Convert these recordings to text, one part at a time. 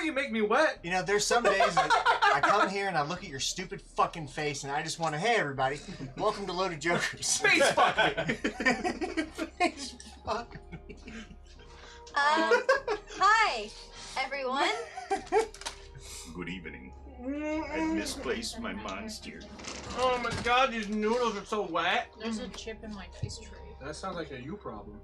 you make me wet. You know, there's some days that I come here and I look at your stupid fucking face and I just want to, hey everybody, welcome to Loaded Jokers. Space fuck me. Face fuck me. Hi, everyone. Good evening. I misplaced my monster. Oh my god, these noodles are so wet. There's a chip in my dice tray. That sounds like a you problem.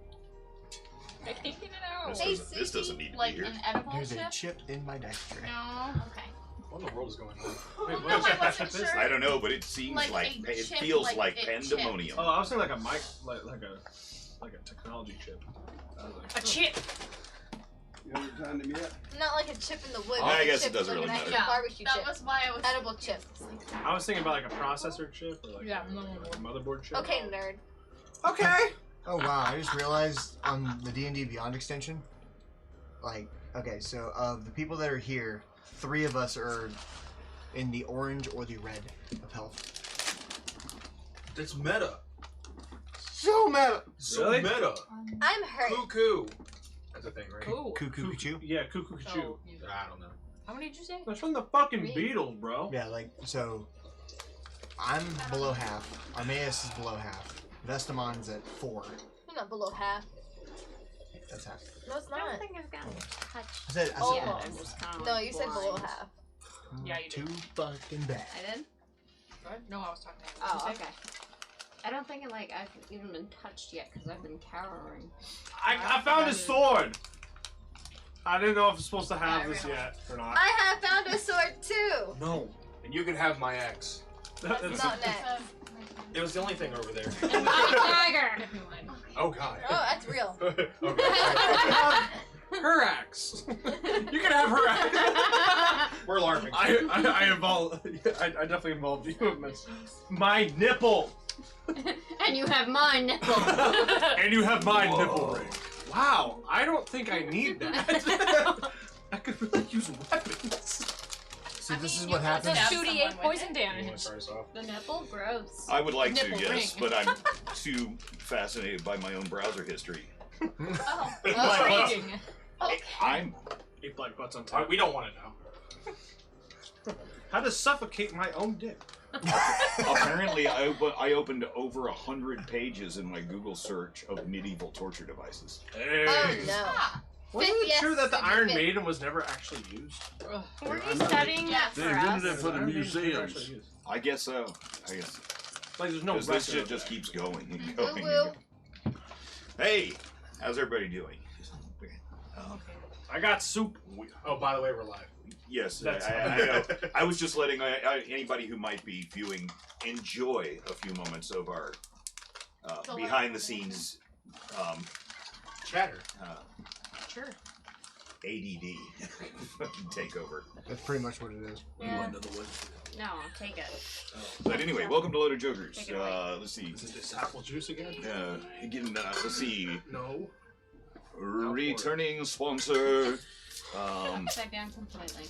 I can't get it out. This doesn't need to Like be here. an edible There's chip? a chip in my dice tray. No. Okay. What in the world is going on? Wait, No, what is I that wasn't chip is? sure. I don't know, but it seems Like like a it chip, feels like like it pandemonium. Oh, I was thinking like a mic, like a technology chip. I was like, A chip. You haven't found him yet? Not like a chip in the wood. Oh, like I a guess chip it doesn't like really an matter. actual barbecue That chip. was why I was. Edible chip. I was thinking about like a processor chip or like Yeah, a motherboard chip. Okay, nerd. Okay. Oh wow, I just realized on the D&D Beyond extension, like, okay, so of the people that are here, 3 of us are in the orange or the red of health. That's meta. So meta! So Really? meta. I'm hurt. Cuckoo. That's a thing, right? Cool. Cuckoo Cuckoo? Yeah, cuckoo cuckoo. Oh, you- I don't know. How many did you say? That's from the fucking Me. Beatles, bro. Yeah, like, so, I'm below half, Armaeus is below half, Vestamon's at 4, You're not below half. that's half. No, it's I don't not. think I've gotten touched. I said, Oh. Yeah, I'm just kind of No, you said below half. Yeah, you Too did. fucking bad. I did? What? No, I was talking to you. Oh, What'd you say? okay. I don't think I've even been touched yet because I've been cowering. I found his sword. I didn't know if I was supposed to have this yet or not. I have found a sword too. No. And you can have my axe. That's not next. It was the only thing over there. And my tiger! Oh god. Oh, that's real. Okay. Her axe. You can have her axe. We're LARPing. I involved. I definitely involved you. My nipple. And you have my nipple! And you have my Whoa. nipple ring. Wow, I don't think I need that. I could really use weapons. See, this is you what could happens. stab 2d8 someone with poison it. damage. First off. The nipple? Gross. I would like to, Nipple yes, ring. but I'm too fascinated by my own browser history. Oh, Oh. intriguing. I'm 8 black butts on Alright, top. we don't want to know. How to suffocate my own dick. apparently I opened over 100 pages in my Google search of medieval torture devices. Hey. Oh no. Wasn't it Yes, true that the fit. Iron Maiden was never actually used? Were you studying that They for invented us? it for the Iron Maiden was never museums. actually used. I guess so. I guess Like, there's no because this record shit of just that. keeps going and Woo going. And woo. going. Hey, how's everybody doing? I got soup. Oh, by the way, we're live. Yes, That's- I was just letting anybody who might be viewing enjoy a few moments of our behind the scenes Chatter. Sure. ADD takeover. That's pretty much what it is. Yeah. Into the woods. No, take it. But anyway, welcome to Loaded Jokers. Take it away. Let's see. Is this apple juice again? Again, let's see. No. Returning sponsor. Upside down completely.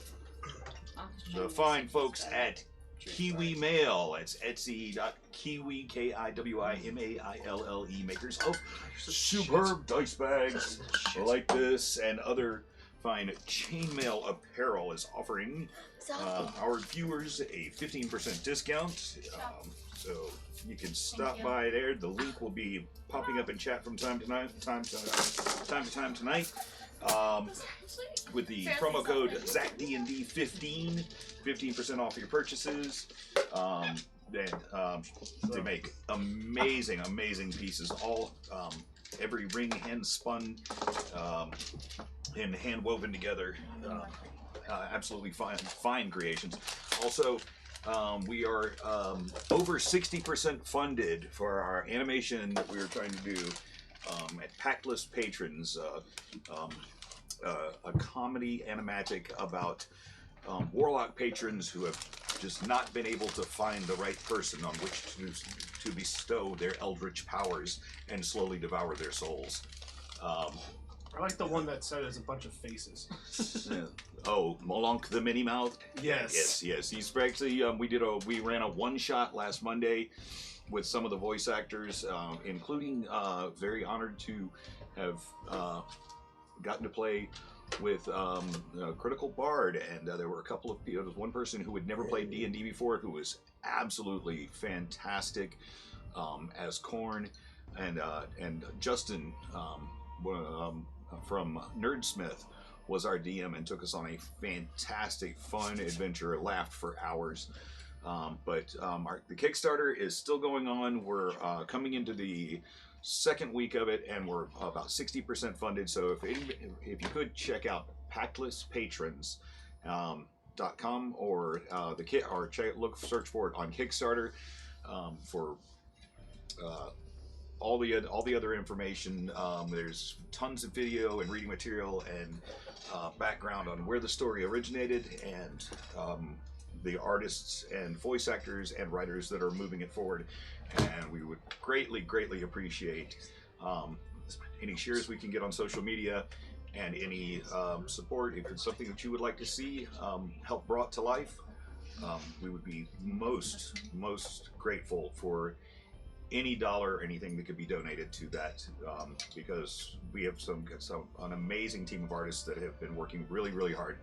The fine folks at Kiwi Mail. It's Etsy.kiwi, KIWIMAILLE, makers of superb dice bags like this and other fine chainmail apparel, is offering our viewers a 15% discount. So you can stop by there. The link will be popping up in chat from time to time tonight. With the promo code ZACDND15, 15% off your purchases. They make amazing pieces. All every ring hand spun and hand woven together. Absolutely fine creations. Also, we are over 60% funded for our animation that we were trying to do at Pactless Patrons. A comedy animatic about warlock patrons who have just not been able to find the right person on which to bestow their eldritch powers and slowly devour their souls. I like the one that said there's a bunch of faces. Molonk the Minnie Mouth. Yes. Yes. He's actually we ran a one shot last Monday with some of the voice actors, including very honored to have gotten to play with Critical Bard, and there were a couple of people. There was one person who had never played D&D before, who was absolutely fantastic as Korn, and Justin from Nerdsmith was our DM and took us on a fantastic, fun adventure. Laughed for hours. The Kickstarter is still going on. We're coming into the second week of it, and we're about 60% funded. So if you could check out pactlesspatrons.com or search for it on Kickstarter for all the other information. There's tons of video and reading material and background on where the story originated, and the artists and voice actors and writers that are moving it forward. And we would greatly appreciate any shares we can get on social media, and any support if it's something that you would like to see help brought to life. We would be most grateful for any dollar or anything that could be donated to that, because we have an amazing team of artists that have been working really hard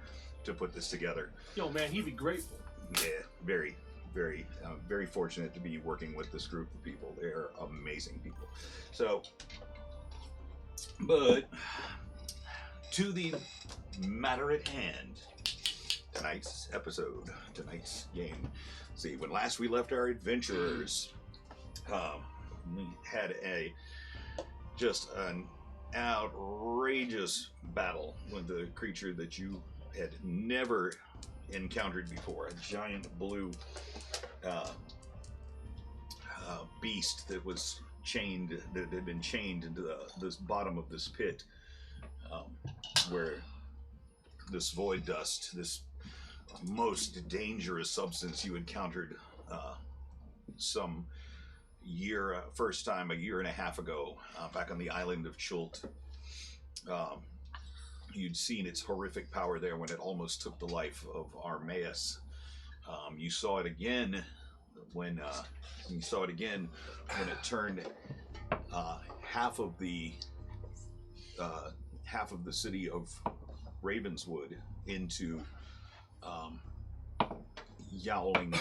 to put this together. Yo, man, he'd be grateful. Yeah, very fortunate to be working with this group of people. They're amazing people. So, but to the matter at hand, tonight's episode, tonight's game. See, when last we left our adventurers, we had just an outrageous battle with the creature that you had never encountered before, a giant blue beast that was chained, that had been chained into this bottom of this pit, where this void dust, this most dangerous substance you encountered first time a year and a half ago, back on the island of Chult. You'd seen its horrific power there when it almost took the life of Armaeus. You saw it again when it turned half of the city of Ravenswood into yowling,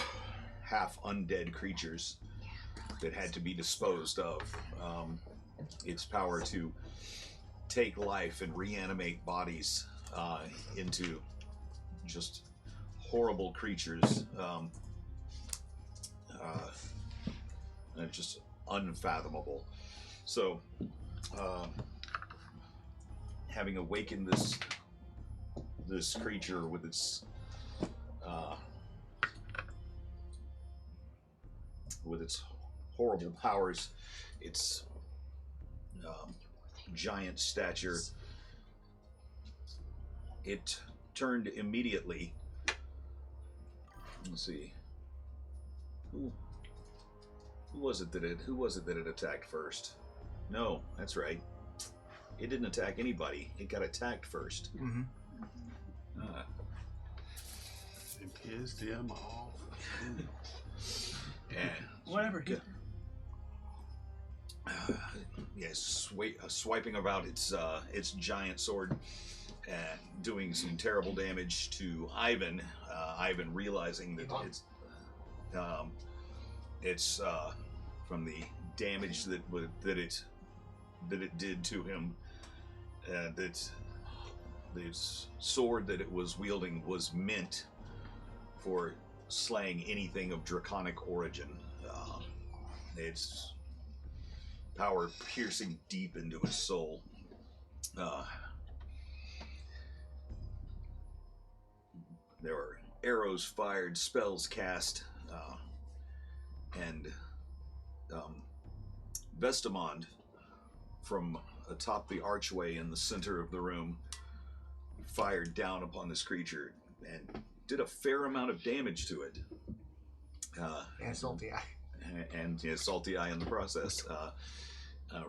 half undead creatures that had to be disposed of. Its power to take life and reanimate bodies into just horrible creatures, just unfathomable. So, having awakened this creature with its horrible powers, its giant stature, it turned immediately. Let's see. Who was it that it attacked first? No, that's right. It didn't attack anybody. It got attacked first. Mm-hmm. And pissed him off. And Whatever. yes, swiping about its giant sword and doing some terrible damage to Ivan. Ivan realizing that it's from the damage that it did to him. That this sword that it was wielding was meant for slaying anything of draconic origin. Its power piercing deep into his soul. There were arrows fired, spells cast, and Vestamond, from atop the archway in the center of the room, fired down upon this creature and did a fair amount of damage to it. And salty eye. And salty eye in the process.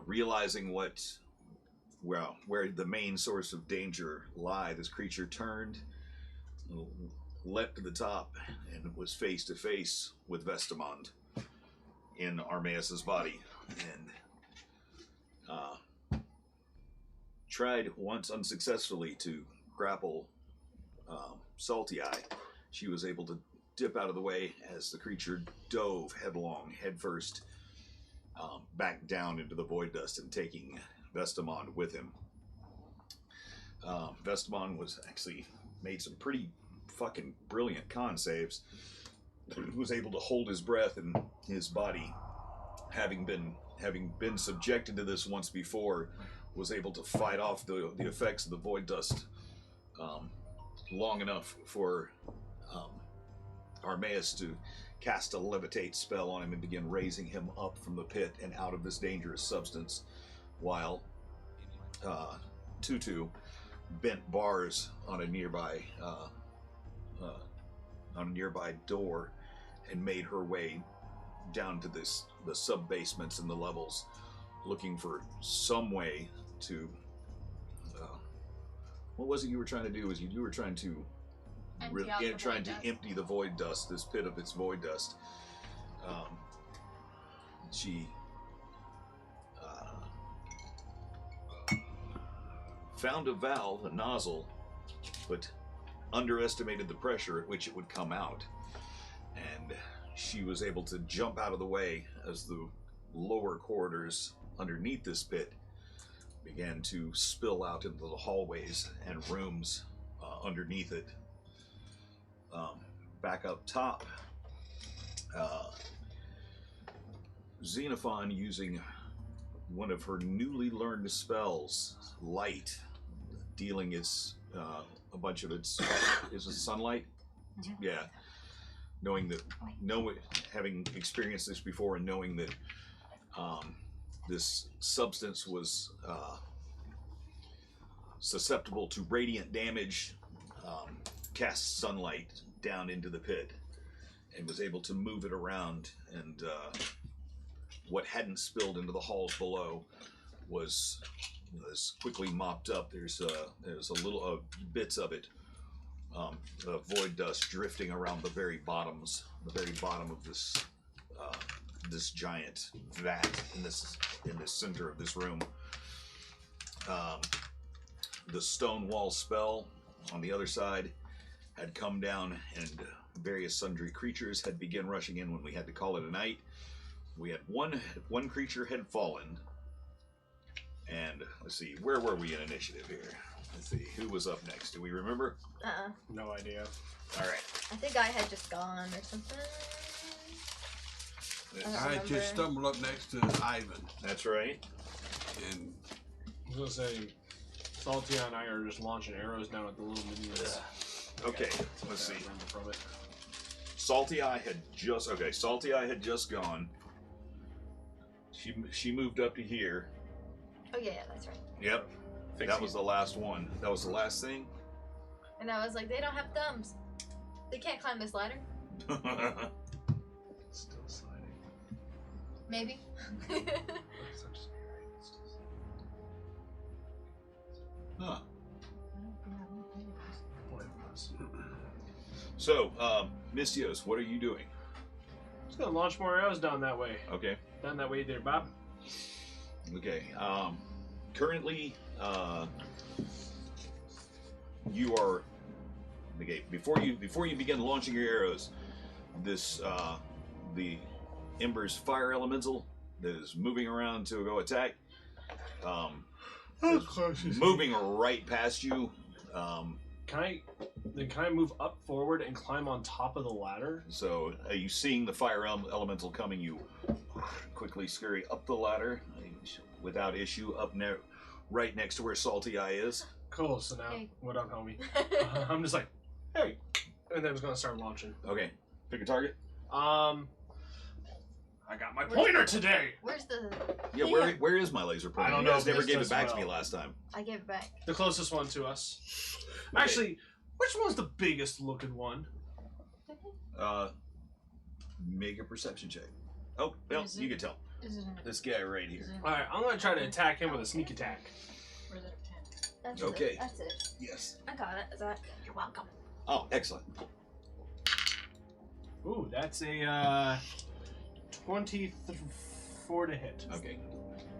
Realizing where the main source of danger lie, this creature turned, leapt to the top, and was face to face with Vestamond in Armaeus's body, and tried once unsuccessfully to grapple Salty Eye, she was able to dip out of the way as the creature dove headlong, headfirst, back down into the void dust and taking Vestamon with him. Vestamon was actually made some pretty fucking brilliant con saves. He was able to hold his breath, and his body, having been subjected to this once before, was able to fight off the effects of the void dust long enough for Armaeus to cast a levitate spell on him and begin raising him up from the pit and out of this dangerous substance, while Tutu bent bars on a nearby door and made her way down to the sub basements and the levels, looking for some way to. What was it you were trying to do? You were trying to empty the void dust, this pit of its void dust. She found a valve, a nozzle, but underestimated the pressure at which it would come out, and she was able to jump out of the way as the lower corridors underneath this pit began to spill out into the hallways and rooms underneath it. Back up top, Xenophon, using one of her newly learned spells, Light, dealing its a bunch of its is it sunlight? Yeah. Having experienced this before and knowing that this substance was susceptible to radiant damage, cast sunlight down into the pit and was able to move it around, and what hadn't spilled into the halls below was quickly mopped up. There's a little bits of it, void dust drifting around the very bottom of this giant vat in this center of this room. The stone wall spell on the other side had come down, and various sundry creatures had begun rushing in when we had to call it a night. We had one creature had fallen, and let's see, where were we in initiative here? Let's see, who was up next? Do we remember? No idea. All right. I think I had just gone or something. I just stumbled up next to Ivan, That's right. and I was gonna say, Salty and I are just launching arrows down at the little minions. Okay, let's see. Run from it. Salty Eye had just gone. She moved up to here. Oh yeah, that's right. Yep. That was the last one. That was the last thing. And I was like, they don't have thumbs. They can't climb this ladder. Still sliding. Maybe. Huh. So, Mystios, what are you doing? Just gonna launch more arrows down that way. Okay. Down that way there, Bob. Okay. Currently, you are okay. Before you begin launching your arrows, this the Ember's fire elemental that is moving around to go attack. Is moving right past you. Can I move up forward and climb on top of the ladder? So, are you seeing the fire elemental coming? You quickly scurry up the ladder without issue, right next to where Salty Eye is. Cool. So now, Hey. what up, homie? I'm just like, hey, and then I'm just gonna start launching. Okay, pick a target. I got my pointer today. Where's the? Yeah, where is my laser pointer? I don't You know guys if never this gave it does back to me well. last time. I gave it back. The closest one to us. Okay. Actually, which one's the biggest looking one? Make a perception check. Oh, well, Is you it- can tell. Is it This guy right here. All right, I'm gonna try to attack him with a sneak attack. Or is it a 10? That's Okay. It. That's it. Yes. I got it. Zach. You're welcome. Oh, excellent. Ooh, that's a 24 to hit. Okay.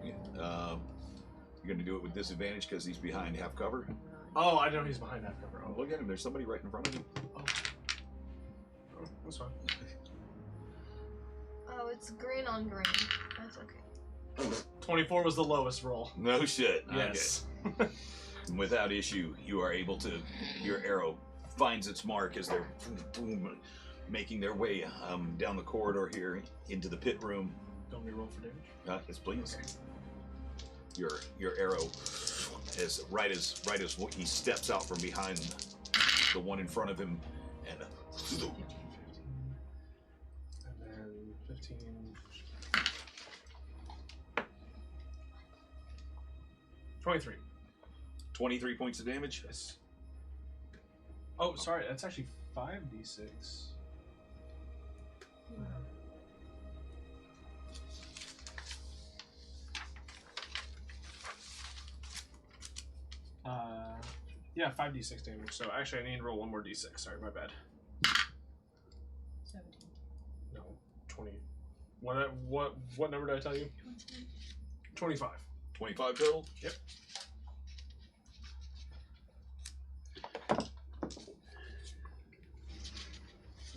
Yeah. You're going to do it with disadvantage because he's behind half cover. Oh, I know he's behind that cover. Oh, Look at him. There's somebody right in front of him. oh, that's fine. Oh, it's green on green. That's okay. 24 was the lowest roll. No shit. Yes. Okay. Without issue, you are able to. Your arrow finds its mark as they're making their way down the corridor here into the pit room. Don't we roll for damage? Yes, please. Your arrow is right as he steps out from behind the one in front of him, and And then 15. 23. 23 points of damage. Yes. Oh, sorry. That's actually 5d6. Yeah, 5d6 damage. So actually, I need to roll one more d6. Sorry, my bad. 17. No, 20. What number did I tell you? 25. 25 total. Yep.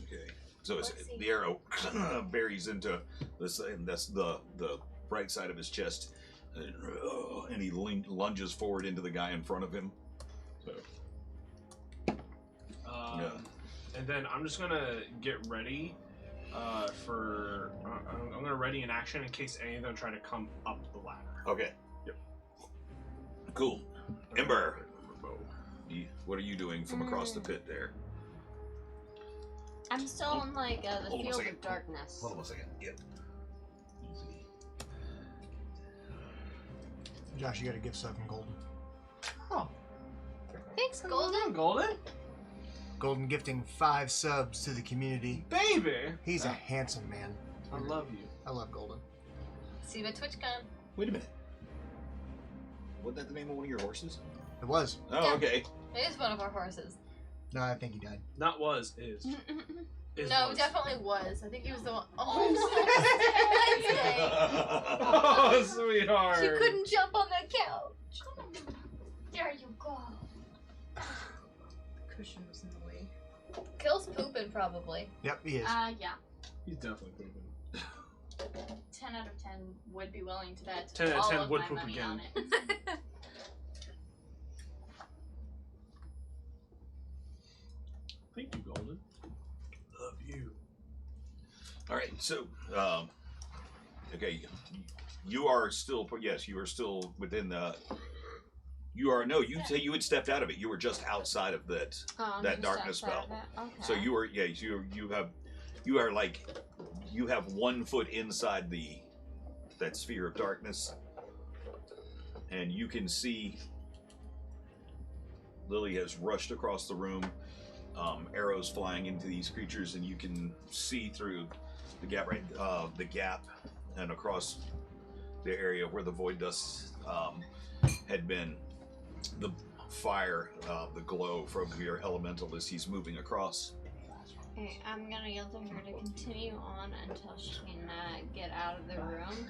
Okay. So Let's see. the arrow buries into this, and that's the right side of his chest, and he lunges forward into the guy in front of him. So. Yeah. And then I'm just gonna get ready for. I'm gonna ready in action in case any of them try to come up the ladder. Okay. Yep. Cool. Ember, what are you doing from across the pit there? I'm still in like the Hold on a field second. of darkness. Hold on a second. Yep. Josh, you got a gift sub from Golden. Oh, Thanks, Golden. Golden, Golden gifting 5 subs to the community. baby. He's a handsome man. I love you. I love Golden. See my TwitchCon. Wait a minute. Wasn't that the name of one of your horses? It was. Oh, Yeah. okay. It is one of our horses. No, I think he died. Not was is. Is No, was. definitely was. I think he was the one. Oh, Wednesday. Oh, sweetheart. She couldn't jump on the couch. There you go. The cushion was in the way. Kill's pooping probably. Yep, he is. Yeah. He's definitely pooping. 10 out of 10 would be willing to bet 10 out of all 10 of would my poop money again. on it. Thank you, Golden. Love you. All right. So, okay, you are still. Yes, you are still within the. You are no. You say you had stepped out of it. You were just outside of that. I'm That just darkness outside spell. of it. Okay. So you were. Yeah. You are like. You have 1 foot inside that sphere of darkness, and you can see. Lily has rushed across the room. Arrows flying into these creatures, and you can see through the gap, the gap, and across the area where the void dust had been. The fire, the glow from your elemental as he's moving across. Okay, I'm gonna yell to her to continue on until she can get out of the room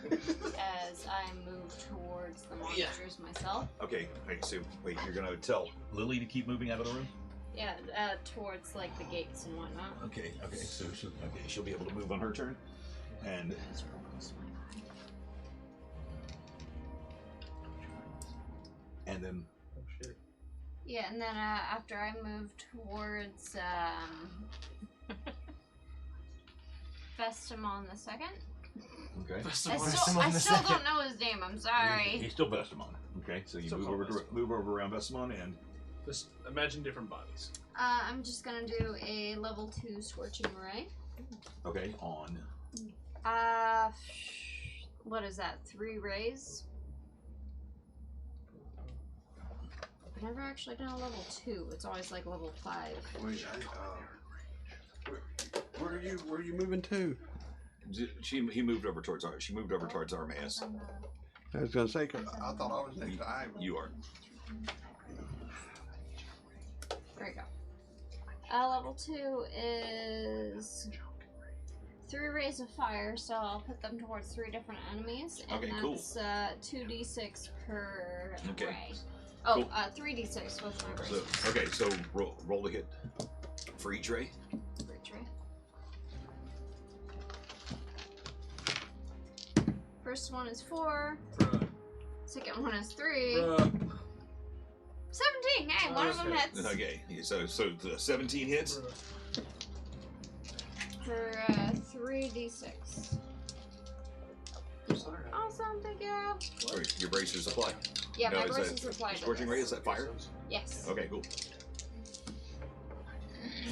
as I move towards the monsters myself. Okay, so wait, you're gonna tell Lily to keep moving out of the room? Yeah, towards like the gates and whatnot. Okay, so she'll be able to move on her turn, and then Oh, shit. Yeah, and then after I move towards Festamon the second. okay, Festamon. I Festamon the still second. don't know his name. I'm sorry. he's still Vestamon. Okay, so you Still move call over Vestamon. move over around Vestamon, and Just imagine different bodies. I'm just gonna do a level 2 Scorching Ray. okay on. What is that? 3 rays? I've never actually done a level 2. It's always like level 5. Wait, where are you moving to? He moved over towards our. She moved over towards Armaeus. I was gonna say, 'cause I thought I was next to Ivan. You are. There we go. Level 2 is 3 rays of fire, so I'll put them towards 3 different enemies, and Okay, cool. that's 2d6 per Okay. ray. Oh, Cool. 3d6 with my So, braces. okay, so roll a hit for each ray. Bridge ray. First one is 4. Bruh. Second one is 3. Bruh. 17. Hey, one of them hits. Okay, so the 17 hits. For 3d6. Awesome, thank you. Or your bracers apply. Yeah, No, my is braces that apply to Scorching this. ray, is that fire? Yes. Okay, cool.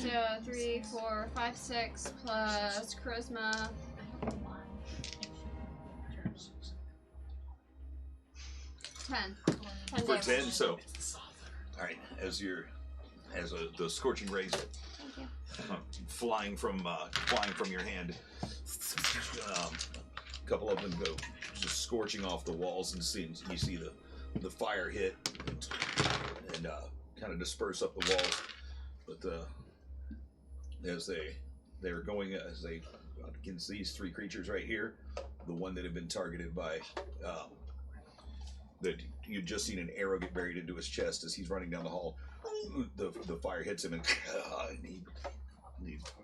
So 3, 4, 5, 6 plus charisma. 10. 10 For damage. 10, so alright, as the scorching rays Thank you. flying from your hand, a couple of them go just scorching off the walls, and you see the fire hit and kind of disperse up the walls. But as they're going, as they against these three creatures right here, the one that had been targeted by that you'd just seen an arrow get buried into his chest as he's running down the hall. The fire hits him and he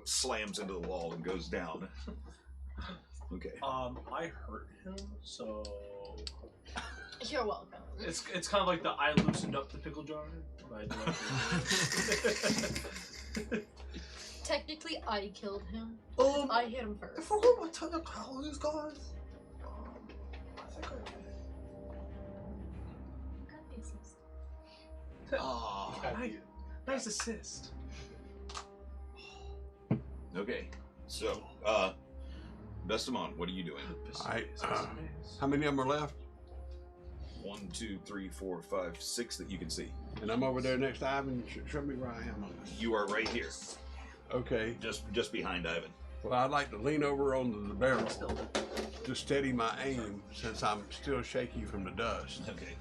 slams into the wall and goes down. Okay. I hurt him, so You're welcome. it's kind of like the I loosened up the pickle jar. By Technically, I killed him. Oh, I hit him I first. forgot what time to call these guys. I think I did. Oh, Nice assist. okay. So, Bestamon, what are you doing? Alright, how many of them are left? 1, 2, 3, 4, 5, 6 that you can see. And I'm over there next to Ivan. Show me where I am on this. You are right here, Okay. just behind Ivan. Well, I'd like to lean over onto the barrel to steady my aim since I'm still shaky from the dust. Okay.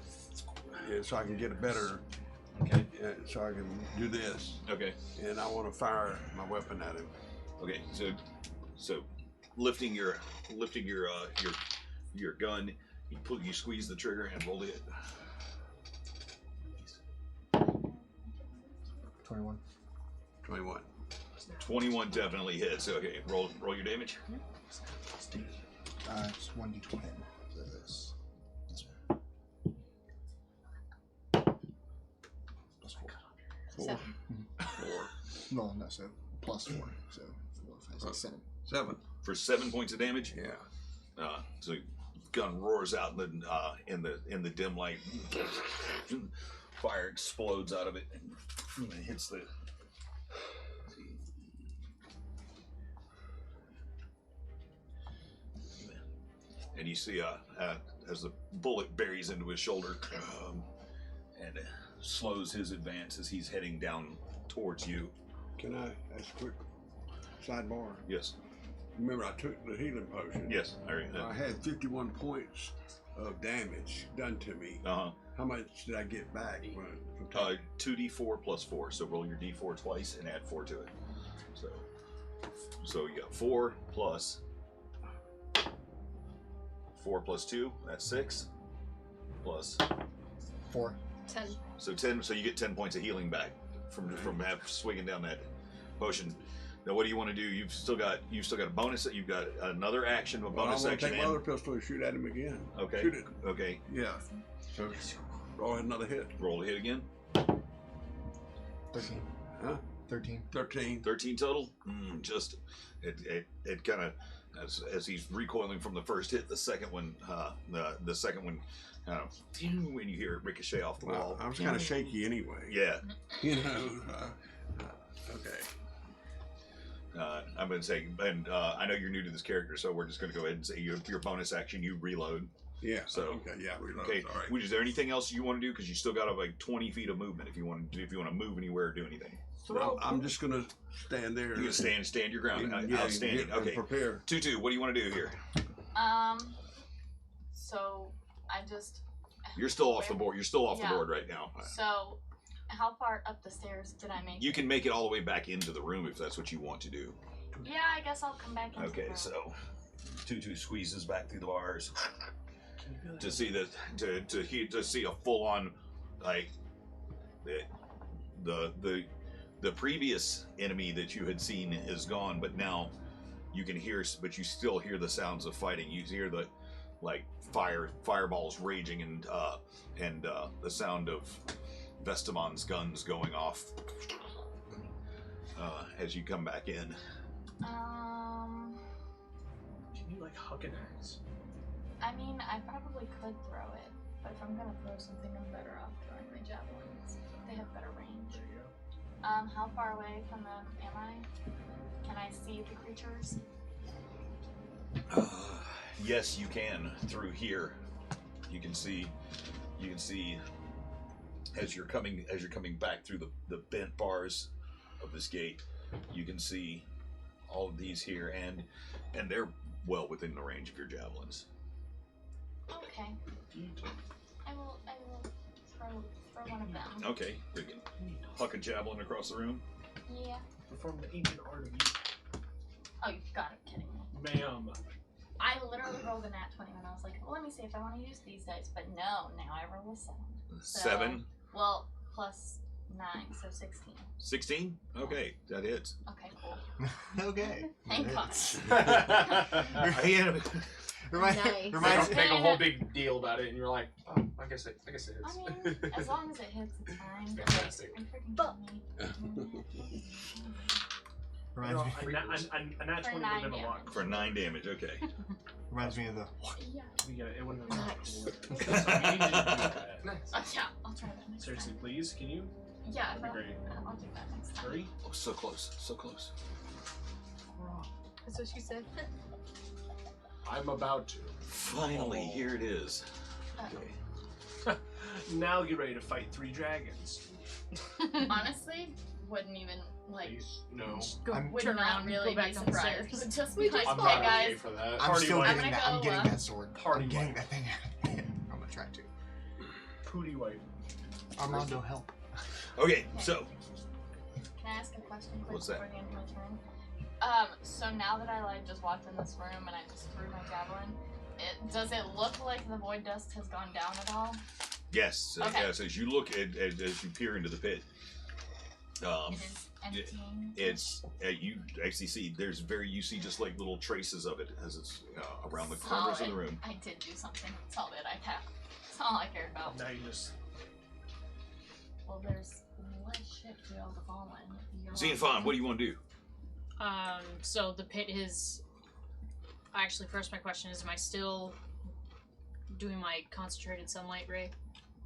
Yeah, so I can get a better, Okay. so I can do this. Okay. And I want to fire my weapon at him. Okay. So lifting your gun, you squeeze the trigger and roll it. 21. 21. 21 definitely hits. Okay, roll your damage. It's 1d10 for this. Plus 4. 4. 7. 4. No, not so. Plus 4. So 4, 5, 6, 7. 7. For 7 points of damage. Yeah. So gun roars out in the dim light. Fire explodes out of it and hits the. And you see, as the bullet buries into his shoulder, and slows his advance as he's heading down towards you. Can I ask a quick sidebar? Yes. Remember, I took the healing potion. Yes. I had 51 points of damage done to me. Uh-huh. How much did I get back from 2d4 plus 4. So roll your d4 twice and add 4 to it. So you got 4 plus 2. That's 6. Plus 4. 10. so 10. So you get 10 points of healing back from swinging down that potion. Now, what do you want to do? You've still got a bonus. You've got another action, a Well, I bonus want to action. take my other pistol and shoot at him again. Okay. Shoot it. Okay. Yeah. So roll ahead another hit. Roll a hit again. 13. Huh? 13. 13. 13 total. Just it kind of as he's recoiling from the first hit, the second one kind of when you hear it ricochet off the wall. Well, I was kind of shaky anyway. Yeah. You know. Okay. I'm going to say, and I know you're new to this character, so we're just going to go ahead and say your bonus action, you reload. Yeah. So okay. Yeah. Reload. okay. All right. Is there anything else you want to do? Because you still got like 20 feet of movement if you want to move anywhere or do anything. I'm just gonna stand there. You can stand your ground. Yeah, Outstanding. and Okay. prepare. Tutu, what do you want to do here? So I just. You're still off the board. You're still off the Yeah. board right now. So, how far up the stairs did I make? You can make it all the way back into the room if that's what you want to do. Yeah, I guess I'll come back into the Okay, room. so Tutu squeezes back through the bars to see that to see a full-on like the previous enemy that you had seen is gone, but now you can hear, but you still hear the sounds of fighting. You hear the like fireballs raging and the sound of Vestamon's guns going off as you come back in. Can you like hug an axe? I mean, I probably could throw it, but if I'm gonna throw something, I'm better off throwing my javelins. They have better range. There you go. How far away from them am I? Can I see the creatures? Yes, you can through here. You can see as you're coming back through the bent bars of this gate. You can see all of these here, and they're well within the range of your javelins. Okay. I will throw one of them. Okay, you can huck a javelin across the room. Yeah. Perform the ancient art of you. Oh, you got it. Kidding me. Ma'am. I literally rolled a nat 20 when I was like, well, let me see if I want to use these dice, but no, now I roll a 7. So, 7? Well, plus 9, so 16. 16? Okay, that hits. Okay, cool. Okay. Thank God. Reminds Make a whole big deal about it, and you're like, oh, I guess it is. I mean, as long as it hits, it's fine. Fantastic. Are you freaking But- kidding me? reminds me A nat 20 would have been a lot. For 9 damage, okay. reminds me of the Yeah. It wouldn't have been Nice. Nice. Yeah, I'll try that next Seriously, time. please, can you? Yeah, That'd be great. I'll do that next time. Hurry. Oh, so close, so close. That's what she said. I'm about to. Finally, here it is. Okay. Now get ready to fight 3 dragons. Honestly, wouldn't even like. Please, no. Would turn not around and really go back be surprised. downstairs. Would just We be just like, I'm hey not guys. okay for that. I'm Party still wipe. getting that. I'm getting that sword. Party I'm getting wipe. that thing out. I'm gonna try to. Pooty wipe. Armando, help. Okay, so Can I ask a question quick What's that? before the end of my turn? So now that I like just walked in this room and I just threw my javelin, does it look like the void dust has gone down at all? yes, Okay. yes. As you look as you peer into the pit, It is emptying. it's you actually see you see just like little traces of it as it's around the corners of the room. I did do something. That's all that I have. That's all I cared about. Now you just. Well, there's less shit to be able to fall in. Xenophon, what do you want to do? So the pit is. Actually, first my question is: am I still doing my concentrated sunlight ray?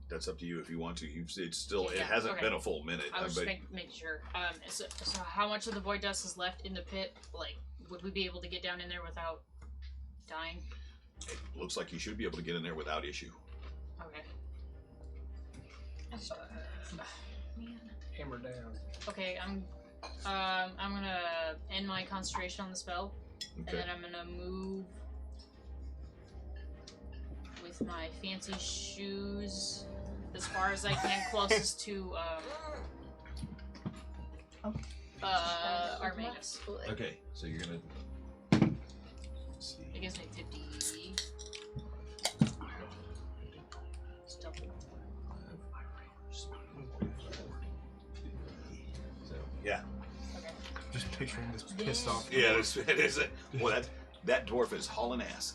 That's up to you if you want to. It's still Yeah, it hasn't okay. been a full minute. I was but just making sure. So how much of the void dust is left in the pit? Like, would we be able to get down in there without dying? it looks like you should be able to get in there without issue. Okay. Man. Hammer down. Okay, I'm gonna end my concentration on the spell, and Okay. then I'm gonna move with my fancy shoes as far as I can, closest to Armagus. Okay, so you're gonna. Let's see. It gives me 50. Stuff. So yeah, Okay. Just picturing this pissed off. yeah. It is. Well, that dwarf is hauling ass.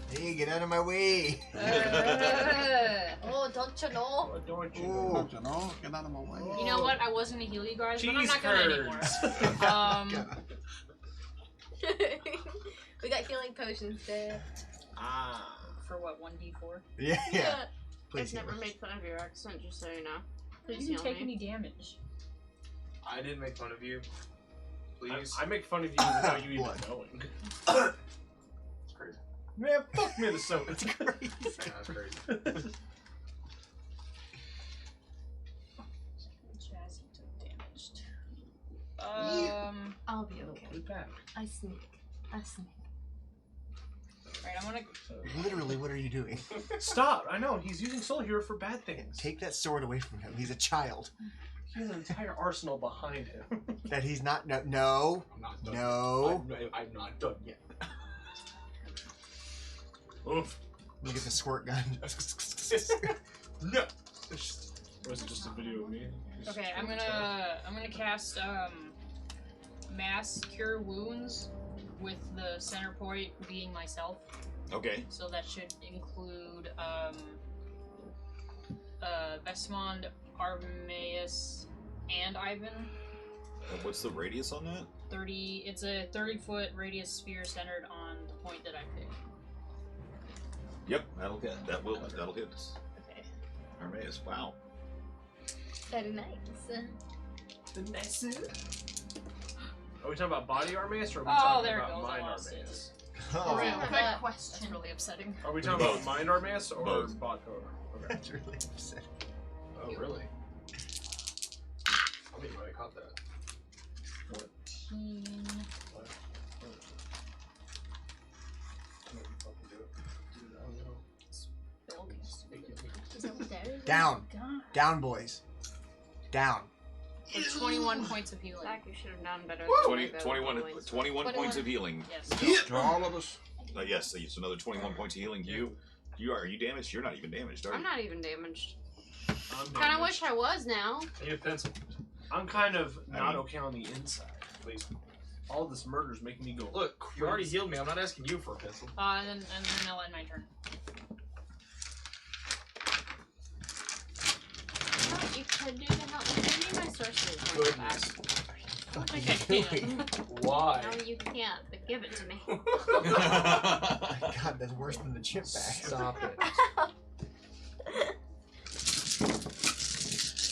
Hey, get out of my way! Oh, don't you know? Oh, don't you Ooh. know? Don't you know? Get out of my way. You know what? I was gonna heal you guys, but I'm Cheese not gonna anymore. curds. We got healing potions there. Ah. For what? 1d4. Yeah. Please I've heal never us. made fun of your accent, just so you know. You Please didn't heal take me. any damage. I didn't make fun of you. Please. I make fun of you without you even Blood. knowing. It's crazy. Man, fuck Minnesota. It's crazy. That's crazy. Jazzy took damaged. I'll be okay. Put it back. I sneak. Right, I'm gonna. Literally, what are you doing? Stop! I know, he's using Soul Hero for bad things. Take that sword away from him. He's a child. He has an entire arsenal behind him. That he's not. No. I'm not done. No. I'm not done yet. Oof. You get the squirt gun. No. Or is it just a video of me? Okay, I'm gonna cast Mass Cure Wounds with the center point being myself. Okay. So that should include Vesmond, Armaeus, and Ivan. What's the radius on that? 30. It's a 30-foot radius sphere centered on the point that I picked. Yep, that'll hit. That'll hit us. Okay. Armaeus, wow. Very nice. Are we talking about body Armaeus or are we Oh, talking there it about goes, I mind lost it. Armaeus? Oh, Good But- question. That's really upsetting. Are we talking Both. about mind Armaeus or Both. bot? Okay. that's really upsetting. Oh, really? I think you might have caught that. 14. Down. God. Down, boys. Down. For 21 points of healing. Zach, you should have done better. 21 points of healing. Yes. To all of us. Yes, so it's another 21 points of healing. Are you damaged? You're not even damaged, are you? I'm not even damaged. I'm Kind of damaged. wish I was now. I need a pencil. I'm kind of not mean- okay on the inside. Please. All this murder's making me go. Look, you already healed me. I'm not asking you for a pencil. And then I'll end my turn. What you could do to help me? I need my sorcery points back. Goodness. I don't think I can. Why? No, you can't. But give it to me. God, that's worse than the chip bag. Stop it.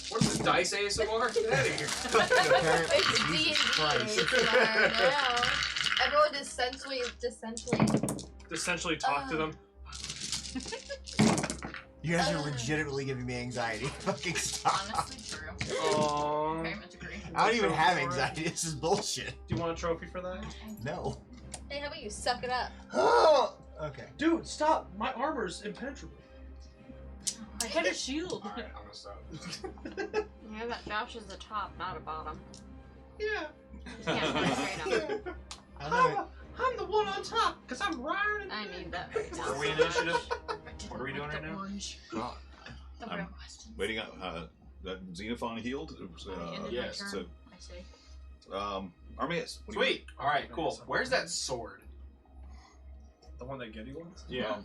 What's the dice ASMR? Get out of here. It's Jesus D&D Christ. ASMR now. Everyone just Essentially talk to them. You guys are legitimately giving me anxiety. Fucking stop. Honestly, true. Oh. Very much agree. I don't even have anxiety. This is bullshit. Do you want a trophy for that? No. Hey, how about you suck it up? Okay. Dude, stop! My armor's impenetrable. I had a shield. Alright, I'm gonna stop. Yeah, that Josh is a top, not a bottom. Yeah. You can't fly straight up. I know. I'm the one on top, because I'm riding. I need that right now. Are we initiative? What are we doing right now? Orange. God. The I'm real question. Waiting on that Xenophon healed. yes, my so turn, I say. Armaeus. what do you- Sweet. All right, cool. Where's that sword? The one that Getty wants? Yeah.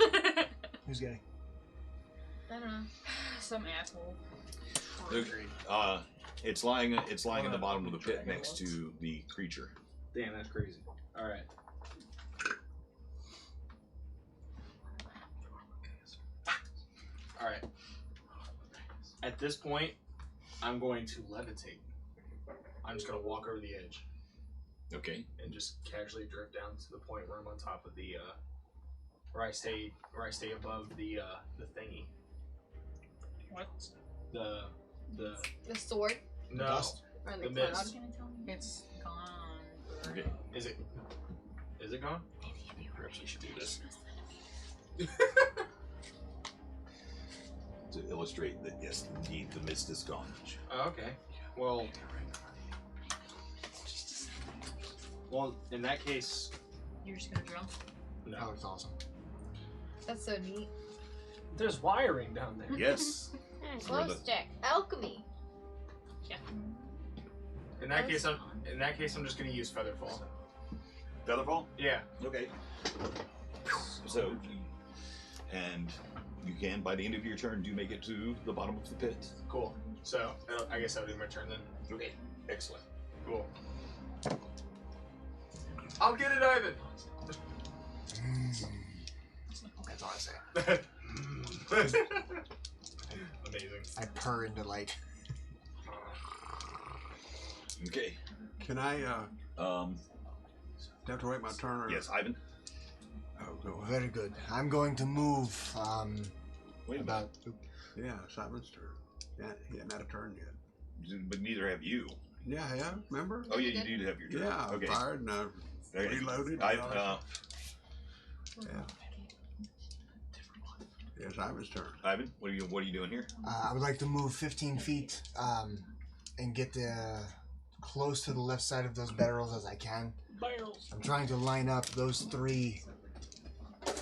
Who's getting? I don't know. Some asshole. It's lying in the bottom of the pit next to the creature. Damn, that's crazy. All right. All right. At this point, I'm going to levitate. I'm just gonna walk over the edge Okay. and just casually drift down to the point where I'm on top of the where I stay above the thingy. What? The The sword no. Dust? or The the mist. cloud? It's gone. Okay. Is it gone? Perhaps we should do this. To illustrate that, yes, indeed, the mist is gone. Oh, okay. Well, in that case, You're just gonna drill? That no. looks awesome. That's so neat. There's wiring down there. Yes. Glow stick. Alchemy. In that case, I'm just gonna use Featherfall. Featherfall? Yeah. Okay. So, and you can, by the end of your turn, do make it to the bottom of the pit. Cool. So I guess that'll be my turn then. Okay. Excellent. Cool. I'll get it, Ivan. That's all I say. Amazing. I purr into light. Okay. Can I have to wait my turn? Or... Yes, Ivan. Oh, go ahead. Very good. I'm going to move Wait about. Yeah, Simon's turn. Yeah, he hadn't had a turn yet. But neither have you. Yeah, yeah. Remember? Oh, yeah, you do have your turn. Yeah, I Okay. fired and I Okay. reloaded. Yeah. It's Ivan's turn. Ivan, what are you doing here? I would like to move 15 feet and get close to the left side of those barrels as I can. Barrels. I'm trying to line up those three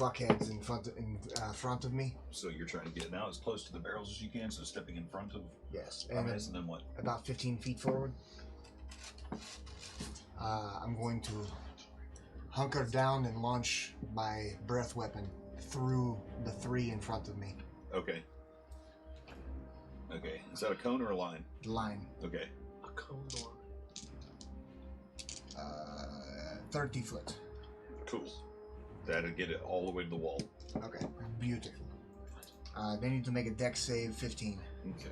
fuckheads in front of me. So you're trying to get now as close to the barrels as you can, so stepping in front of Yes. and then what? About 15 feet forward. I'm going to hunker down and launch my breath weapon through the 3 in front of me. Okay. Okay. Is that a cone or a line? Line. Okay. A cone line. 30 foot. Cool. That'll get it all the way to the wall. Okay. Beautiful. They need to make a dex save 15. Okay.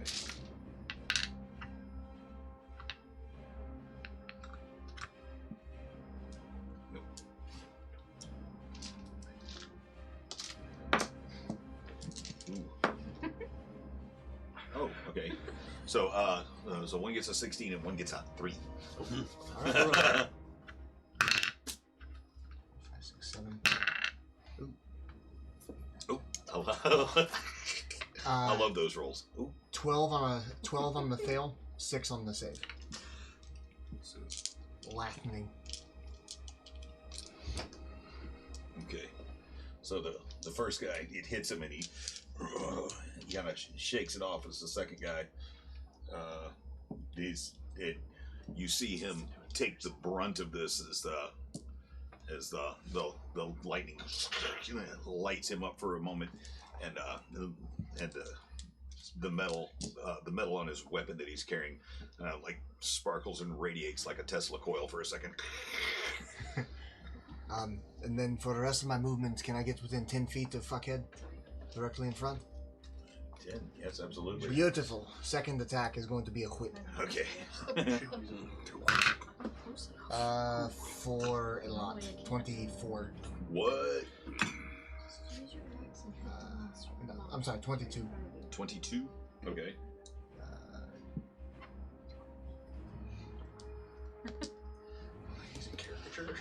Oh, okay. So, so one gets a 16 and one gets a 3. All right. 5, 6, 7. Oh, I love those rolls. Ooh. 12 on the fail, 6 on the save. So, Lightning. okay. So the first guy, it hits him and he kind of shakes it off as the second guy. You see him take the brunt of this as the lightning lights him up for a moment, and the metal on his weapon that he's carrying like sparkles and radiates like a Tesla coil for a second. And then for the rest of my movements, can I get within 10 feet of fuckhead? Directly in front? 10, yes, absolutely. Beautiful. Second attack is going to be a whip. Okay. For a lot. 24. What? No, I'm sorry, 22. 22? Okay.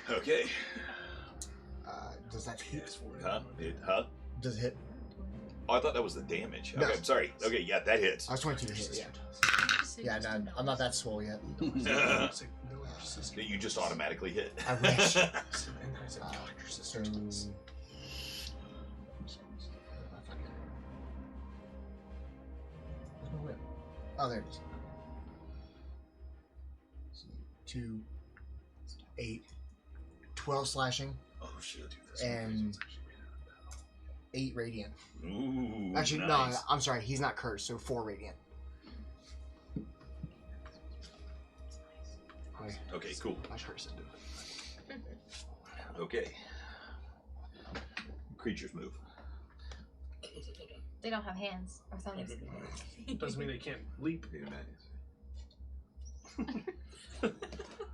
Okay. Does that hit? Huh? Does it hit? Oh, I thought that was the damage. No. Okay, I'm sorry. Okay, yeah, that hits. I was 22 to hit, yeah. Yeah, no, I'm not that swole yet. You just automatically hit. I wish. Oh, there it is. 2, 8, 12 slashing. Oh shit! And 8 radiant. Ooh, Actually, nice. no, I'm sorry. He's not cursed, so 4 radiant. Okay, cool. I cursed it. Okay. Creatures move. They don't have hands or thumbs. Doesn't mean they can't leap.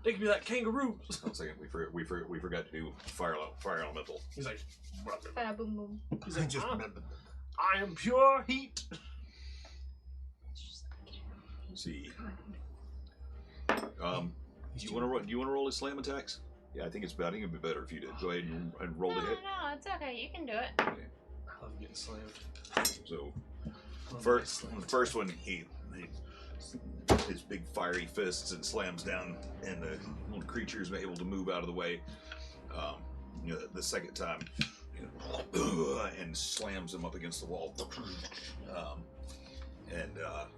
They can be like kangaroos. 1 second, we forgot to do fire elemental. He's like, Bada boom boom. he's I like, just "Ah, remembered. I am pure heat. See. Do you want to roll his slam attacks? Yeah, I think it'd be better if you did. Go ahead and roll the hit. No, it's okay. You can do it. Okay. I love getting slammed. So Love first getting slammed. first one he his big fiery fists and slams down, and the little creature's able to move out of the way. The second time, and slams him up against the wall.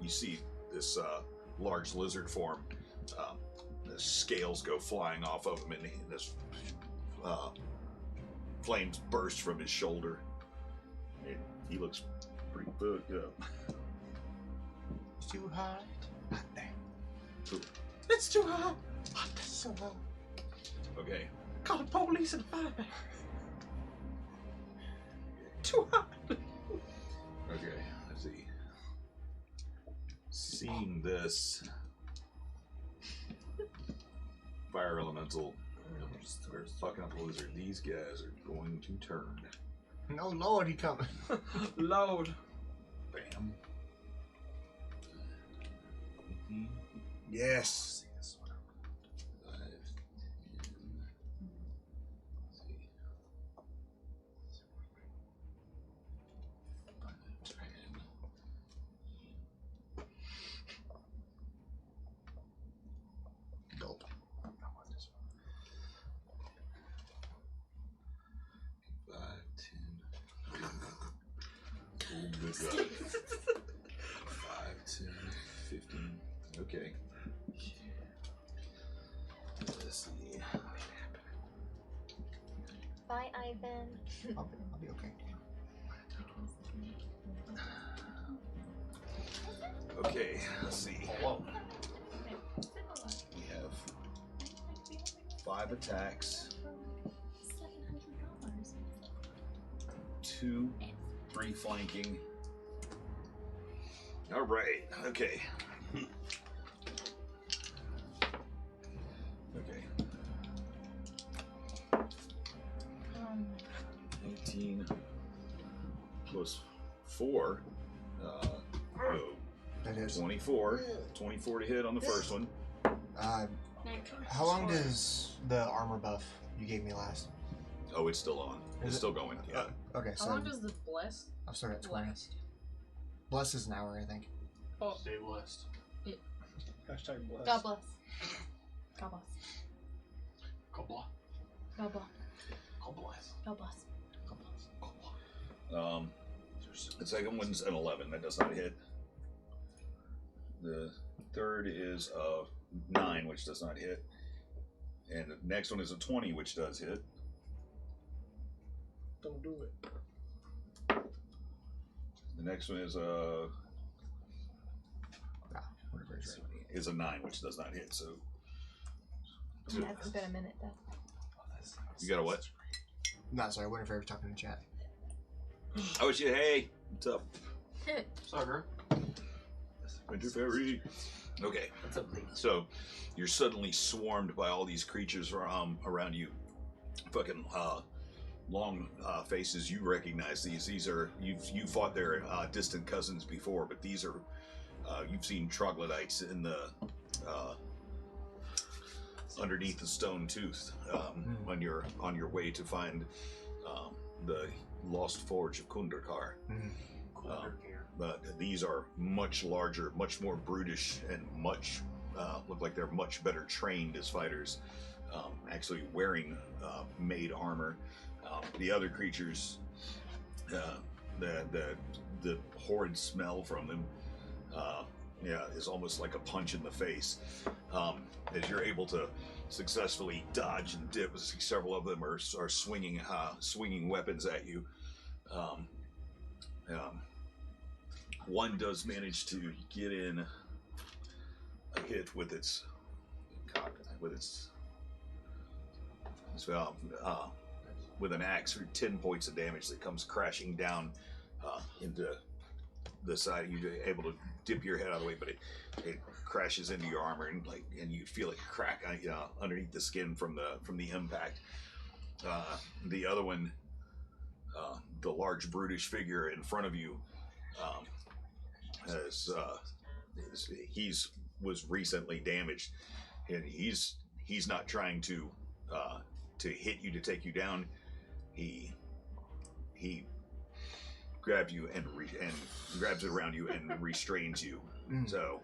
You see this large lizard form. The scales go flying off of him, and this flames burst from his shoulder. He looks pretty fucked up. It's too hot. Hot there. Cool. It's too hot. It's so hot. Okay. Call the police and fire. Too hot. Okay. Let's see. Seeing this fire elemental, we're fucking up the lizard. These guys are going to turn. No, Lord, he coming. Loud. Bam. Yes. 5, 10. Gulp. 5, 10, 5, 10, 15. Okay. Let's see. Bye, Ivan. I'll be okay. Okay, let's see. Whoa. We have 5 attacks, 2, 3 flanking. All right. Okay. Okay. 18 plus 4. That is. 24. 24 to hit on the first one. How long does the armor buff you gave me last? Oh, it's still on. It's still going. Yeah. Okay, so How long does the bless I'll start at 20. last? Bless is an hour, I think. Oh, Stay blessed. Hashtag blessed. God bless. God bless. God bless. God bless. God bless. God bless. The second one's an 11. That does not hit. The third is a 9, which does not hit. And the next one is a 20, which does hit. Don't do it. The next one is a Whatever it's right. is a 9, which does not hit. So It hasn't been a minute though. you got a what? No, sorry, Winter Fairy was talking in chat. Oh shit! Hey, what's up, Sucker. Winter Fairy? Okay, What's up, Lee? so you're suddenly swarmed by all these creatures around you. Fucking long faces. You recognize these. These are you fought their distant cousins before, but these are you've seen troglodytes in the underneath the stone tooth on your way to find the lost forge of Kundarkar. But these are much larger, much more brutish, and much look like they're much better trained as fighters. Actually wearing made armor. The other creatures, the horrid smell from them, is almost like a punch in the face. As you're able to successfully dodge and dip, several of them are swinging weapons at you. One does manage to get in a hit with its with an axe for 10 points of damage that comes crashing down into the side. You're able to dip your head out of the way, but it crashes into your armor and you feel it crack underneath the skin from the impact. The other one, the large brutish figure in front of you, was recently damaged, and he's not trying to hit you to take you down. He grabs you and grabs it around you and restrains you. So,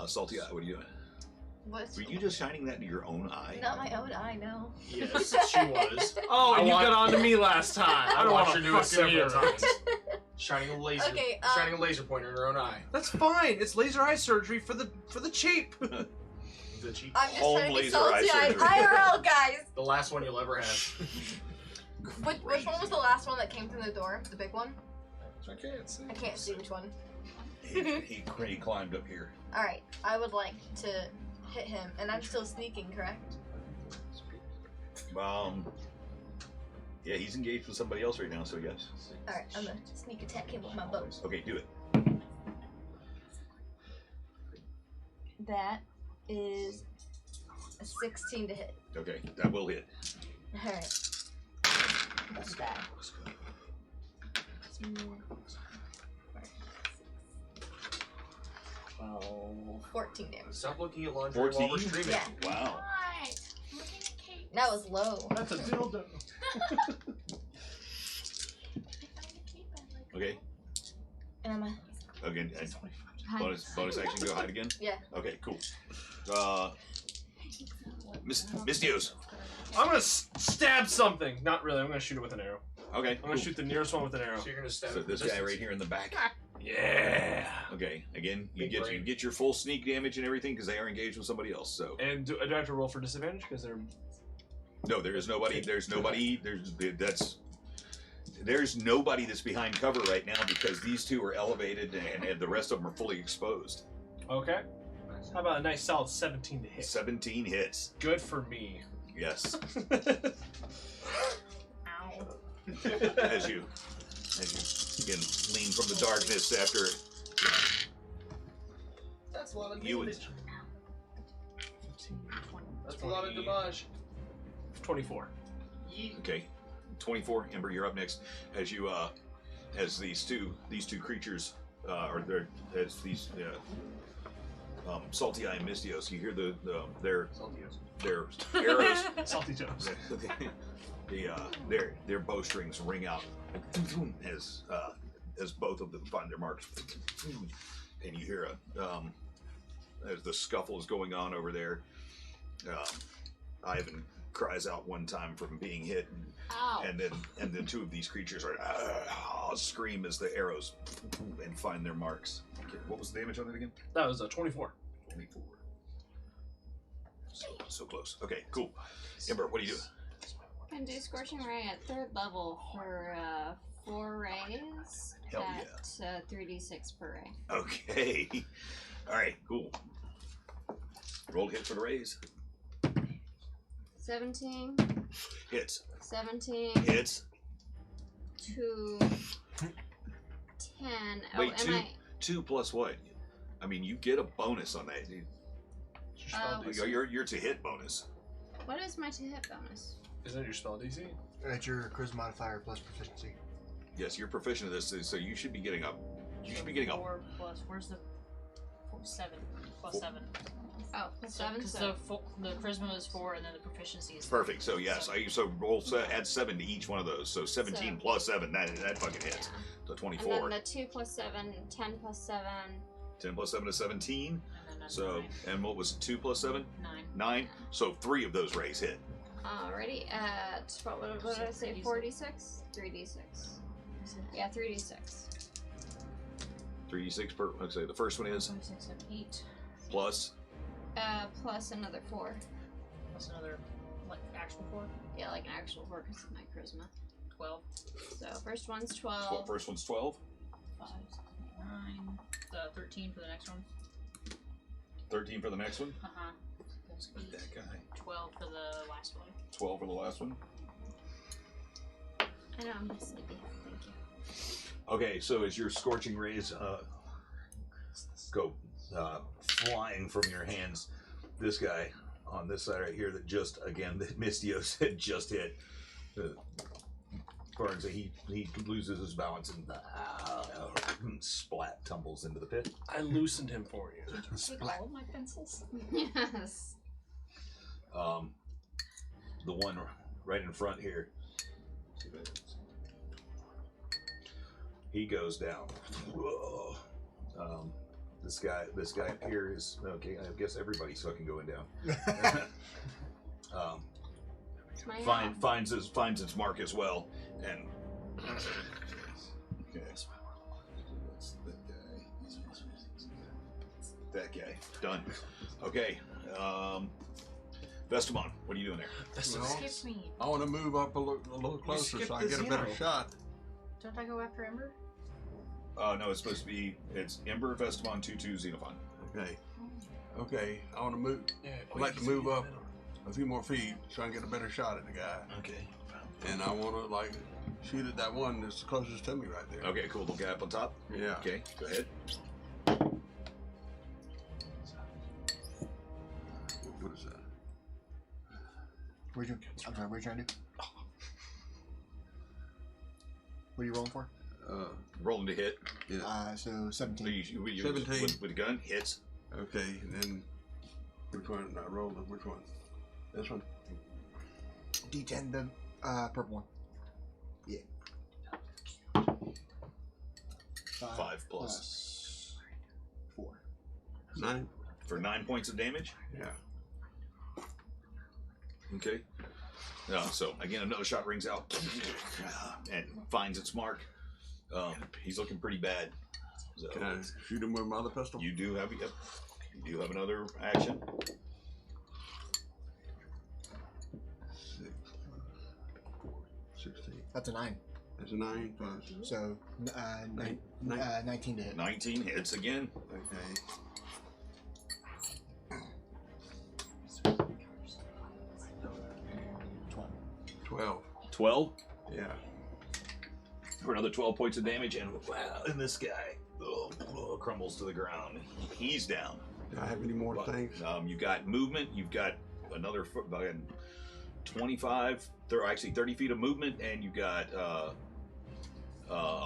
Salty Eye, what are you doing? What's Were you just shining that into your own eye? not my own eye, no. Yes, she was. Oh, you want- got on to me last time. I don't watched want her to do it fucking hear several it. times. Shining a laser. Okay, shining a laser pointer in her own eye. That's fine. It's laser eye surgery for the cheap. The cheap. I'm just Home trying to be laser eye salty eye surgery. IRL, guys. The last one you'll ever have. Which one was the last one that came through the door? The big one? I can't see. I can't see which one. He climbed up here. Alright, I would like to hit him, and I'm still sneaking, correct? Yeah, he's engaged with somebody else right now, so yes. Alright, I'm gonna sneak attack him with my bow. Okay, do it. That is a 16 to hit. Okay, that will hit. Alright. That's bad. 14 damage. Stop looking at lingerie while we're 14? streaming. Yeah. Wow. What? Looking at cake. That was low. That's a dildo. Okay. And I'm a... Again, bonus action. Go hide again. Yeah. Okay, cool. Mistios. I'm gonna stab something. Not really. I'm gonna shoot it with an arrow. Okay. I'm gonna shoot the nearest one with an arrow. So you're gonna stab So it this from guy distance. right here in the back. Yeah. Okay. Again, you Big brain. you get your full sneak damage and everything because they are engaged with somebody else. So And do I have to roll for disadvantage because they're? no, there is nobody. There's nobody. There's nobody that's behind cover right now because these two are elevated and the rest of them are fully exposed. Okay. How about a nice solid 17 to hit? 17 hits. Good for me. Yes. Ow. As you again lean from the darkness after That's a lot of you damage. 15, 20, That's a lot of damage. 24. Yeet. okay, 24. Ember, you're up next. As you as these two creatures as these Salty Eye and Mystios, you hear their arrows. Salty Jones. Their bowstrings ring out as both of them find their marks, and you hear as the scuffle is going on over there. Ivan cries out one time from being hit, Ow. and then two of these creatures are scream as the arrows and find their marks. Okay, what was the damage on it again? That was a 24. 24. So close. Okay, cool. Ember, what are you doing? I can do Scorching Ray at 3rd level for 4 rays Hell at 3d6 per ray. Okay. All right, cool. Roll hit for the raise. 17, Hits. 17, Hits. 2, 10. Wait, oh, am 2 plus what? I mean, you get a bonus on that. It's your spell Oh. DC. You're to hit bonus. What is my to hit bonus? Isn't it your spell DC? That's your charisma modifier plus proficiency. Yes, you're proficient at this, so you should be getting up. You should be getting up. 4 plus. Where's the 7 plus Four. 7? Oh, plus 7, Because so the charisma is 4 and then the proficiency is Perfect. So yes, so roll add 7 to each one of those. So 17 So- plus 7, that fucking hits. So and 24. then the 2 plus 7, 10 plus 7. 10 plus 7 is 17. and then So 9. and what was it, 2 plus 7? 9. 9. So 3 of those rays hit. Alrighty, at what did I say? 4d6? 3d6. Yeah, 3d6. 3d6 per. Let's say the first one is 5, 6, 7, 8. plus. Plus another 4. Plus another, actual 4. Yeah, like an actual 4 because of my charisma. 12. So first one's 12. First one's 12. 5, 6, 9. 13 for the next one. 13 for the next one. Uh-huh. That's 8. That guy. 12 for the last one. 12 for the last one. I know, I'm just sleepy. Thank you. Okay, so as your scorching rays go flying from your hands, this guy on this side right here that just, again, that Mystios had just hit, burns, he loses his balance and splat tumbles into the pit. I loosened him for you. With all of my pencils? Yes. The one right in front here, he goes down. Whoa. This guy up here is okay. I guess everybody's fucking going down. It's my Finds its mark as well, and okay. That's that guy. Done. Okay. Vestamon, what are you doing there? That's Well, Skips me. I want to move up a little closer skipped so I the get a better zero. shot. Don't I go after Ember? No, it's supposed to be. It's Ember, Vestamon, 2/2, Xenophon. Okay. Okay, I want to move. Yeah, I'd like to move up a few more feet so I can get a better shot at the guy. Okay. And I want to shoot at that one that's closest to me right there. Okay, cool. The guy up on top. Yeah. Okay, go ahead. What is that? I'm sorry, what are you trying to do? What are you rolling for? Rolling to hit. Yeah. So 17. You 17. with a gun hits. Okay, and then which one? I rolled it. Which one? This one. D10, the purple one. Yeah. 5 plus 4. 9. for 9 points of damage. Yeah. Okay. So again, another shot rings out and finds its mark. He's looking pretty bad. So Can I shoot him with my other pistol? you do have another action. 16. That's a 9. That's a 9. So 19 to hit. 19 hits again. Okay. 12. 12 Yeah. for another 12 points of damage, and wow, and this guy crumbles to the ground. He's down. Do I have any more things? You've got movement. You've got another 25, actually 30 feet of movement, and you've got a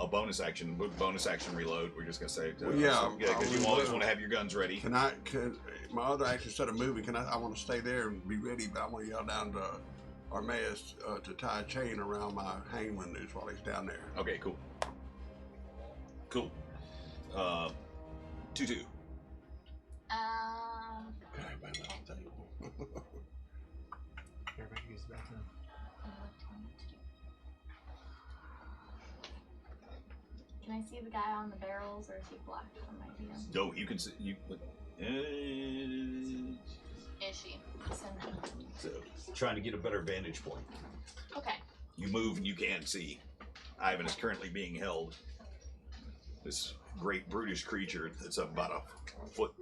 bonus action. Bonus action reload. We're just gonna say, because you always want to have your guns ready. Can my other action instead of moving? I want to stay there and be ready, but I want to yell down to Armaeus to tie a chain around my hangman noose while he's down there. Okay, cool. Cool. 2-2. Everybody use the bathroom. Can I see the guy on the barrels, or is he blocked from my view? No, you can see. Is she? So, trying to get a better vantage point. Okay. You move and you can't see. Ivan is currently being held. This great brutish creature that's about a foot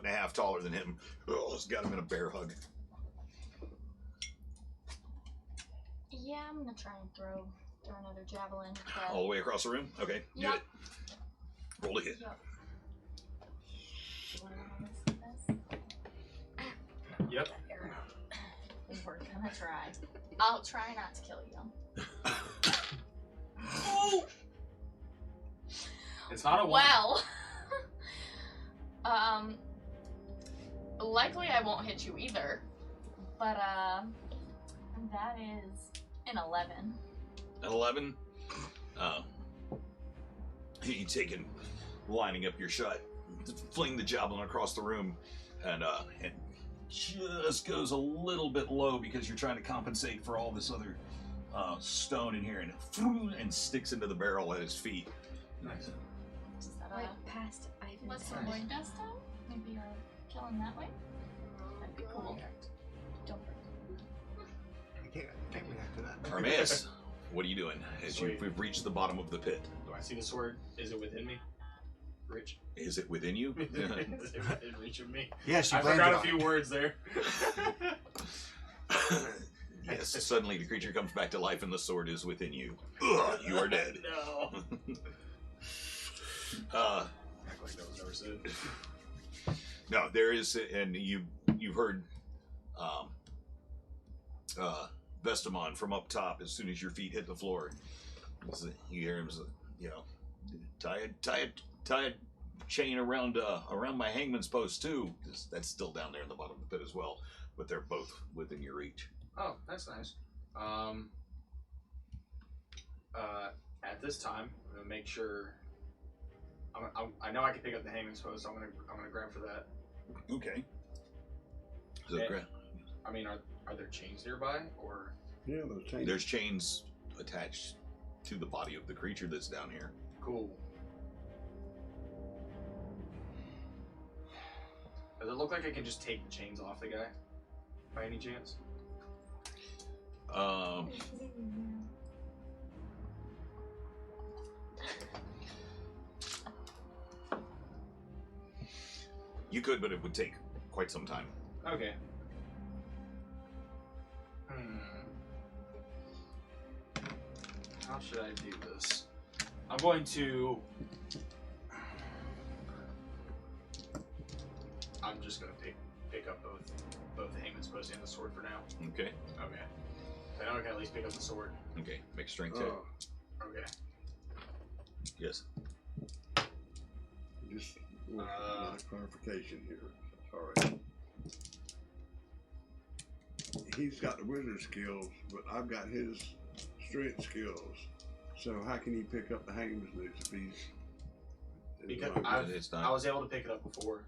and a half taller than him. Has got him in a bear hug. Yeah, I'm gonna try and throw another javelin. All the way across the room? Okay, do Yep. it. Roll a hit. Yep. Yep. We're gonna try. I'll try not to kill you. It's not a one. Well, likely I won't hit you either, but that is an 11. An 11? You taking, lining up your shot, fling the javelin across the room, and just goes a little bit low because you're trying to compensate for all this other stone in here, and sticks into the barrel at his feet. Nice. Is that Right past Ivan's what's the head. void dust out? Maybe you're killing that way? That'd be cool. Don't break. I can't react to that. Armaeus, what are you doing as Sweet. we've reached the bottom of the pit? Do I see the sword? Is it within me? Rich? Is it within you? Is it within reach of me? Yeah, she I blamed forgot it a on few it. words there. Yes, suddenly the creature comes back to life and the sword is within you. Ugh, you are dead. No. Act like that was never said. No, there is, and you've heard Vestamon from up top. As soon as your feet hit the floor, you hear him, tie a chain around my hangman's post too. That's still down there in the bottom of the pit as well, but they're both within your reach. Oh, that's nice. At this time, I'm gonna make sure. I know I can pick up the hangman's post. So I'm gonna grab for that. Okay. So Okay. I mean, are there chains nearby, or? Yeah, those chains. there's chains attached to the body of the creature that's down here. Cool. Does it look like I can just take the chains off the guy, by any chance? You could, but it would take quite some time. Okay. How should I do this? I'm going to. I'm just gonna pick up both the hangman's post and the sword for now. Okay. Okay. I know I can at least pick up the sword. Okay. Make a strength check. Okay. Yes. Just want clarification here. Sorry. He's got the wizard skills, but I've got his strength skills. So how can he pick up the hangman's noose if he's? Because It's not. I was able to pick it up before.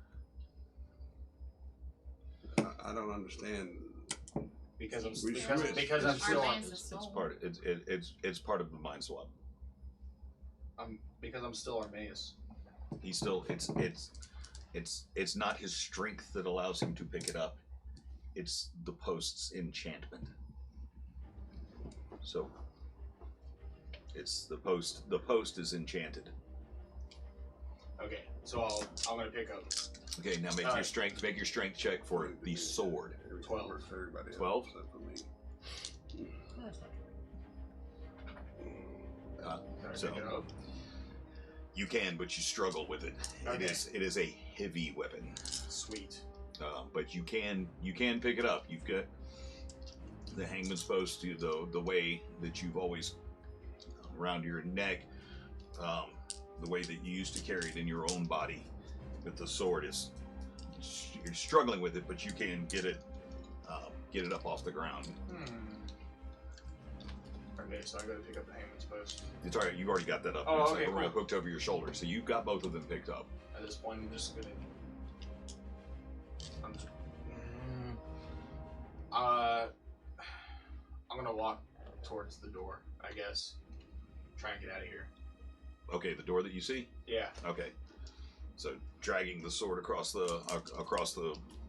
I don't understand. Because I'm We because, switched. because I'm still on Armaeus' It's soul. it's part of the mind swap. because I'm still Armaeus. He's still it's not his strength that allows him to pick it up. It's the post's enchantment. So it's the post. The post is enchanted. Okay, so I'm gonna pick up. Okay, now make your strength. Make your strength check for the sword. 12. For everybody else, 12? except for me. Can I So pick it up? you can, but you struggle with it. Okay. It is a heavy weapon, Sweet. but you can pick it up. You've got the hangman's post, the way that you've always around your neck, the way that you used to carry it in your own body. But the sword is you're struggling with it, but you can get it up off the ground. Okay, so I gotta pick up the hangman's post. It's alright. You already got that up. Oh, It's okay, like cool. hooked over your shoulder, so you've got both of them picked up. At this point, I'm just gonna. I'm gonna walk towards the door, I guess. Try and get out of here. Okay, the door that you see. Yeah. Okay, so dragging the sword across the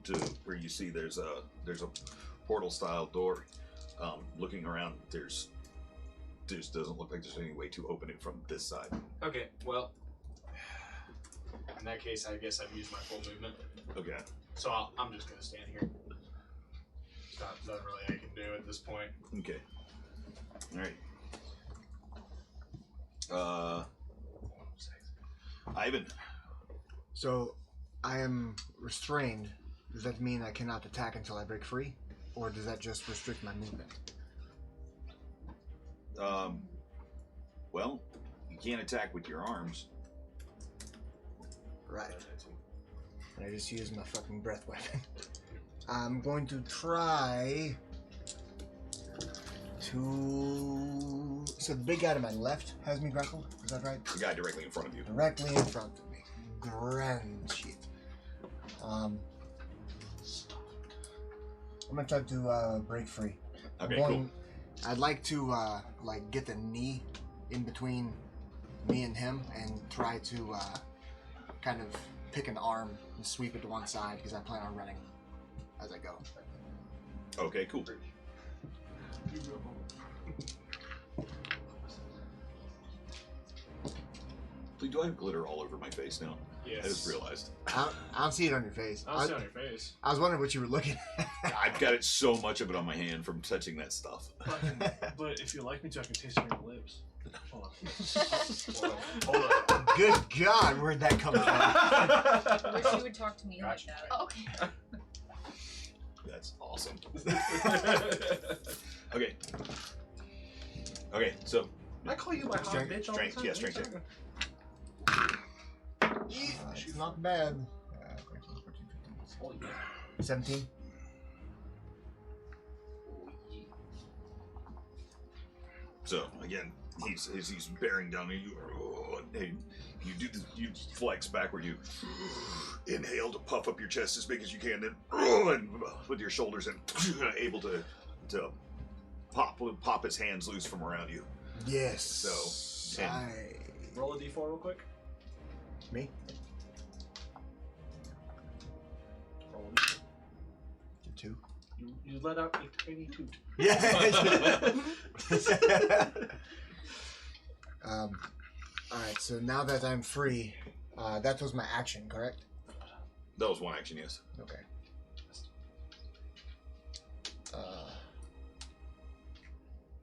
to where you see there's a portal style door. Looking around, there's doesn't look like there's any way to open it from this side. Okay. Well, in that case, I guess I've used my full movement. Okay. So I'm just gonna stand here. There's nothing really I can do at this point. Okay. All right. Ivan. So, I am restrained. Does that mean I cannot attack until I break free? Or does that just restrict my movement? Well, you can't attack with your arms. Right. And I just used my fucking breath weapon. I'm going to try to... So the big guy to my left has me grappled? Is that right? The guy directly in front of you. Directly in front of me. Grand shit. I'm gonna try to break free. Okay, cool. I'd like to like get the knee in between me and him and try to kind of pick an arm and sweep it to one side because I plan on running as I go. Okay, cool. Do I have glitter all over my face now? Yes. I just realized. I don't see it on your face. I'll see on your face. I was wondering what you were looking at. I've got it so much of it on my hand from touching that stuff. But if you like me to, I can taste it on your lips. Hold on. Hold on. Good God, where'd that come from? I wish you would talk to me like that. Okay. That's awesome. Okay. Okay, so I call you my hot Strength- bitch all the strength, time. yeah, strength check. It's not bad. 17. So again, he's bearing down on you. You do this, you flex backward. You inhale to puff up your chest as big as you can, then and with your shoulders and able to pop his hands loose from around you. Yes. So, and- I... Roll a d4 real quick. Me? Roll a d4. 2. You let out a tiny toot. Yeah. Alright, so now that I'm free, that was my action, correct? That was one action, yes. Okay.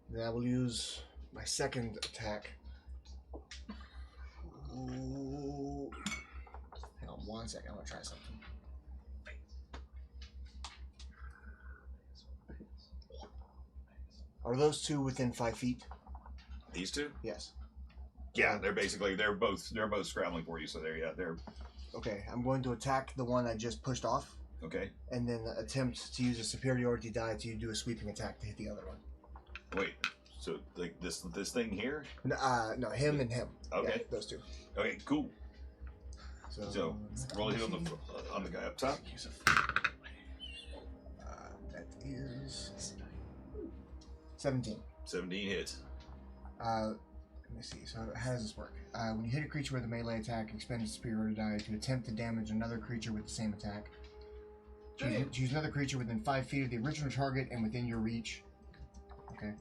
Then I will use my second attack. Ooh. Hang on 1 second, I'm gonna try something. Are those two within 5 feet? These two? Yes. Yeah, they're both scrabbling for you. So they're Okay, I'm going to attack the one I just pushed off, okay. and then attempt to use a superiority die to do a sweeping attack to hit the other one. Wait, so like this thing here? No, him and him. Okay. Yeah, those two. Okay, cool. So, Roll a hit on the guy up top. that is 17. 17 hits. Let me see. So how does this work? When you hit a creature with a melee attack, expend a superiority die to attempt to damage another creature with the same attack. Choose another creature within 5 feet of the original target and within your reach. Okay.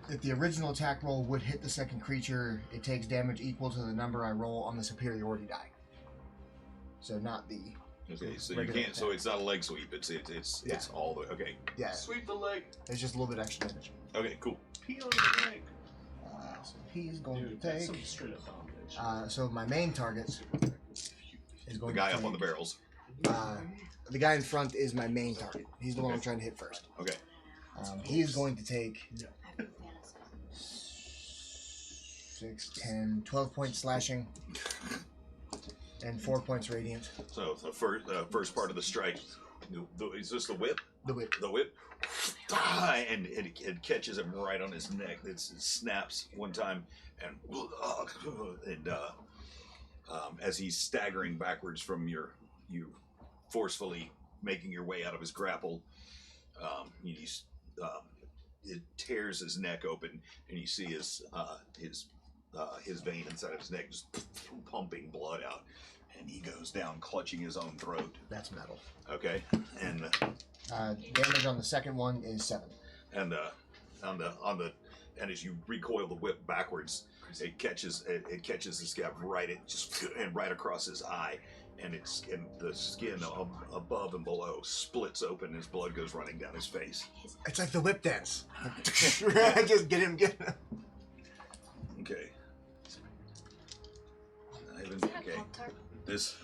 If the original attack roll would hit the second creature, it takes damage equal to the number I roll on the superiority die. So not the. Okay, so you regular can't. So attack. it's not a leg sweep. It's all the. Okay. Yeah, Sweep the leg. it's just a little bit extra damage. Okay, cool. Pee on the leg. So he's going Dude, to that's take. some straight up domination. So my main target is The going guy to up on the take- barrels. The guy in front is my main target. He's the one I'm trying to hit first. Okay. He is going to take 6, 10, 12 points slashing and 4 points radiant. So the first part of the strike. Is this the whip? The whip. The whip. And it catches him right on his neck. It snaps one time, and as he's staggering backwards from you forcefully making your way out of his grapple, it tears his neck open, and you see his vein inside of his neck just pumping blood out, and he goes down clutching his own throat. That's metal. Okay, and Damage on the second one is 7. and as you recoil the whip backwards, it catches this guy right across his eye, and the skin above and below splits open. His blood goes running down his face. It's like the whip dance. Just get him. Okay. Is that a Okay. Pop-Tart? This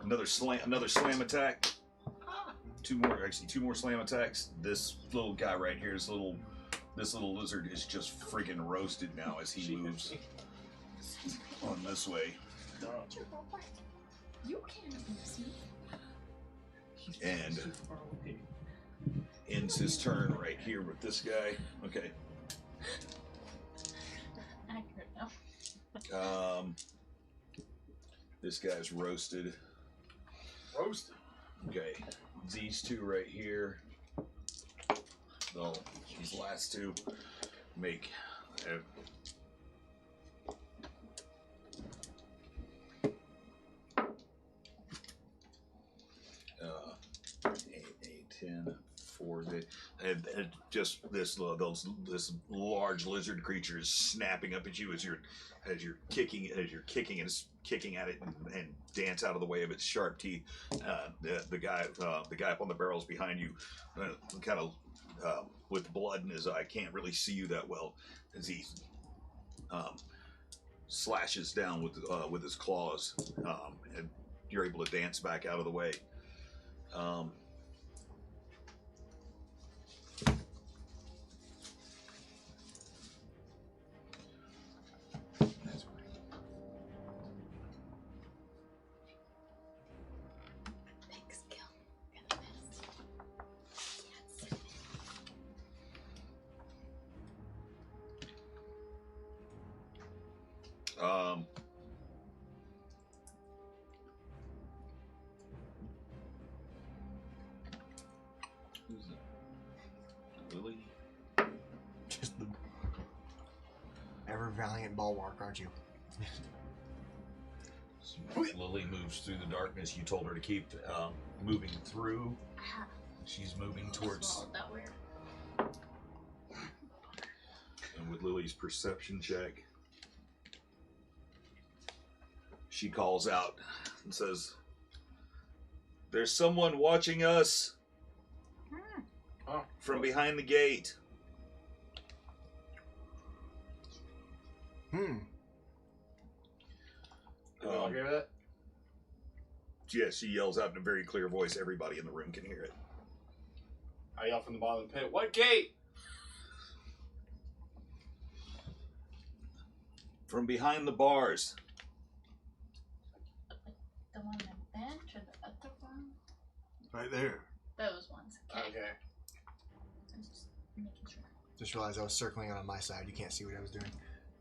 another slam attack. Two more slam attacks. This little guy right here, this little lizard is just freaking roasted now as he moves on this way. You can't abuse me. And ends his turn right here with this guy. Okay. Accurate now. This guy's roasted. Roasted. Okay. These two right here. These last two make. 10, 4, and just this large lizard creature is snapping up at you as you're kicking at it and dance out of the way of its sharp teeth. The guy up on the barrels behind you, kind of with blood in his eye, can't really see you that well as he slashes down with his claws, and you're able to dance back out of the way. Big skill. You're the best. Yes. Who's it? Lily? Just the ever valiant bulwark, aren't you? Lily moves through the darkness. You told her to keep moving through. She's moving towards. Swallowed that weird. And with Lily's perception check, she calls out and says, "There's someone watching us from behind the gate." Can we all hear that? Yes, she yells out in a very clear voice. Everybody in the room can hear it. I yell from the bottom of the pit. What gate? From behind the bars. The one on the bench or the other one? Right there. Those ones. Okay. Okay. I'm just making sure. Just realized I was circling it on my side. You can't see what I was doing.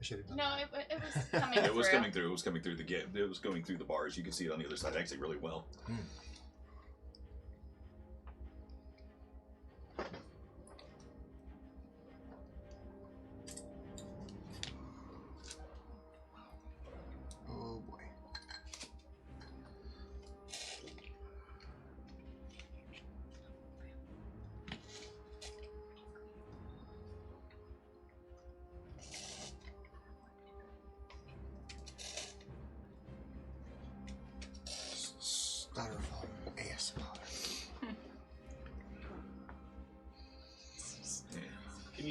I should have done No, that. it was coming It was through. coming through. It was coming through the gate. It was going through the bars. You can see it on the other side actually really well.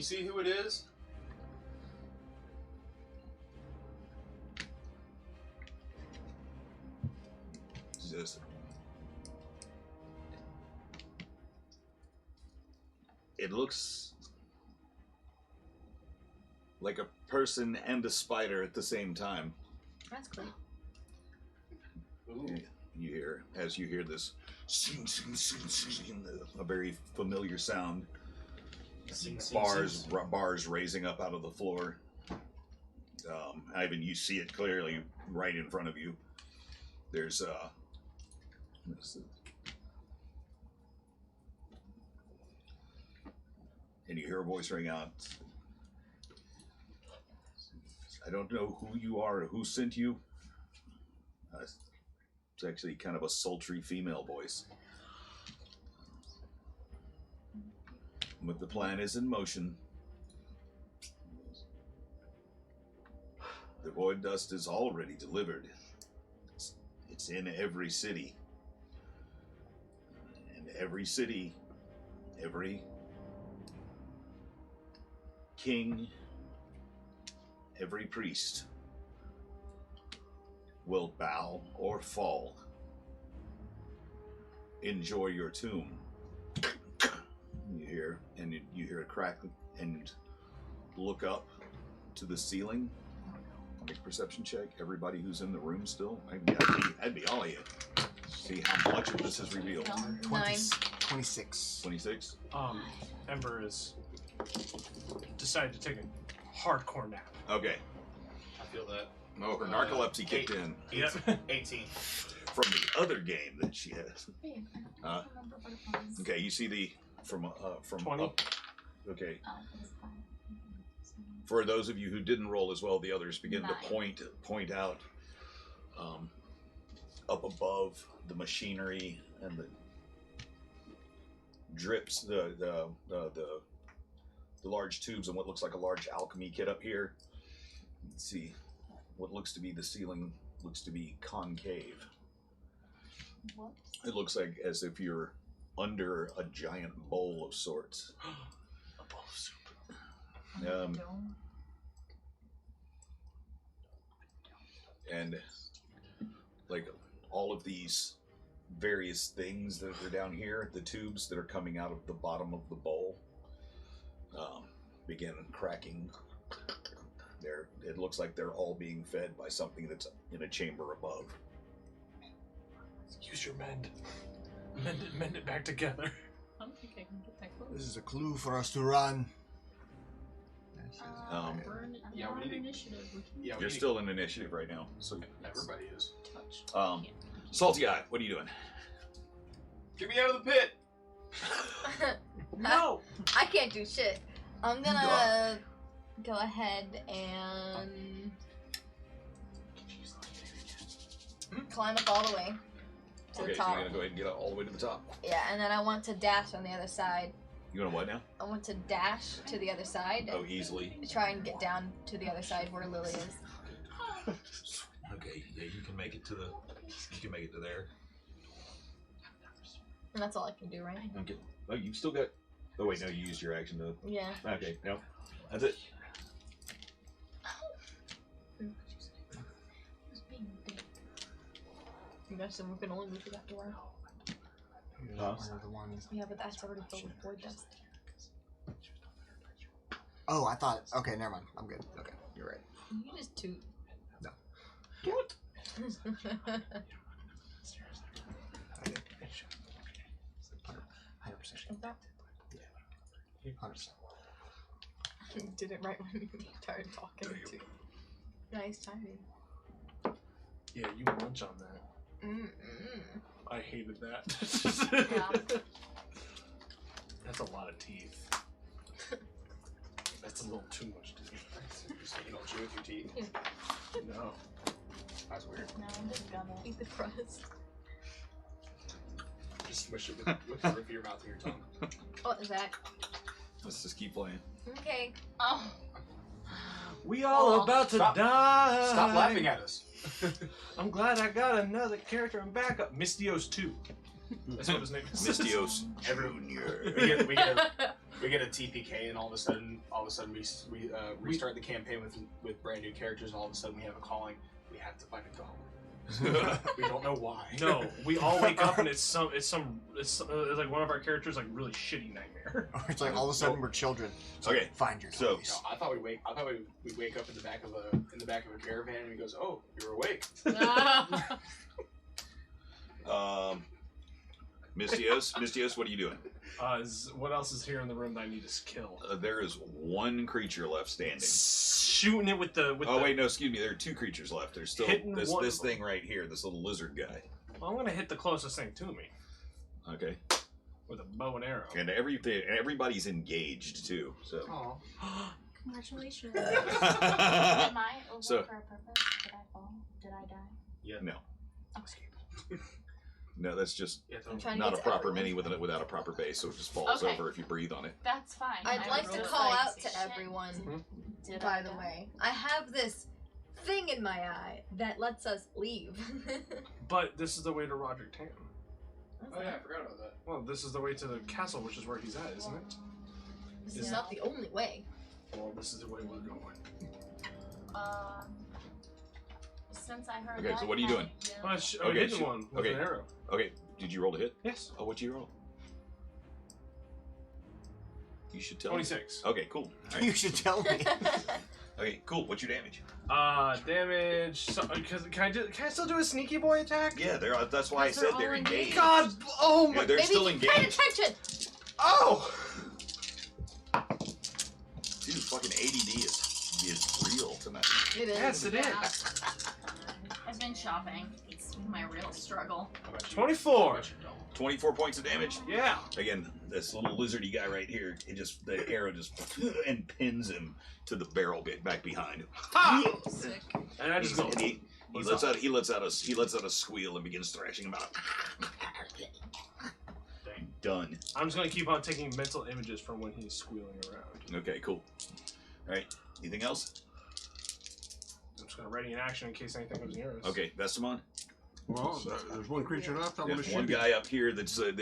you see who it is? This. It looks like a person and a spider at the same time. That's cool. Ooh. You hear this sing, sing, sing, sing, a very familiar sound. Sing, sing, Bars raising up out of the floor. Ivan, you see it clearly right in front of you. There's and you hear a voice ring out. I don't know who you are or who sent you. It's actually kind of a sultry female voice. But the plan is in motion. The void dust is already delivered. It's in every city. And every city, every king, every priest will bow or fall. Enjoy your tomb. You hear a crack and look up to the ceiling. Make a perception check. Everybody who's in the room still. I'd be all of you. See how much of this is revealed. 26. 26? Ember is decided to take a hardcore nap. Okay. I feel that. Oh, her narcolepsy kicked in. Yep. 18. From the other game that she has. Okay, you see the from 20. up. Okay. For those of you who didn't roll as well, the others begin to point out up above the machinery and the drips, the large tubes and what looks like a large alchemy kit up here. Let's see, what looks to be the ceiling looks to be concave. What? It looks like as if you're under a giant bowl of sorts. A bowl of soup. And like all of these various things that are down here, the tubes that are coming out of the bottom of the bowl, begin cracking. It looks like they're all being fed by something that's in a chamber above. Use your mend. Mend it back together. I don't think I can get that close. This is a clue for us to run. We're in, Yeah, we we're on need to- initiative. We can Yeah, You're still in initiative right now. So, everybody is. touch. Salty Eye, what are you doing? Get me out of the pit! No! I can't do shit. I'm gonna go ahead and climb up all the way to Okay, the so top. you're gonna go ahead and get all the way to the top. Yeah, and then I want to dash on the other side. You wanna what now? I want to dash to the other side. Oh, easily. Try and get down to the other side where Lily is. Okay, yeah, you can make it to there. And that's all I can do, right? Okay. Oh, you've still got. Oh wait, no, you used your action to. Yeah. Okay, no, that's it. You guys said we can only move to that door. Huh? Yeah, but that's already filled with void dust. Oh, I thought. Okay, never mind. I'm good. Okay, you're right. You just toot. No. What? I did. 100%. 100%. Did it right when you started talking too. Nice timing. Yeah, you munch on that. I hated that. Yeah. That's a lot of teeth. That's a little too much teeth. So you don't chew with your teeth. No. That's weird. No, I'm just gonna. Eat the crust. Just smush it with the roof of your mouth and your tongue. What is that? Let's just keep playing. Okay. Oh. We all about to Stop. die. Stop laughing at us. I'm glad I got another character in backup. Mistios 2. That's what his name is. Mistios Every- Junior. We get a TPK and all of a sudden a sudden we restart the campaign with brand new characters, and all of a sudden we have a calling. We have to find a goblin. We don't know why. No, we all wake up and it's like one of our characters like really shitty nightmare. It's like all of a sudden we're children. It's Okay, like, find your so- toys. No, I thought we'd wake up in the back of a caravan, and he goes, "Oh, you're awake." Mistios, what are you doing? What else is here in the room that I need to kill? There is one creature left standing. Shooting it with the. Oh wait, no, excuse me. There are two creatures left. There's still Hitting one this of them. thing right here, this little lizard guy. Well, I'm gonna hit the closest thing to me Okay, with a bow and arrow. and everybody's engaged too. So. Oh, Congratulations. Am I over So- for a purpose? Did I fall? Did I die? No, Okay. no, that's just I'm trying to not get a to proper everyone. mini without a proper base, so it just falls Okay. over if you breathe on it. That's fine. I'd I like was to just call like, out to shit, everyone, Did by I the die? way. I have this thing in my eye that lets us leave. But this is the way to Roderick Town. oh yeah, I forgot about that. Well, this is the way to the castle, which is where he's at, isn't it? This is not the only way. Well, this is the way we're going. Since I heard Okay, that, so what are you doing? I Okay, hit shoot. one with Okay. an arrow. Okay, did you roll a hit? Yes. Oh, what'd you roll? You should tell me. 26. Okay, cool. All You right. should tell me. Okay, cool. What's your damage? Damage. So, can I still do a sneaky boy attack? Yeah, that's why I Because they're said they're all engaged. God! Oh Yeah, my! they're Maybe still you pay engaged. attention! Oh! Dude, fucking ADD is real tonight. It is. Yes, it is. I've been shopping. It's my real struggle. How about you? 24. 24 points of damage. Yeah. Again, this little lizardy guy right here, the arrow just and pins him to the barrel bit back behind. Ha! Sick. And I just go. He lets out a squeal and begins thrashing him out. Done. I'm just gonna keep on taking mental images from when he's squealing around. Okay, cool. All right. Anything else? I'm just gonna ready in action in case anything comes near us. Okay, Vestamon. Well, there's one creature left. I want to There's shoot one him. guy up here that's wanna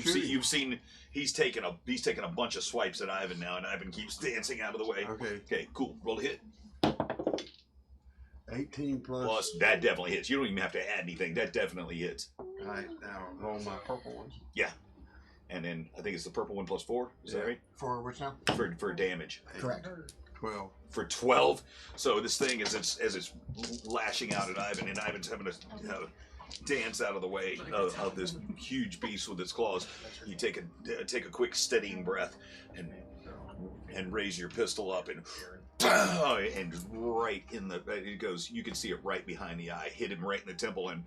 shoot him. you've seen he's taken a bunch of swipes at Ivan now, and Ivan keeps dancing out of the way. Okay, Okay, cool. Roll a hit. 18 plus. Plus, that definitely hits. You don't even have to add anything. That definitely hits. Right now, roll my purple ones. And then I think it's the purple one plus 4. Is that Yeah. right? For which now? For damage. Correct. 12. For 12. So this thing as it's lashing out at Ivan, and Ivan's having to dance out of the way of this huge beast with its claws. You take a quick steadying breath and raise your pistol up and right in the it goes. You can see it right behind the eye, hit him right in the temple, and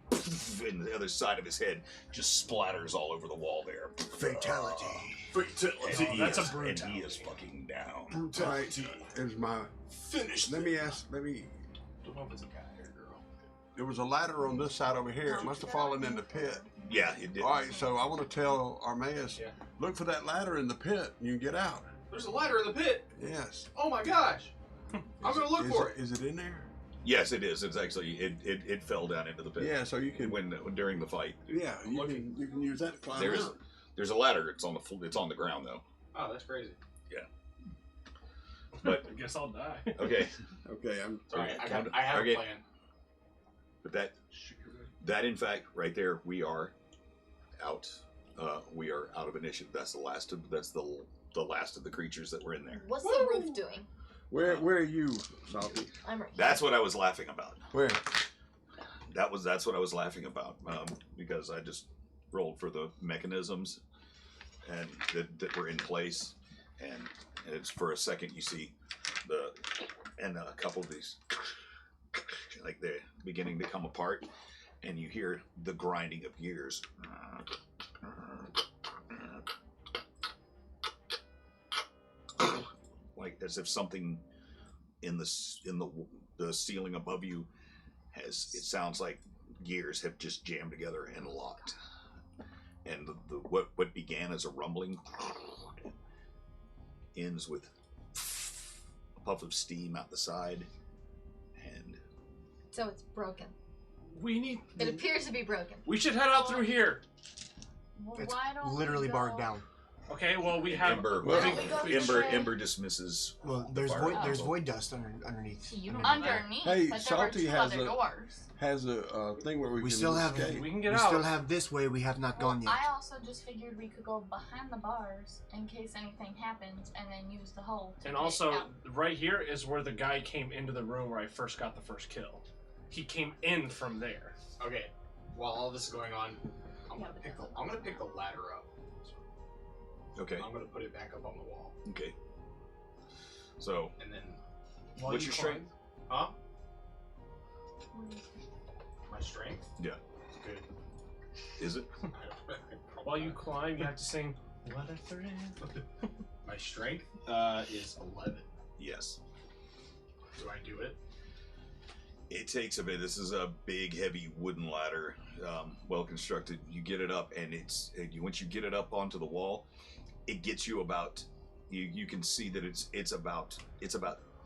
in the other side of his head just splatters all over the wall there. Fatality. Fatality. Oh, that's a And brutality. he is fucking down. Brutality is my. Finish. Let me ask. Let me. Don't know if it's a guy or a girl. There was a ladder on this side over here. It must have fallen in the pit. Yeah, it did. All right, so I want to tell Armaeus, Yeah. look for that ladder in the pit. And you can get out. There's a ladder in the pit. Yes. Oh my gosh. I'm gonna look for it. Is it in there? Yes, it is. It's actually it fell down into the pit. Yeah. So you can. When during the fight, Yeah, you can use that to climb there's out. there's a ladder. It's on the ground though. Oh, that's crazy. But I guess I'll die. Okay, Okay, I'm. Sorry, Okay, I have okay. a plan. but that in fact right there we are out. We are out of initiative. That's the last of the creatures that were in there. What's the roof doing? Where are you, Salty? I'm right here. That's what I was laughing about. Where? That's what I was laughing about because I just rolled for the mechanisms and that were in place, and it's for a second you see a couple of these like they're beginning to come apart, and you hear the grinding of gears. Like as if something in the ceiling above you it sounds like gears have just jammed together and locked, and what began as a rumbling ends with a puff of steam out the side, and So it's broken. It It appears to be broken. We should head out through here. Well, It's why don't literally we barred go- down. Okay, well we have Ember. Ember dismisses. Well, there's fire. there's void dust underneath. You don't Underneath, Hey, but there were Salty two has other a- doors. Has a thing where we We can still have escape. we can we get still out. have this way. We have not gone yet. I also just figured we could go behind the bars in case anything happens, and then use the hole. To And get also, out. right here is where the guy came into the room where I first got the first kill. He came in from there. Okay. While all this is going on, I'm gonna pick the ladder up. Okay. I'm gonna put it back up on the wall, Okay. So, and then While what's you your climb- strength? huh? My strength? Yeah. It's good. Is it? While you climb, you have to sing. What a thread. My strength is 11. Yes. Do I do it? It takes a bit. This is a big, heavy wooden ladder, well constructed. You get it up, and once you get it up onto the wall, it gets you about. You can see that it's about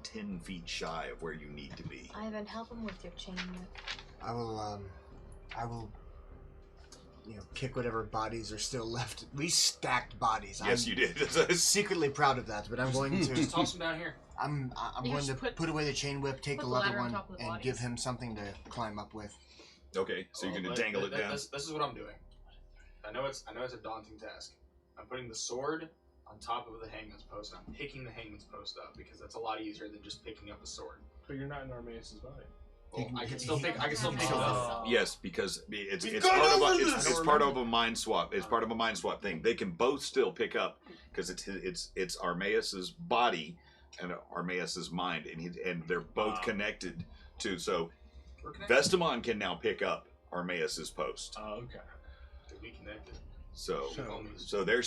10 feet shy of where you need to be. Ivan, help him with your chain whip. I will, kick whatever bodies are still left. We stacked bodies. Yes, I'm you did. secretly proud of that, but I'm going Just to. toss them down here. I'm You going to just put away the chain whip, take put the the leather ladder on one, top of the and bodies. give him something to climb up with. Okay, so you're Oh, gonna but dangle it down. This is what I'm doing. I know it's a daunting task. I'm putting the sword on top of the hangman's post. And I'm picking the hangman's post up because that's a lot easier than just picking up a sword. But you're not in Armaeus' body. Well, I can still pick it up. Oh. Yes, because it's We've part gone of over a, this! it's part of a mind swap. It's part of a mind swap thing. They can both still pick up because it's Armaeus's body and Armaeus's mind, and they're both connected to. So We're connected. Vestamon can now pick up Armaeus's post. Oh, okay. To be connected. So So- they're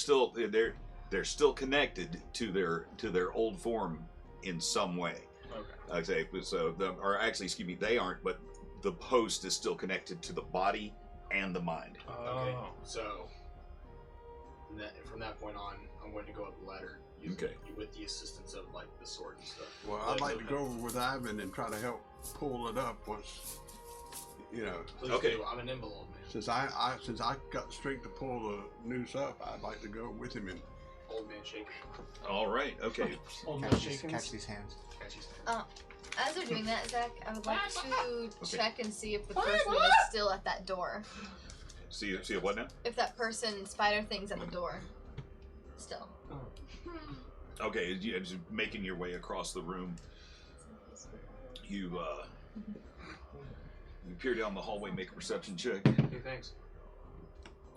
still connected to their old form in some way. Okay. I'd say so. Excuse me, they aren't, but the post is still connected to the body and the mind. Okay. Oh. So from that point on, I'm going to go up the ladder with the assistance of like the sword and stuff. Well, I'd like to go over with Ivan and try to help pull it up once, Please Okay. do. I'm a nimble old man. Since I got the strength to pull the noose up, I'd like to go with him and. Old man shaking. All right. Okay. Old man Catch shakens. these hands. Catch his As we're doing that, Zach, I would like to check and see if the person is still at that door. See what now? If that person spider thing's at the door. Still. Okay, you're just making your way across the room. You peer down the hallway, make a perception check. Hey, thanks.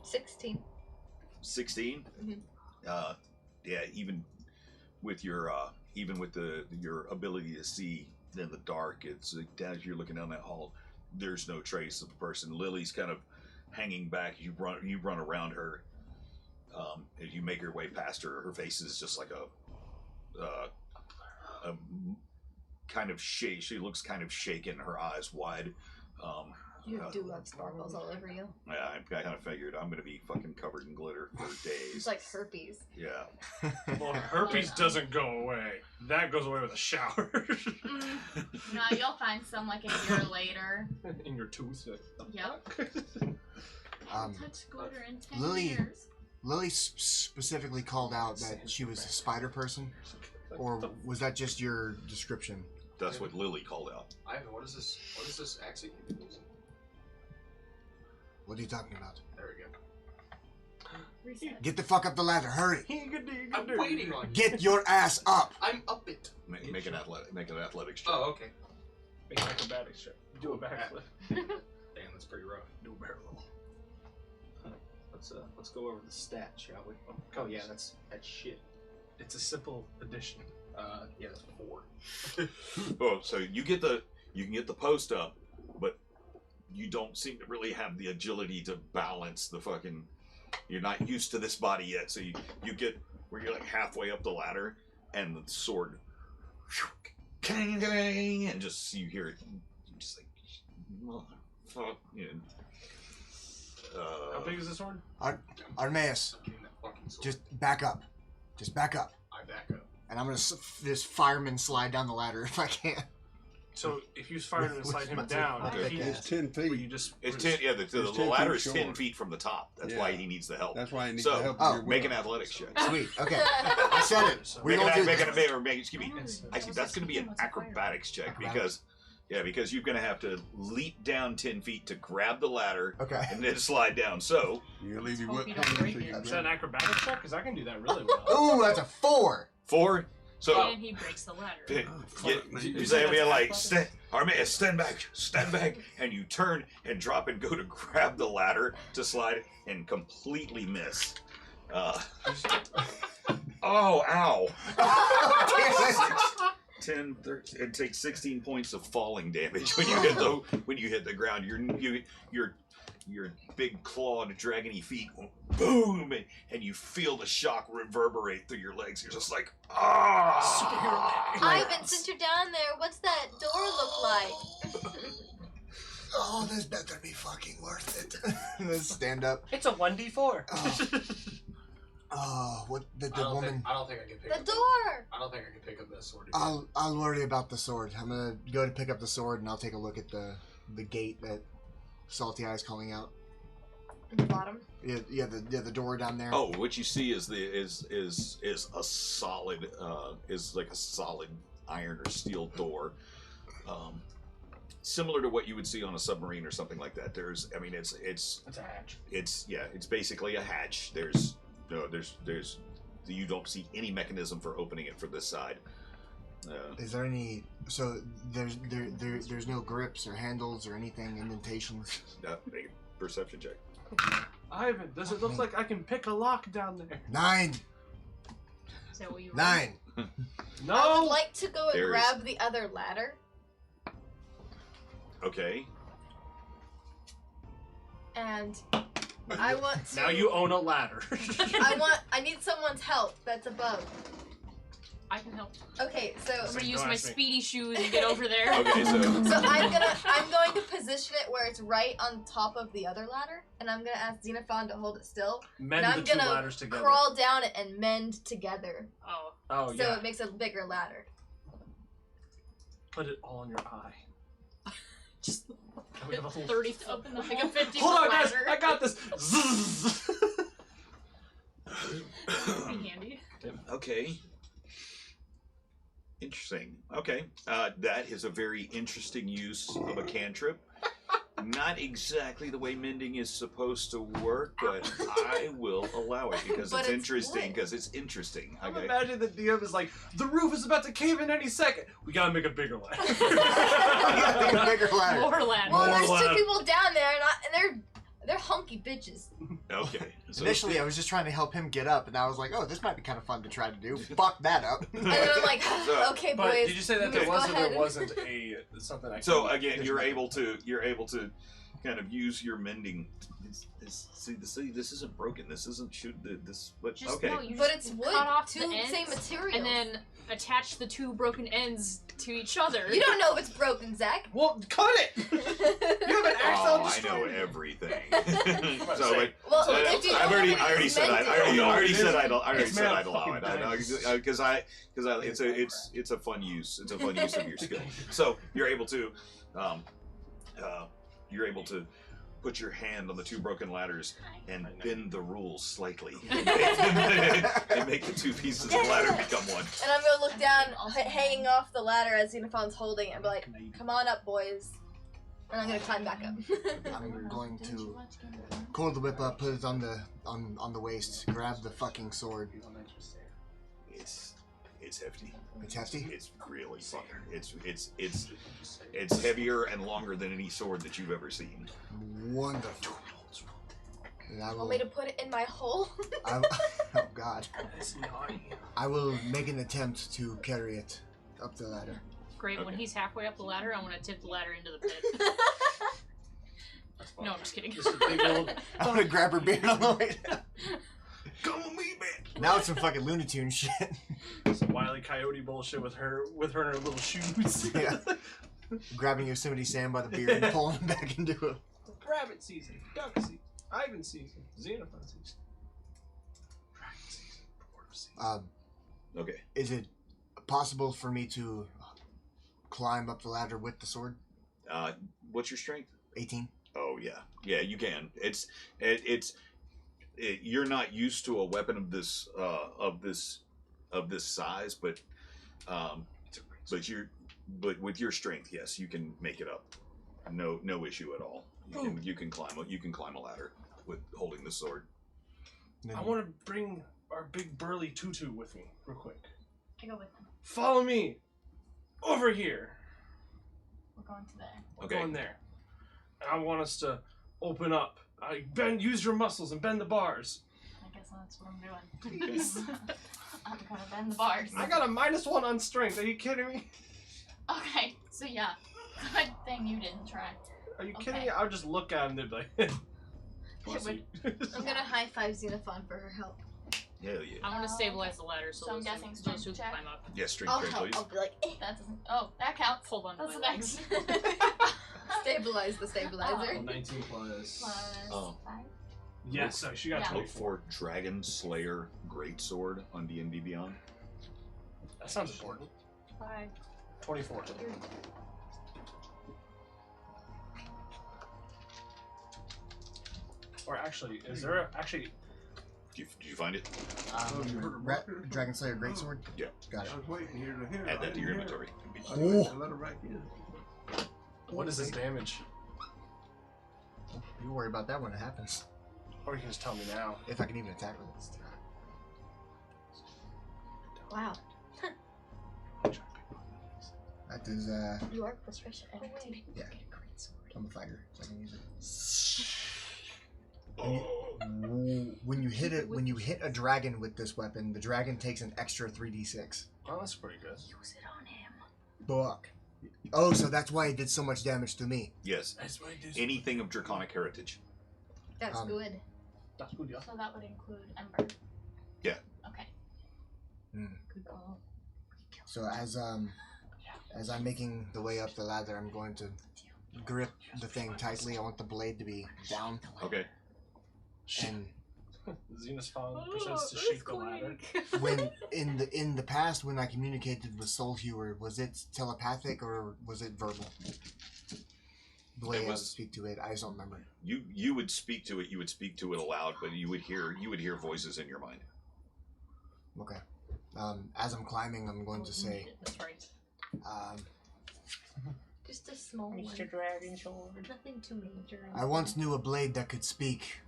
16. 16. Mhm. Yeah, even with your your ability to see in the dark, it's as you're looking down that hall, there's no trace of the person. Lily's kind of hanging back. You run around her. As you make your way past her, her face is just like a kind of shake. She looks kind of shaken. Her eyes wide. You do have sparkles all over you. Yeah, I kind of figured I'm gonna be fucking covered in glitter for days. It's like herpes. Yeah. Well, herpes doesn't go away. That goes away with a shower. No, you'll find some like a year later. In your tooth. Yep. Touch glitter in 10 Lily- years. Lily specifically called out that she was a spider person, or was that just your description? That's what Lily called out. Ivan, what is this? What is this axe that you're using? What are you talking about? There we go. Reset. Get the fuck up the ladder, hurry! I'm waiting on you. Get your ass up! I'm up it. Make an athletics check. Oh, okay. Make an acrobatics check. Do a backflip. Damn, that's pretty rough. Do a barrel roll. Let's go over the stats, shall we? Oh yeah, that's shit. It's a simple addition. Yeah, that's 4. Oh, so you can get the post up, but you don't seem to really have the agility to balance the fucking. You're not used to this body yet, so you get where you're like halfway up the ladder, and the sword, and just you hear it, just like, motherfuck, How big is the sword? Armaeus, I'm getting that fucking sword. just back up. Just back up. I back up. And I'm gonna this fireman slide down the ladder if I can. So if you fire to slide him down, It's 10 Or you feet. just It's 10. Yeah, the 10 ladder feet is 10 short. feet from the top. That's Yeah. why he needs the help. That's why I need So, the help. oh, of your Make will. an athletics check. Sweet. Okay. I said it. We Make don't do an, that. excuse me. Actually, that's going to be an acrobatics check because you're going to have to leap down 10 feet to grab the ladder Okay. and then slide down. So, You leave your Hope whip you don't hanging break so you it. can is that an grab acrobatics check? Because I can do that really well. Ooh, that's a 4. 4. So, And he breaks the ladder. you say me like, stand back, and you turn and drop and go to grab the ladder to slide and completely miss. Oh, ow. 10, 13, it takes 16 points of falling damage when you hit the ground. Your big clawed dragony feet boom, and you feel the shock reverberate through your legs. You're just like, ah! Ivan, since you're down there, what's that door look like? Oh, this better be fucking worth it. Let's stand up. It's a 1d4. Oh, what the I don't woman? think I can pick The up. door! I don't think I can pick up that sword. I'll worry about the sword. I'm gonna go to pick up the sword and I'll take a look at the gate that Salty Eye's calling out. At the bottom. Yeah, the door down there. Oh, what you see is a solid is like a solid iron or steel door, similar to what you would see on a submarine or something like that. It's It's a hatch. it's basically a hatch. There's you don't see any mechanism for opening it for this side. Is there any? So there's no grips or handles or anything, indentations. Make a perception check. Ivan, does it look like I can pick a lock down there? 9. Is that what you 9. I No! would like to go and There's- grab the other ladder. Okay. And I want to. Now you own a ladder. I need someone's help that's above. I can help. Okay, so I'm gonna Don't use my ask me. speedy shoes and get over there. Okay, so I'm going to position it where it's right on top of the other ladder, and I'm gonna ask Xenophon to hold it still. Mend and the I'm two gonna ladders together. crawl down it and mend together, Oh. Oh, so yeah. it makes a bigger ladder. Put it all in your eye. Just We have a whole- 30 up in the like a 50 Hold on, guys! ladder. I got this! Zzz. Pretty handy. okay. Interesting. Okay. That is a very interesting use of a cantrip. Not exactly the way mending is supposed to work, but I will allow it because But it's it's interesting. wood. Because it's interesting. I'm Okay. imagining the DM is like, the roof is about to cave in any second. We gotta make a bigger ladder. Make a bigger ladder. More ladder. Well, More there's ladder. two people down there, and they're hunky bitches. Okay. So, Initially, I was just trying to help him get up, and I was like, "Oh, this might be kind of fun to try to do." Fuck that up. And then I'm like, So- okay, But boys. did you say that you there guys was go or there ahead. wasn't a something I So could- again, there's you're nothing. able to kind of use your mending. See, this isn't broken. This isn't this. But Just, okay. no, you But just it's wood. cut off two the ends, same material. and then attach the two broken ends to each other. You don't know if it's broken, Zach. Well, cut it! You have an axe, I'll Oh, I destroy know you. everything. to so say. like, Well, so if you I know already if it's said mended. I already It's- said I'd it's made out of allow it. fucking Because it's a fun use. It's a fun use of your skill. So you're able to put your hand on the two broken ladders and bend the rules slightly and make the two pieces of the ladder become one. And I'm gonna look down, hanging off the ladder as Xenophon's holding it, and be like, "Come on up, boys." And I'm gonna climb back up. I'm going to cord the whip up, put it on the waist, grab the fucking sword. It's hefty. It's hefty. It's really fucking. It's heavier and longer than any sword that you've ever seen. Wonderful. And I Want will. me to put it in my hole? Oh God. I will make an attempt to carry it up the ladder. Great. When Okay. he's halfway up the ladder, I want to tip the ladder into the pit. No, I'm just kidding. Just a big old... I'm gonna grab her beard on the way down. Come on, me, man. Now it's some fucking Looney Tunes shit. Some Wile E. Coyote bullshit with her in her little shoes. Yeah. Grabbing Yosemite Sam by the beard and pulling him back into a. Rabbit season, duck season, Ivan season, Xenophon season, dragon season, dwarf season. Okay. Is it possible for me to climb up the ladder with the sword? What's your strength? 18. Oh yeah, you can. You're not used to a weapon of this size, but with your strength, yes, you can make it up. No issue at all. You can climb a ladder with holding the sword. I want to bring our big burly tutu with me, real quick. I go with him. Follow me over here. We're going to there. We're going there. And I want us to open up. Use your muscles and bend the bars. I guess that's what I'm doing. I'm gonna bend the bars. I got a -1 on strength. Are you kidding me? Okay, so yeah. Good thing you didn't try. Are you kidding me? I would just look at him and they'd be like, pussy. I'm gonna high five Xenophon for her help. Hell yeah. I want to stabilize the ladder so I'm those guessing those strength who can check? climb up. Yes, strength I'll check, help. please. I'll be like, eh. That doesn't. Oh, that counts. Hold on to That's my the legs. next. Stabilize the stabilizer. 19 plus. Oh. 5. Yes, so she got Yeah. Look 24. for Dragon Slayer Greatsword on D&D Beyond. That sounds important. 5. 24. Or actually, is there actually? Did you find it? you heard of Rocker? Dragon Slayer Greatsword? Yeah. Got it. I was waiting here to hear. Add I that to didn't your hear it. inventory. I was waiting to let her back in. What is this damage? You worry about that when it happens. Or you can just tell me now. If I can even attack with it. Wow. That is, You are proficient at it too. yeah. I'm a fighter, so I can use it. Oh. When you hit a dragon with this weapon, the dragon takes an extra 3d6. Oh, that's pretty good. Use it on him. Buck. Oh, so that's why it did so much damage to me. Yes. That's what I do. Anything of draconic heritage. That's good. That's good, yeah. So that would include Ember. Yeah. Okay. Good call. So as I'm making the way up the ladder, I'm going to grip the thing tightly. I want the blade to be down. Okay. And Xenophon pretends to shake the ladder. when in the past, when I communicated with Soul Hewer, was it telepathic or was it verbal? The way I would speak to it, I just don't remember. You would speak to it. You would speak to it aloud, but you would hear voices in your mind. Okay. As I'm climbing, I'm going to say, That's right. Just a small one. Mr. Dragon Sword. Nothing too major. I once knew a blade that could speak.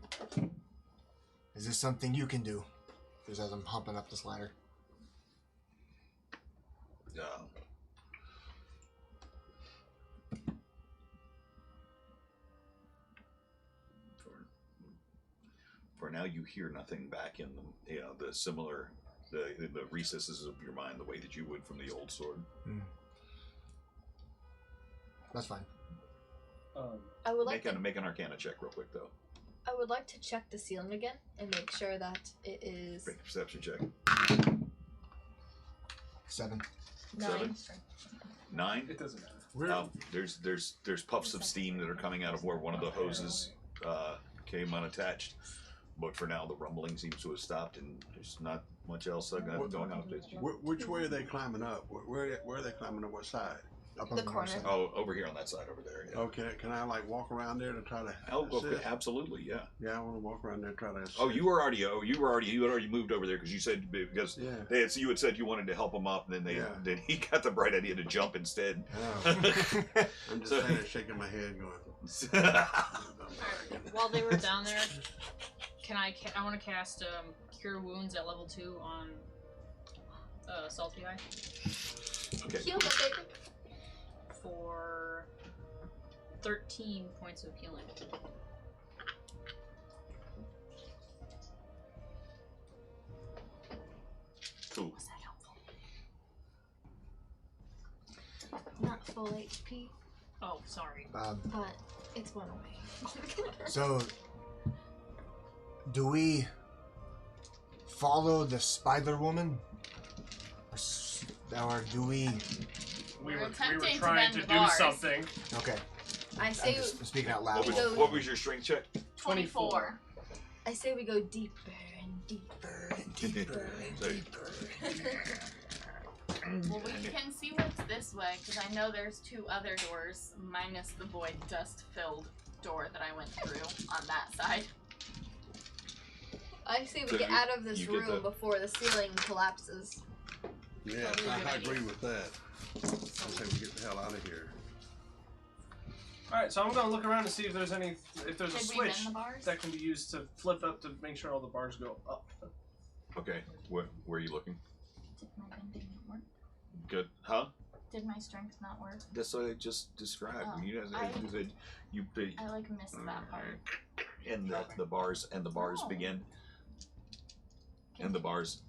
Is this something you can do? Just as I'm pumping up this ladder. For now, you hear nothing back in the similar the recesses of your mind, the way that you would from the old sword. That's fine. I would like Make an Arcana check real quick though. I would like to check the ceiling again and make sure that it is Make a perception check. 7. 9. 9. It doesn't matter. There's puffs of steam that are coming out of where one of the hoses came unattached. But for now, the rumbling seems to have stopped, and there's not much else going on. Which way are they climbing up? Where are they climbing up? What side? Up on The north corner. side. Oh, over here on that side over there. Yeah. Okay, can I like walk around there to try to? Oh, assist? absolutely, yeah. Yeah, I want to walk around there and try to. Assist. Oh, you had already moved over there because you said Yeah. you had said you wanted to help him up, and then then he got the bright idea to jump instead. Oh. I'm just kind of shaking my head, going. While they were down there, I want to cast Cure Wounds at level 2 on Salty Eye Okay. Heal the baby. for 13 points of healing. Cool. Was that helpful? Not full HP, Oh, sorry. but it's one away. So, do we follow the Spider Woman? Or do we... We We're were attempting to trying bend to the do bars. something. Okay, I I'm say just speaking out loud. What was your strength check? 24. I say we go deeper and deeper and deeper and So- deeper. Well, we can see what's this this way because I know there's 2 other doors minus the void dust-filled door that I went through on that side. I say we So get you- out of this you get room the- before the ceiling collapses. Yeah, Probably a I good agree idea. with that. I say we get the hell out of here. All right, so I'm gonna look around and see if there's a Did we switch mend the bars? that can be used to flip up to make sure all the bars go up. Okay, where are you looking? Did my bending not work? Good, huh? Did my strength not work? That's what I just described. Oh, You guys, I you like missed that part. and the bars No. begin, Can and the you- bars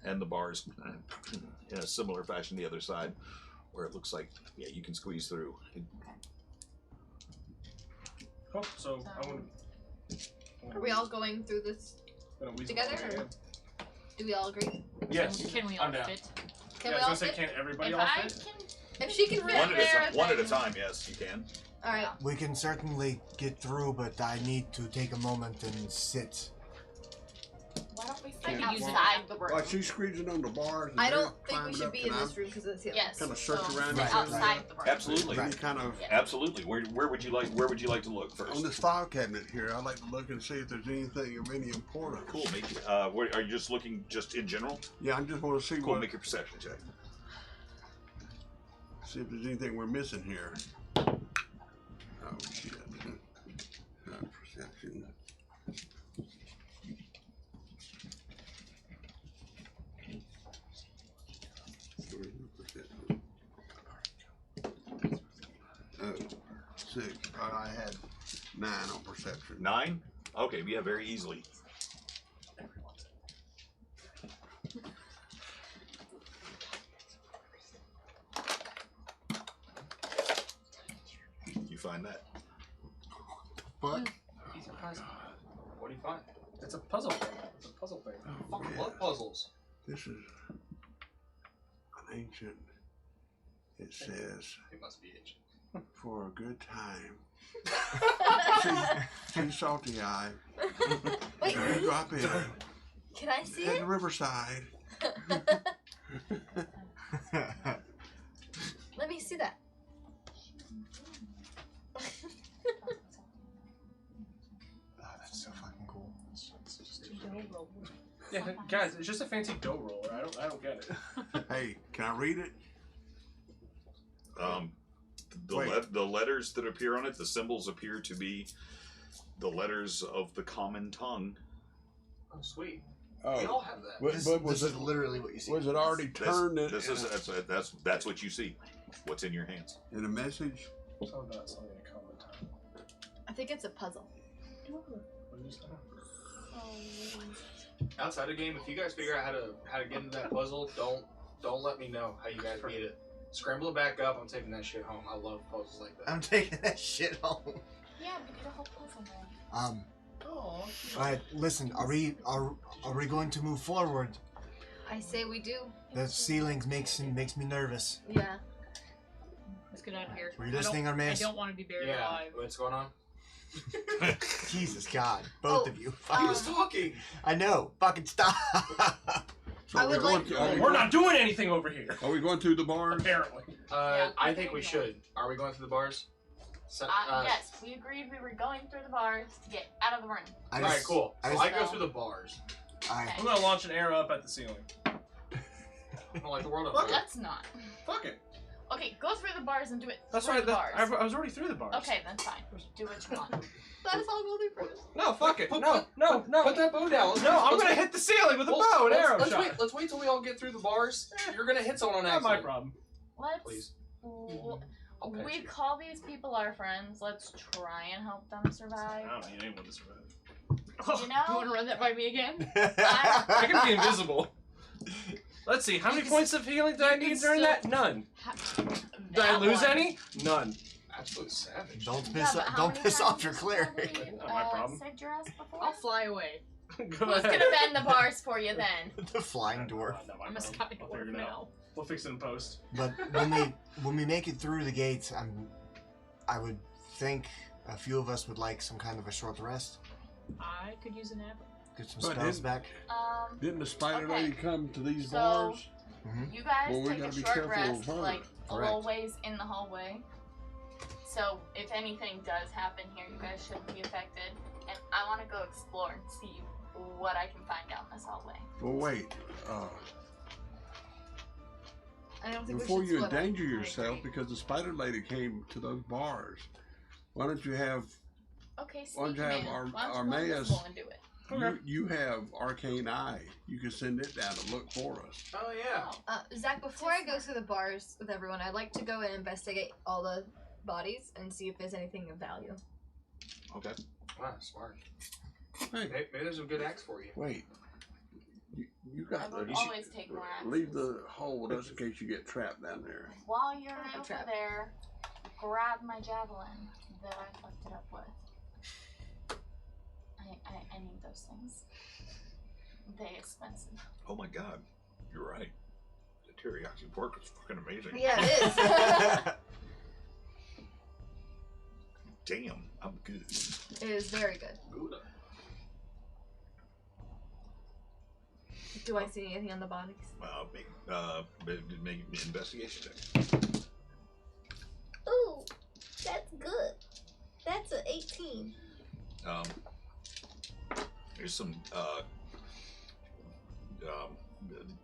in a similar fashion the other side, where it looks like you can squeeze through. Cool. So I'm Are we all going through this? gonna weasel together, my way or- in. Do we all agree? Yes. Can we I'm all down. fit? Can Yeah, we I all was gonna say, fit? can't everybody If all I fit? can, If she can fit One in at there, one at a then- time. Yes, you can. All right. We can certainly get through, but I need to take a moment and sit. why don't we I sit could use it. outside the room? Like she's squeezing on the bars. And I they're don't think we climbing should up, be can in I this room because of the ceiling. Yes. Kinda search so around sit each other. outside the room. Absolutely, Right. Any kind of Yeah. absolutely. Where would you like to look first? on this file cabinet here. I'd like to look and see if there's anything of any importance. Cool. Are you just looking just in general? Yeah, I just want to see Cool. what. Make your perception check. See if there's anything we're missing here. Oh shit. Perception. Where's my perception? Oh, 6. I had 9 on perception. 9. Okay. Yeah. Very easily. You find that. But Easy puzzle. What do you find? It's a puzzle thing. It's a puzzle thing. I fucking love puzzles. This is an ancient. It says, It must be itchy. for a good time. See Salty Eye. Wait, You drop in can I see at it? the riverside. Let me see that. that's so fucking cool. Yeah, guys, it's just a fancy dough roller. I don't get it. Hey, can I read it? The letters that appear on it, the symbols appear to be the letters of the common tongue. Oh, sweet. Oh, We all have that. but, This, but was this it is literally what you see. was it already turned in, That's what you see. What's in your hands? in a message? Oh, that's something in common time. I think it's a puzzle. What is that? Outside of game, if you guys figure out how to get into that puzzle, don't let me know how you guys beat it. Scramble it back up. I'm taking that shit home. I love puzzles like that. I'm taking that shit home. Yeah, we did a whole puzzle there. Oh. Alright, listen, are we going to move forward? I say we do. The ceilings makes me nervous. Yeah. Let's get out of here. Were you listening, I Armaeus? don't want to be buried Yeah. alive. What's going on? Jesus God, both Oh, of you. I was talking. I know. Fucking stop. So I would like- We're not doing anything over here. Are we going through the bars? Apparently. Yeah, I we think we can. should. Are we going through the bars? So, Yes, we agreed we were going through the bars to get out of the room. I All right, just- cool. I So just- I go through the bars. I, I'm gonna launch an arrow up at the ceiling. I don't like the world Fuck up it. there. Let's not. Fuck it. Okay, go through the bars and do it That's through right. the bars. I was already through the bars. Okay, that's fine. Do what you want. Let us all go through first. No, fuck it. Put- No. Put that bow down. No, I'm Let's gonna wait- hit the ceiling with a well, bow and arrow let's shot. Let's wait till we all get through the bars. You're gonna hit someone on Not accident. my problem. Let's. Please. I'll We patch you. call these people our friends. Let's try and help them survive. I don't need anyone to survive. You know? You want to run that by me again? I can be invisible. Let's see. How many can points of healing did I you need can during still- that? None. Did I That lose one. any? None. Absolute savage. don't Yeah, piss, but how don't many piss off times your have cleric. we, Not my problem. saved your ass before? I'll fly away. Go Who's ahead. gonna bend the bars for you then? The flying dwarf. Not my I'm a problem. sky I'll dwarf figure it out. now. We'll fix it in post. But when we make it through the gates, I would think a few of us would like some kind of a short rest, I could use a nap. get some But spells back. Didn't the spider Okay. lady come to these So- bars? You guys Well, we take a gotta be short careful rest, of her. like a little Correct. ways in the hallway. So if anything does happen here, you guys shouldn't be affected. And I want to go explore and see what I can find down this hallway. Well, wait. I don't think Before we should you split up. endanger I yourself, agree. because the spider lady came to those bars, why don't you have Okay, Why don't sneak you have man. Why don't our you go Armaeus- invisible and do it? you have arcane eye? You can send it down to look for us. Oh yeah. Zach, before I go through the bars with everyone, I'd like to go and investigate all the bodies and see if there's anything of value. Okay. Wow, smart. Hey, Maybe there's a good axe for you. wait. You I got will to always take more axes. leave the hole with us in case you get trapped down there. While you're I'm over trapped. there, grab my javelin that I fucked it up with. I need those things. They expensive. Oh my god, you're right. The teriyaki pork is fucking amazing. Yeah, it is. Damn, I'm good. It is very good. Gouda. Do I see anything on the bodies? Make an investigation check. Ooh, that's good. That's an 18. There's some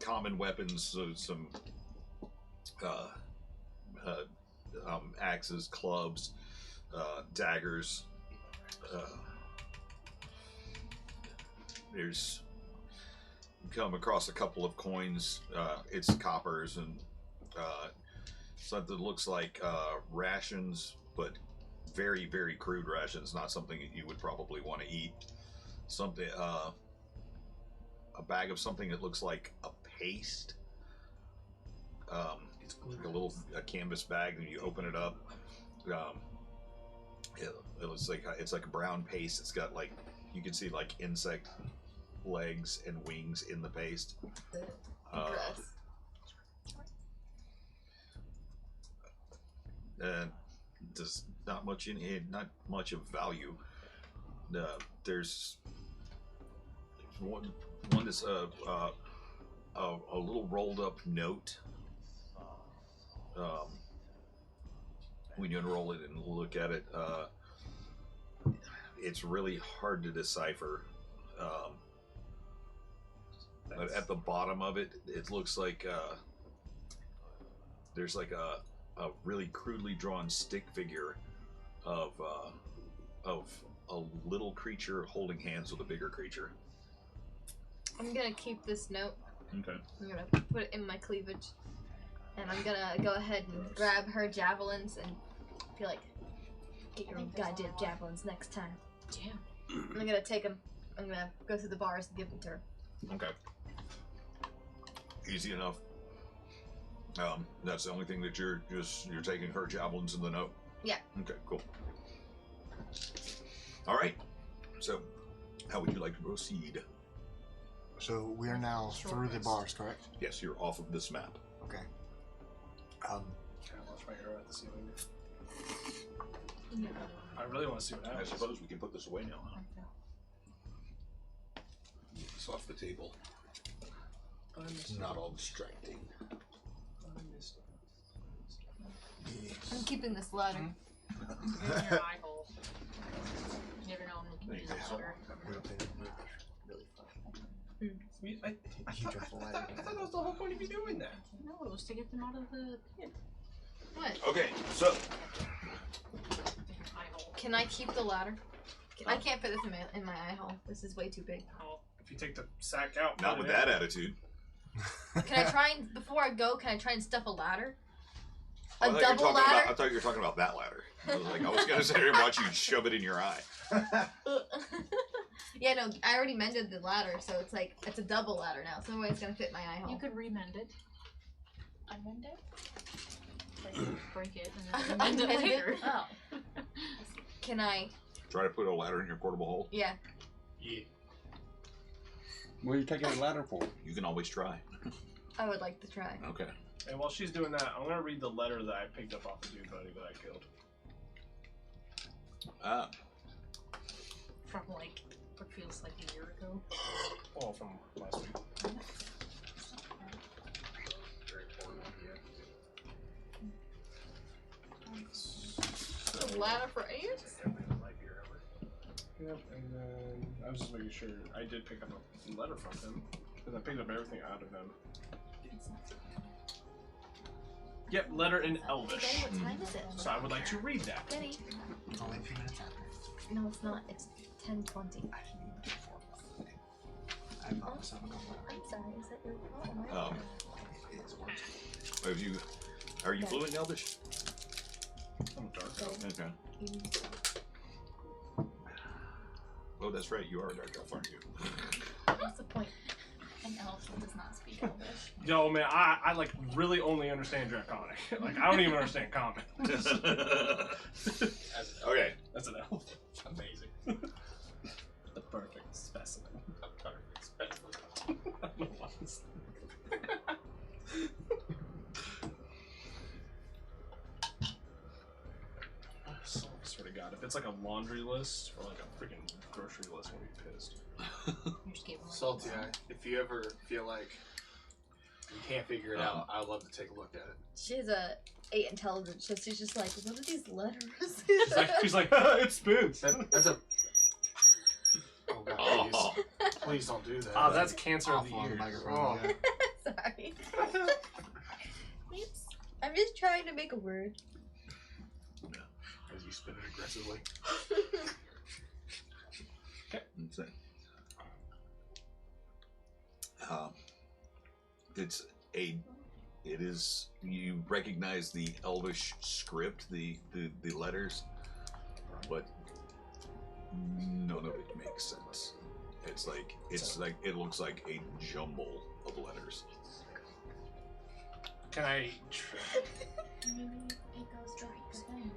common weapons, some axes, clubs, daggers. There's come across a couple of coins. It's coppers and something that looks like rations, but very, very crude rations. Not something that you would probably want to eat. Something, a bag of something that looks like a paste. It's like a canvas bag, and you open it up. It looks like it's like a brown paste. It's got like you can see like insect legs and wings in the paste. Gross. And just not much in it, not much of value. There's one that's a little rolled up note. When you unroll it and look at it, it's really hard to decipher. But at the bottom of it, it looks like there's like a really crudely drawn stick figure of a little creature holding hands with a bigger creature. I'm gonna keep this note. Okay. I'm gonna put it in my cleavage. And I'm gonna go ahead and grab her javelins and feel like, get your I think there's goddamn only one. javelins next time. Damn. I'm gonna take them. I'm gonna go through the bars and give them to her. Okay. Easy enough. That's the only thing that you're taking her javelins in the note? Yeah. Okay, cool. Alright. So, how would you like to proceed? So we are now through the bars, correct? Yes, you're off of this map. Okay. Can I launch my arrow at the ceiling? I really want to see what I happens. suppose we can put this away now, huh? Get this off the table. Not all distracting. I'm keeping this ladder. Get in your eye hole. You never know when we can use it later. I thought that was the whole point of you doing that. No, it was to get them out of the pit. What? Okay, so Eye hole. Can I keep the ladder? I can't fit this in my eye hole. This is way too big. Oh, If you take the sack out, not put with it in. that attitude. Can I try and, before I go, can I try and stuff a ladder? I A thought you were double talking about- ladder? I thought you were talking about that ladder. I was gonna sit here and watch you shove it in your eye. Yeah, no, I already mended the ladder, so it's like, it's a double ladder now, so it's gonna fit my eye hole. you could remend it. Unmend it? Like, break it and then remend it Unmend it? later. Oh. Can I, Try to put a ladder in your portable hole. yeah. Yeah. What are you taking a ladder for? You can always try. I would like to try. Okay. And while she's doing that, I'm gonna read the letter that I picked up off the dude buddy that I killed. From like what feels like a year ago. Well, from last week. ladder for ants? Yep, and then I was just making sure I did pick up a letter from him because I picked up everything out of him. Yep, letter in Elvish. Hey, what time is it? So I would like to read that. Benny. It's only a few minutes after. No, it's not. It's 10:20. I bought myself a couple. I'm sorry. Is that your fault? It's worse. Are you fluent in Elvish? I'm dark. Okay. Oh, that's right. You are a dark elf, aren't you? What's the point? An elf does not speak Elvish. Yo, man, I like really only understand Draconic. Like I don't even understand Common. Okay. That's an elf. Amazing. The perfect specimen. A perfect specimen. I don't know why this- I swear to God, if it's like a laundry list or like a freaking grocery list, I'm gonna be pissed. You just gave him, like, Salty Eye, if you ever feel like you can't figure it out, I'd love to take a look at it. She has a 8 intelligence, so she's just like, what are these letters? She's like, it spins. That's a. Oh God, please. Please don't do that. Oh, that's cancer of the Awful on the ears. microphone. Oh. Yeah. Sorry. Oops. I'm just trying to make a word. As you spin it aggressively. That's it. It is. You recognize the Elvish script, the letters, but none of it makes sense. It's like it looks like a jumble of letters. Can I? Maybe it goes to the thing.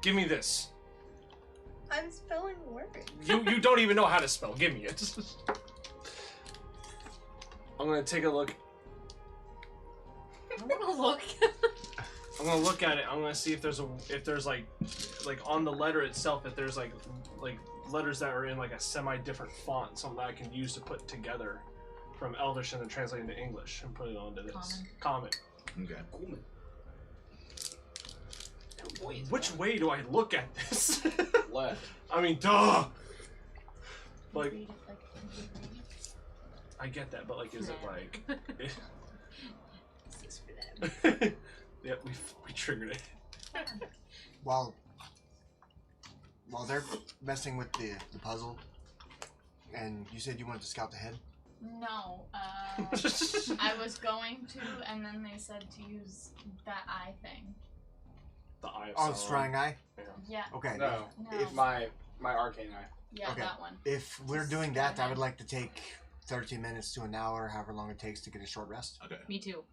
Give me this. I'm spelling words. You don't even know how to spell. Give me it. I'm gonna take a look. I want to look. I'm gonna look at it. I'm gonna see if there's like on the letter itself, if there's like letters that are in like a semi-different font, something that I can use to put together from Elvish and then translate into English and put it onto this. Common. Okay. Which way do I look at this? Left. I mean, duh. Like, Read it like I get that, but like, is it like? This is for them. Yeah, we triggered it. While they're messing with the puzzle, and you said you wanted to scout the head. No, I was going to, and then they said to use that eye thing. The eye of Oh, the Sauron. scrying eye. Yeah, Okay. No. No. If my arcane eye. yeah, Okay. that one. If we're doing that, I would like to take 30 minutes to an hour, however long it takes to get a short rest. Okay. Me too.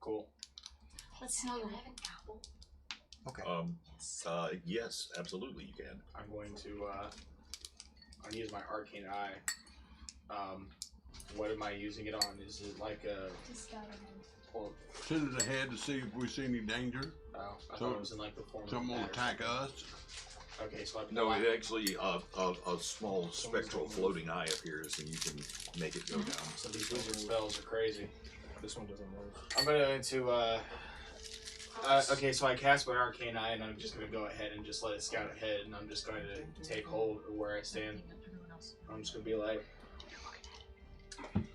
Cool. Let's see. I have an apple. Okay. Yes, absolutely, you can. I'm going to use my arcane eye. What am I using it on? Is it like a? Just scout ahead. Well, Send it ahead to see if we see any danger. oh, I So- thought it was in like the form of Someone will that or attack something. us. Okay, so I No, it actually a small spectral floating eye appears, and you can make it go down. So these wizard spells are crazy. This one doesn't move. I'm going to okay, so I cast my arcane eye, and I'm just going to go ahead and just let it scout ahead, and I'm just going to take hold of where I stand. I'm just going to be like,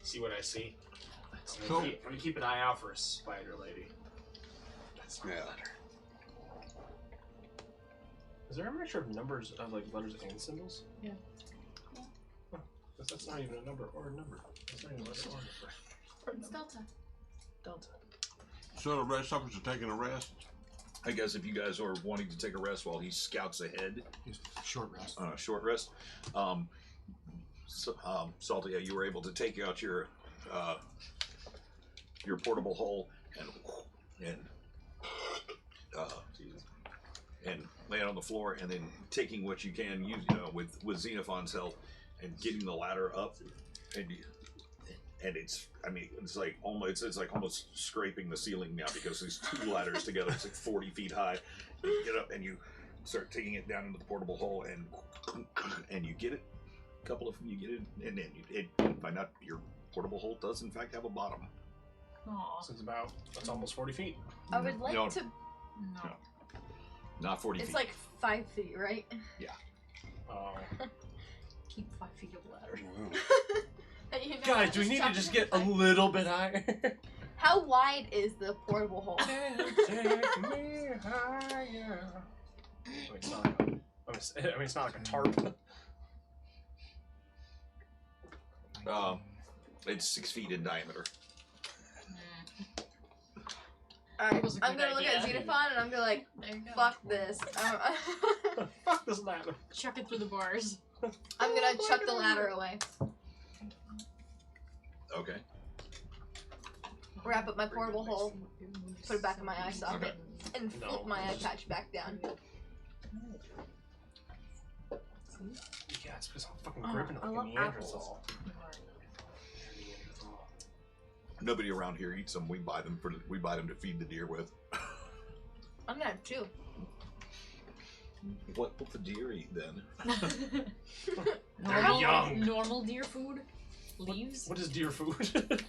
see what I see. I'm So- gonna keep an eye out for a spider lady. Yeah. Is there a mixture of numbers of like letters and symbols? Yeah. Huh. That's not even a number or a number. That's not even a letter or a number. It's Delta. Delta. So the rest of us are taking a rest. I guess if you guys are wanting to take a rest while he scouts ahead, Just short rest. on a short rest, Salty, yeah, you were able to take out your portable hole and lay it on the floor, and then taking what you can, with Xenophon's help, and getting the ladder up, and it's like almost scraping the ceiling now because these two ladders together, it's like 40 feet high. You get up and you start taking it down into the portable hole, and you get it. A couple of them, you get it, and then you find out your portable hole does in fact have a bottom. Aw. So it's almost 40 feet. I would like No. to. No. Not 40 It's feet. like 5 feet, right? Oh. Keep 5 feet of ladder. You know, Guys, do we need to just get a little bit higher? How wide is the portable hole? Take me higher. It's not like it's not like a tarp. It's 6 feet in diameter. Alright, was a I'm good gonna look at idea. Xenophon and I'm gonna like, There you go. fuck this. Fuck this ladder. Chuck it through the bars. I'm gonna chuck the ladder away. Okay. Wrap up my portable hole, put it back in my eye socket, and No. flip my eye patch back down. Yeah, it's because I'm fucking Oh, gripping it I like love a Neanderthal. Nobody around here eats them. We buy them to feed the deer with. I'm gonna have 2. What will the deer eat then? normal, young. normal deer food? Leaves? What is deer food?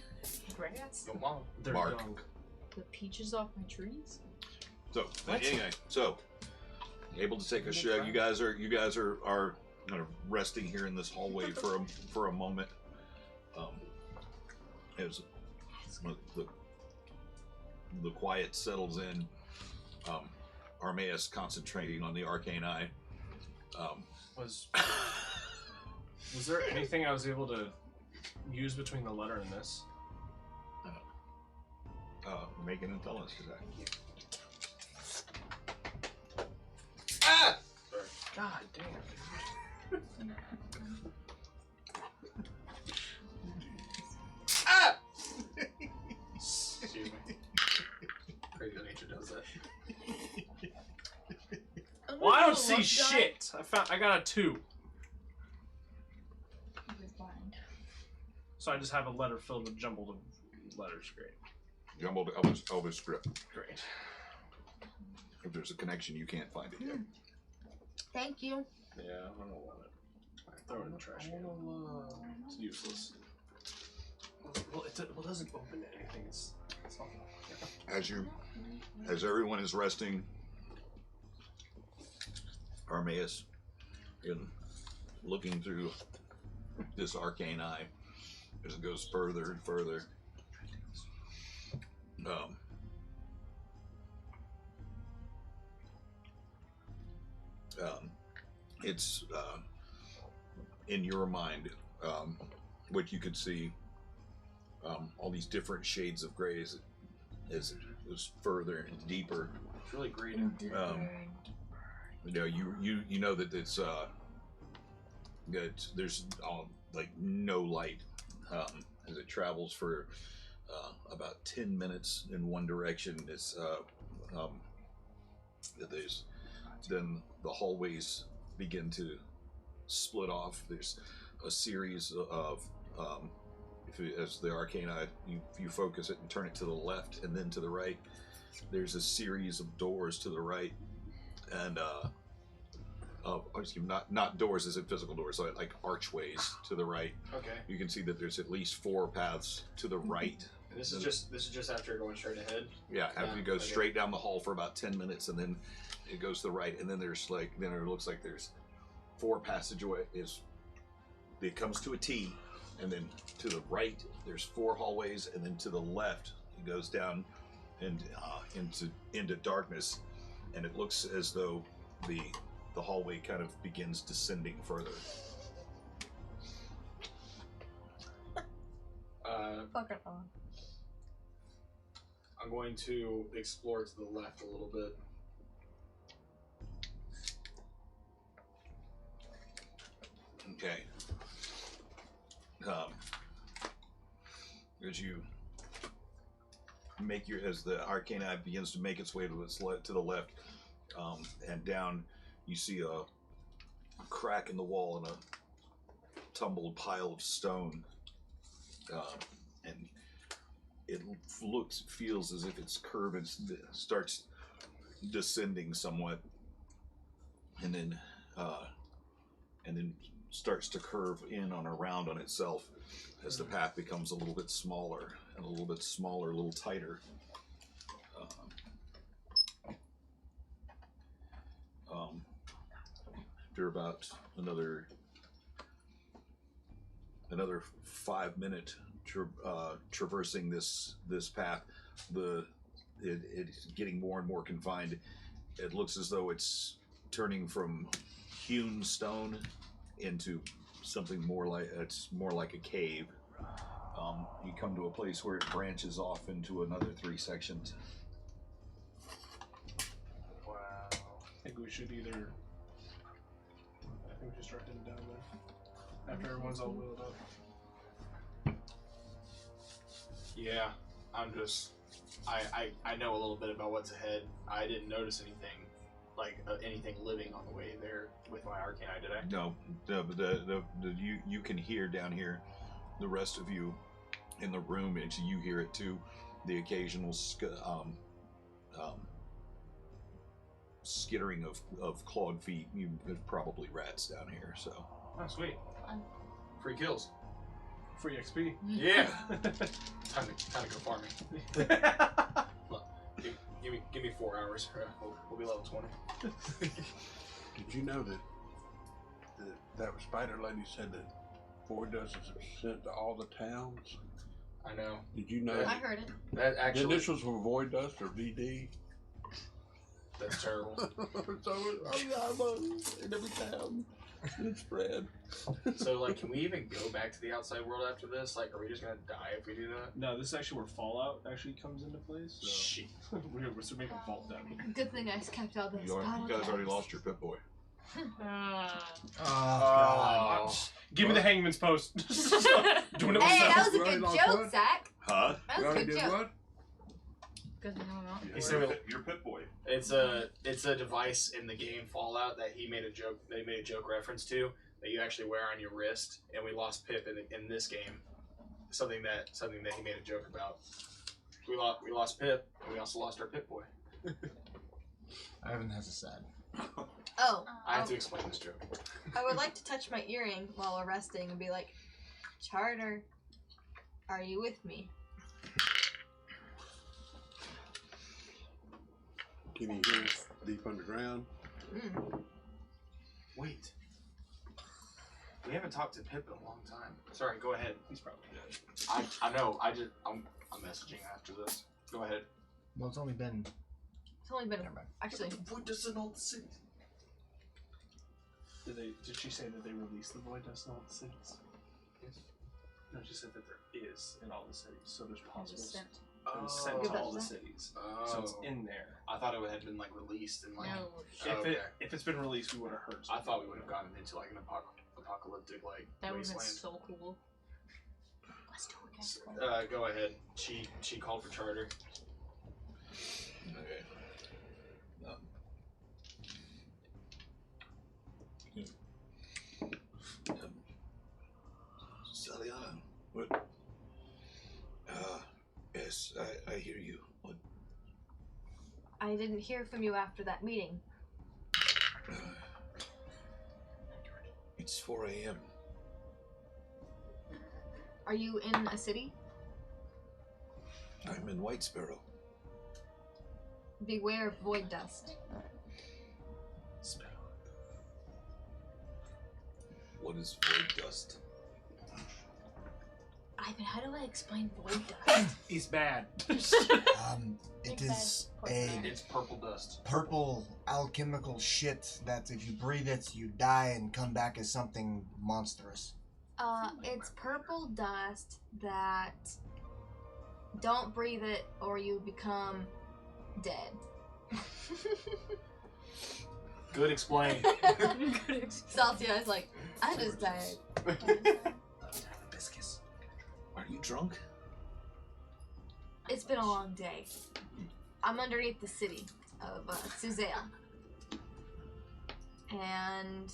Grass? Your mom. They're Bark. young. The peaches off my trees? So What? anyway, so able to take a show. You guys are kind of resting here in this hallway for a moment. As the quiet settles in, Armaeus concentrating on the arcane eye. Was there anything I was able to use between the letter and this? Make an intelligence check. Ah! God damn. Ah! Excuse me. Crazy nature does that. Well, I don't see shit. I got a 2. So I just have a letter filled with jumbled letters. Great. Jumbled Elvis script. Great. If there's a connection, you can't find it yet. Thank you. Yeah, I don't want it. Throw it in the trash can. It's useless. Well, it doesn't open anything. It's awful. As everyone is resting, Armaeus, in looking through this arcane eye, as it goes further and further, it's in your mind, what you could see, all these different shades of gray as it goes further and deeper. It's really greedy. You know that it's that there's like no light as it travels for about 10 minutes in one direction. It's then the hallways begin to split off. There's a series of as the arcane eye, you focus it and turn it to the left and then to the right. There's a series of doors to the right, and not doors as in physical doors, like archways to the right. Okay. You can see that there's at least 4 paths to the right. And this is just after you're going straight ahead. Yeah, after you go okay. straight down the hall for about 10 minutes, and then it goes to the right, and then then it looks like there's 4 passageways. It comes to a T, and then to the right there's 4 hallways, and then to the left it goes down and into darkness, and it looks as though the hallway kind of begins descending further. Fucking on. I'm going to explore to the left a little bit. Okay. As you as the arcane eye begins to make its way to the left, and down, you see a crack in the wall and a tumbled pile of stone, and it feels as if its curve starts descending somewhat, and then starts to curve in around on itself as the path becomes a little bit smaller and a little tighter. after about another 5-minute traversing this path, it's getting more and more confined. It looks as though it's turning from hewn stone into something more like a cave. You come to a place where it branches off into another 3 sections. Wow. I think we should start heading down there after everyone's all wheeled up. Yeah, I'm just. I know a little bit about what's ahead. I didn't notice anything, like anything living on the way there with my arcane eye, did I? No, you can hear down here, the rest of you in the room, and you hear it too. The occasional skittering of clawed feet. There's probably rats down here. So. Oh, sweet. Free kills. Free XP. Yeah. time to go farming. Look, give me 4 hours. We'll be level 20. Did you know that spider lady said that void dust is sent to all the towns? I know. Did you know? I heard it. That The actually. initials for void dust or VD. That's terrible. So in every town, it's spread. So, like, can we even go back to the outside world after this? Like, are we just gonna die if we do that? No, this is actually where Fallout actually comes into place. So. Shit. we're making a vault down here. Good thing I kept all those You guys already lost your Pip Boy. God. Give me the hangman's post. Doing it Hey, that myself. was a good Right, joke, what? Zach. Huh? That You was a already good did joke. what? Good to know. He said Your Pip Boy. it's a device in the game Fallout that he made a joke reference to that you actually wear on your wrist, and we lost Pip in this game. Something that he made a joke about. We lost Pip, and we also lost our Pip Boy. Ivan has a sad. Oh, I have to explain this joke. I would like to touch my earring while we're resting and be like, Charter, are you with me? Can you hear us deep underground? Wait. We haven't talked to Pip in a long time. Sorry, go ahead. He's probably dead. I know. I'm messaging after this. Go ahead. Well, it's only been. It's only been, actually, Void dust in all the cities. Did she say that they released the void dust in all the cities? Yes. No, she said that there is in all the cities. So there's possible. Just sent. It was sent to all the cities. So it's Oh. in there. I thought it had been like released and like. No, If it's been released, we would have heard. I thought we would have gotten into like an apocalyptic like that would have been wasteland. so cool. let's do it again. Go ahead. She called for charter. Okay. Saliana. What? Yes, I hear you. What? I didn't hear from you after that meeting. It's 4 a.m. Are you in a city? I'm in White Sparrow. Beware of void dust. What is void dust? Ivan, how do I explain void dust? He's bad. It is It's purple dust. purple alchemical shit that if you breathe it, you die and come back as something monstrous. It's purple dust that don't breathe it or you become dead. Good explain. Saltia is like, I just died. Hibiscus. Are you drunk? It's been a long day. I'm underneath the city of Suzelle. And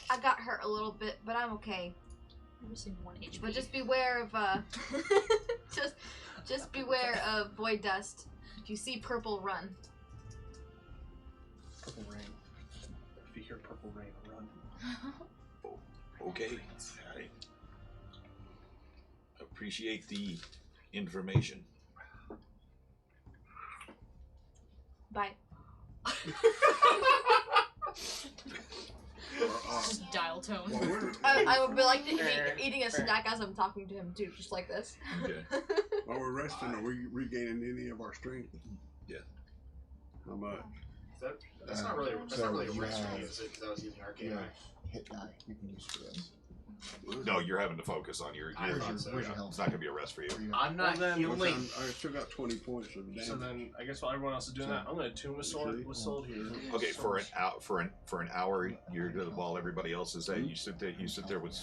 I got hurt a little bit, but I'm okay. I'm missing 1 HP. But just beware of just beware of void dust. If you see purple, run. Purple rain. If you hear purple rain, run. Okay. I appreciate the information. Bye. Just dial tone. Well, we're, I would be like eating a snack as I'm talking to him too, just like this. Okay. while we're resting, are we regaining any of our strength? Yeah. How much? That's not really a rest for me, yeah. is it? Because I was using arcane. Yeah. Hit die. You can use for this. No, you're having to focus on your. I Where's thought your, so, where's yeah. your health? It's not gonna be a rest for you. Where you I'm not Well, then- healing. I still got 20 points of damage. So then, I guess while everyone else is doing that, I'm gonna tune with Soul here. Okay, for an hour, while everybody else is there, you sit there with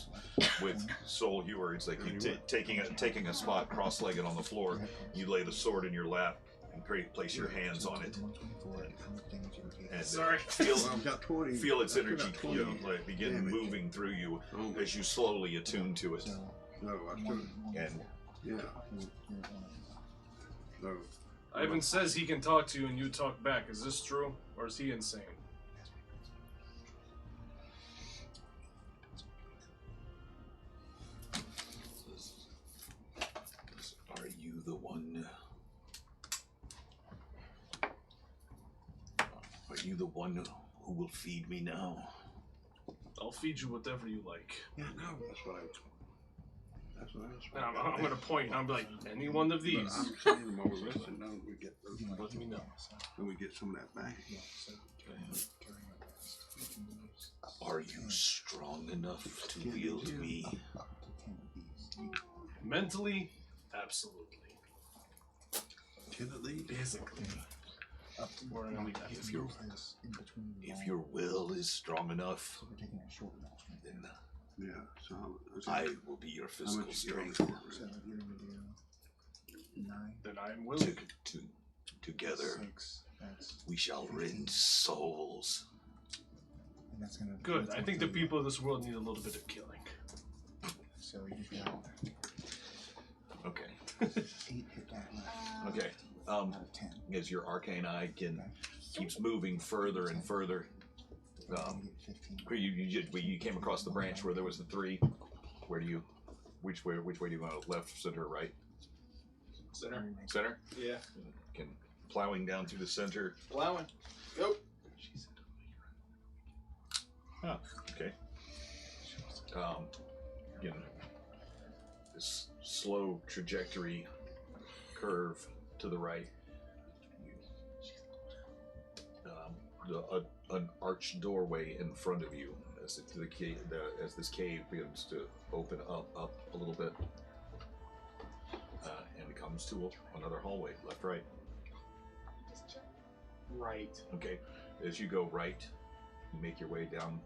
Soul Hewer. It's like you taking a spot cross-legged on the floor. You lay the sword in your lap and place your hands on it. And Sorry. Well, I've got 20. feel its I've still energy got 20 like, begin damage. moving through you Oh, as you slowly attune to it. no, I still. And Yeah. No. Ivan says he can talk to you and you talk back. Is this true, or is he insane? are you the one? Are you the one who will feed me now? I'll feed you whatever you like. Yeah, no, that's what I was. And I'm gonna point and I'm like, any one of But these. I'm saying while we're resting, now we get those, Let me know. then we get some of that back. Are you strong enough to wield me? Mentally, absolutely. 10 of these. Physically. We're gonna leave that. If your will is strong enough, then Yeah, so I will be your how physical much you get strength. on it? Then I'm willing. Together, we shall rend souls. Good. I think the people of this world need a little bit of killing. So you got Okay. 8 hit die left Okay. out of 10. As your arcane eye keeps moving further and further, You get 15. where you came across the branch where there was the 3. Which way do you want? Left, center, right? Center. Center. Yeah. Plowing down through the center. Plowing. Go. Okay. Again, this slow trajectory curve to the right. An arched doorway in front of you as as this cave begins to open up a little bit, and it comes to another hallway. Left, right. Right. Okay. As you go right, you make your way down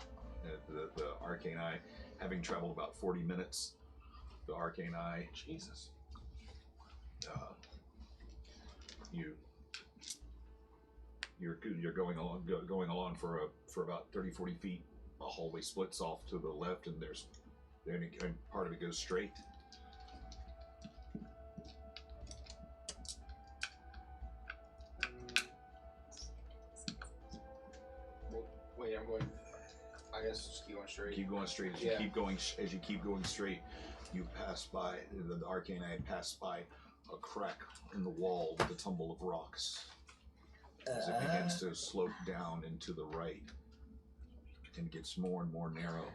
the arcane eye. Having traveled about 40 minutes, the arcane eye. Jesus. You're going along for about 30-40 feet. A hallway splits off to the left, and and part of it goes straight. Wait, I'm going. I guess just keep going straight. Keep going straight. As you keep going straight, you pass by the arcane eye. Pass by a crack in the wall with a tumble of rocks. As it begins to slope down into the right and gets more and more narrow.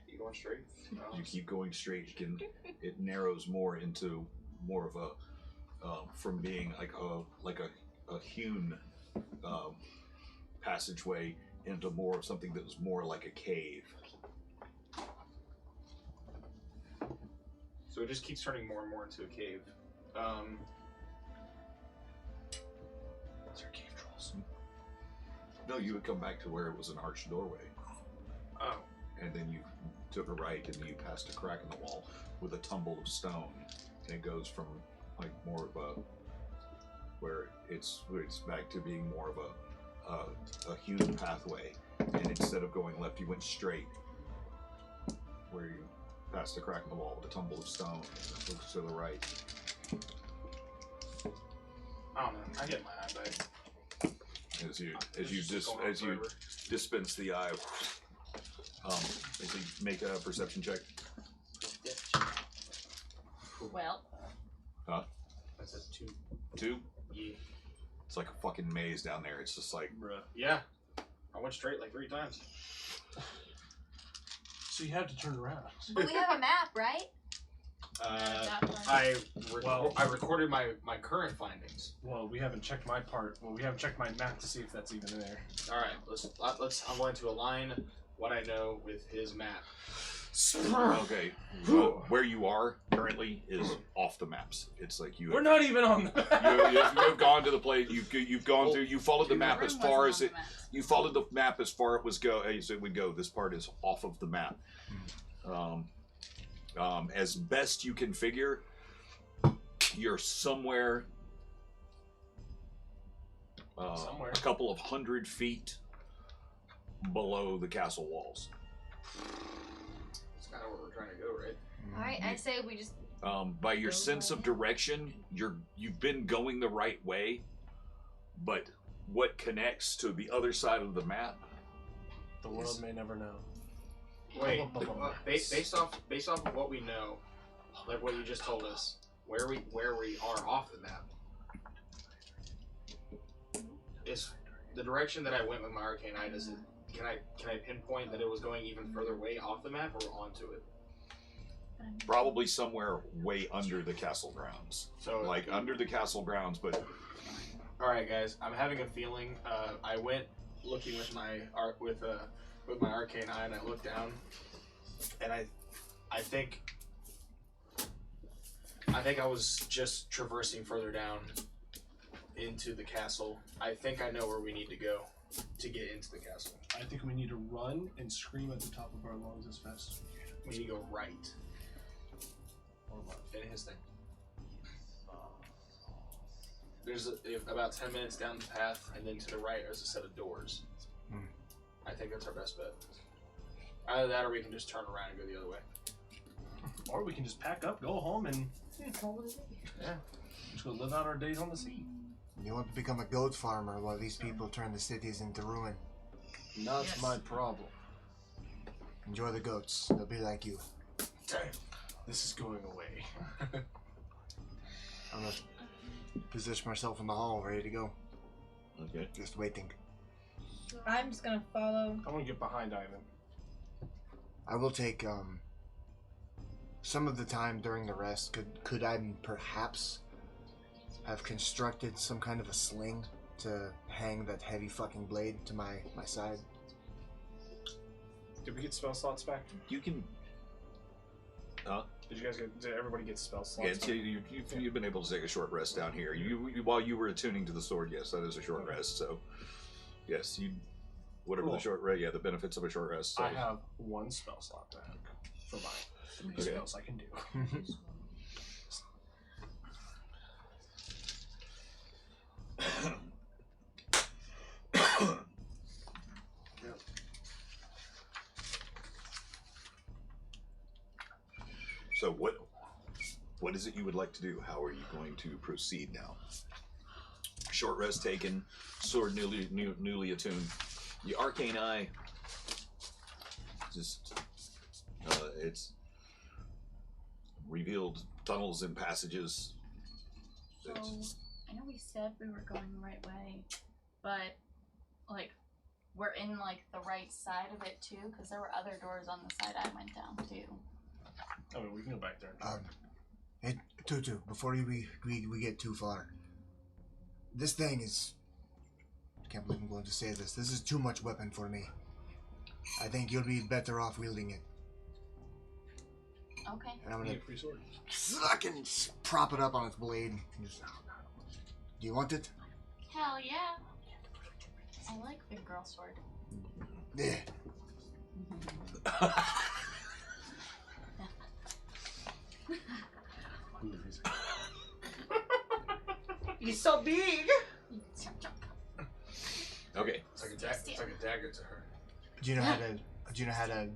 Keep going straight. You keep going straight, it narrows more into more of a from being like a hewn passageway into more of something that was more like a cave. So it just keeps turning more and more into a cave. Those are cave trolls. No, you would come back to where it was an arched doorway, Oh. and then you took a right, and you passed a crack in the wall with a tumble of stone, and it goes from like more of a where it's back to being more of a hewn pathway, and instead of going left, you went straight, where you passed a crack in the wall with a tumble of stone. Looks to the right. I don't know. I get my eye back. As you It's just going on forever. dispense the eye, basically make a perception check. Well, Huh? I said 2. 2? Yeah. It's like a fucking maze down there. It's just like, Bruh. Yeah. I went straight like 3 times. So you have to turn around. But we have a map, right? I recorded my current findings. Well, we haven't checked my part. Well, we haven't checked my map to see if that's even in there. All right, let's. I'm going to align what I know with his map. okay, where you are currently is off the maps. It's like you. We're not even on the map. You've gone to the place. You've gone through. You followed the map as far as it. You followed the map as far as it would go. This part is off of the map. As best you can figure, you're somewhere, Somewhere. a couple of 100 feet below the castle walls. That's kind of where we're trying to go, right? Alright, I say we just. By your sense of direction, you've been going the right way, but what connects to the other side of the map? The world may never know. Wait, based off of what we know, like what you just told us, where we are off the map, is the direction that I went with my arcane eye. Can I pinpoint that it was going even further way off the map or onto it? Probably somewhere way under the castle grounds. So Like under the castle grounds, but all right, guys, I'm having a feeling. I went looking with my arcane eye, and I looked down, and I think I was just traversing further down into the castle. I think I know where we need to go to get into the castle. I think we need to run and scream at the top of our lungs as fast as we can. We need to go right. Or left. In his thing. There's about 10 minutes down the path, and then to the right there's a set of doors. I think that's our best bet. Either that, or we can just turn around and go the other way. Or we can just pack up, go home, and yeah, just go live out our days on the sea. You want to become a goat farmer while these people turn the cities into ruin. That's my problem. Enjoy the goats. They'll be like you. Damn, this is going away. I'm gonna position myself in the hall, ready to go. okay. Just waiting. I'm just gonna follow. I want to get behind Ivan. I will take some of the time during the rest. Could I perhaps have constructed some kind of a sling to hang that heavy fucking blade to my side? Did we get spell slots back? You can. Did you guys get? Did everybody get spell slots? Yeah, back? you've been able to take a short rest down here. You while you were attuning to the sword, yes, that is a short rest. So, yes, you. Whatever the short rest, yeah, the benefits of a short rest. So. I have 1 spell slot back for my 3 spells I can do. So what is it you would like to do? How are you going to proceed now? Short rest taken, sword newly attuned. The arcane eye, just it's revealed tunnels and passages. So, I know we said we were going the right way, but, like, we're in, like, the right side of it, too? Because there were other doors on the side I went down, too. I mean, we can go back there. Hey, Tutu, before we get too far, this thing is. I can't believe I'm going to say this. This is too much weapon for me. I think you'll be better off wielding it. Okay. And I'm Need gonna a free sword. fucking prop it up on its blade. Just, do you want it? Hell yeah. I like big girl sword. Yeah. He's so big. Okay. It's like a dagger to her. Do you know how to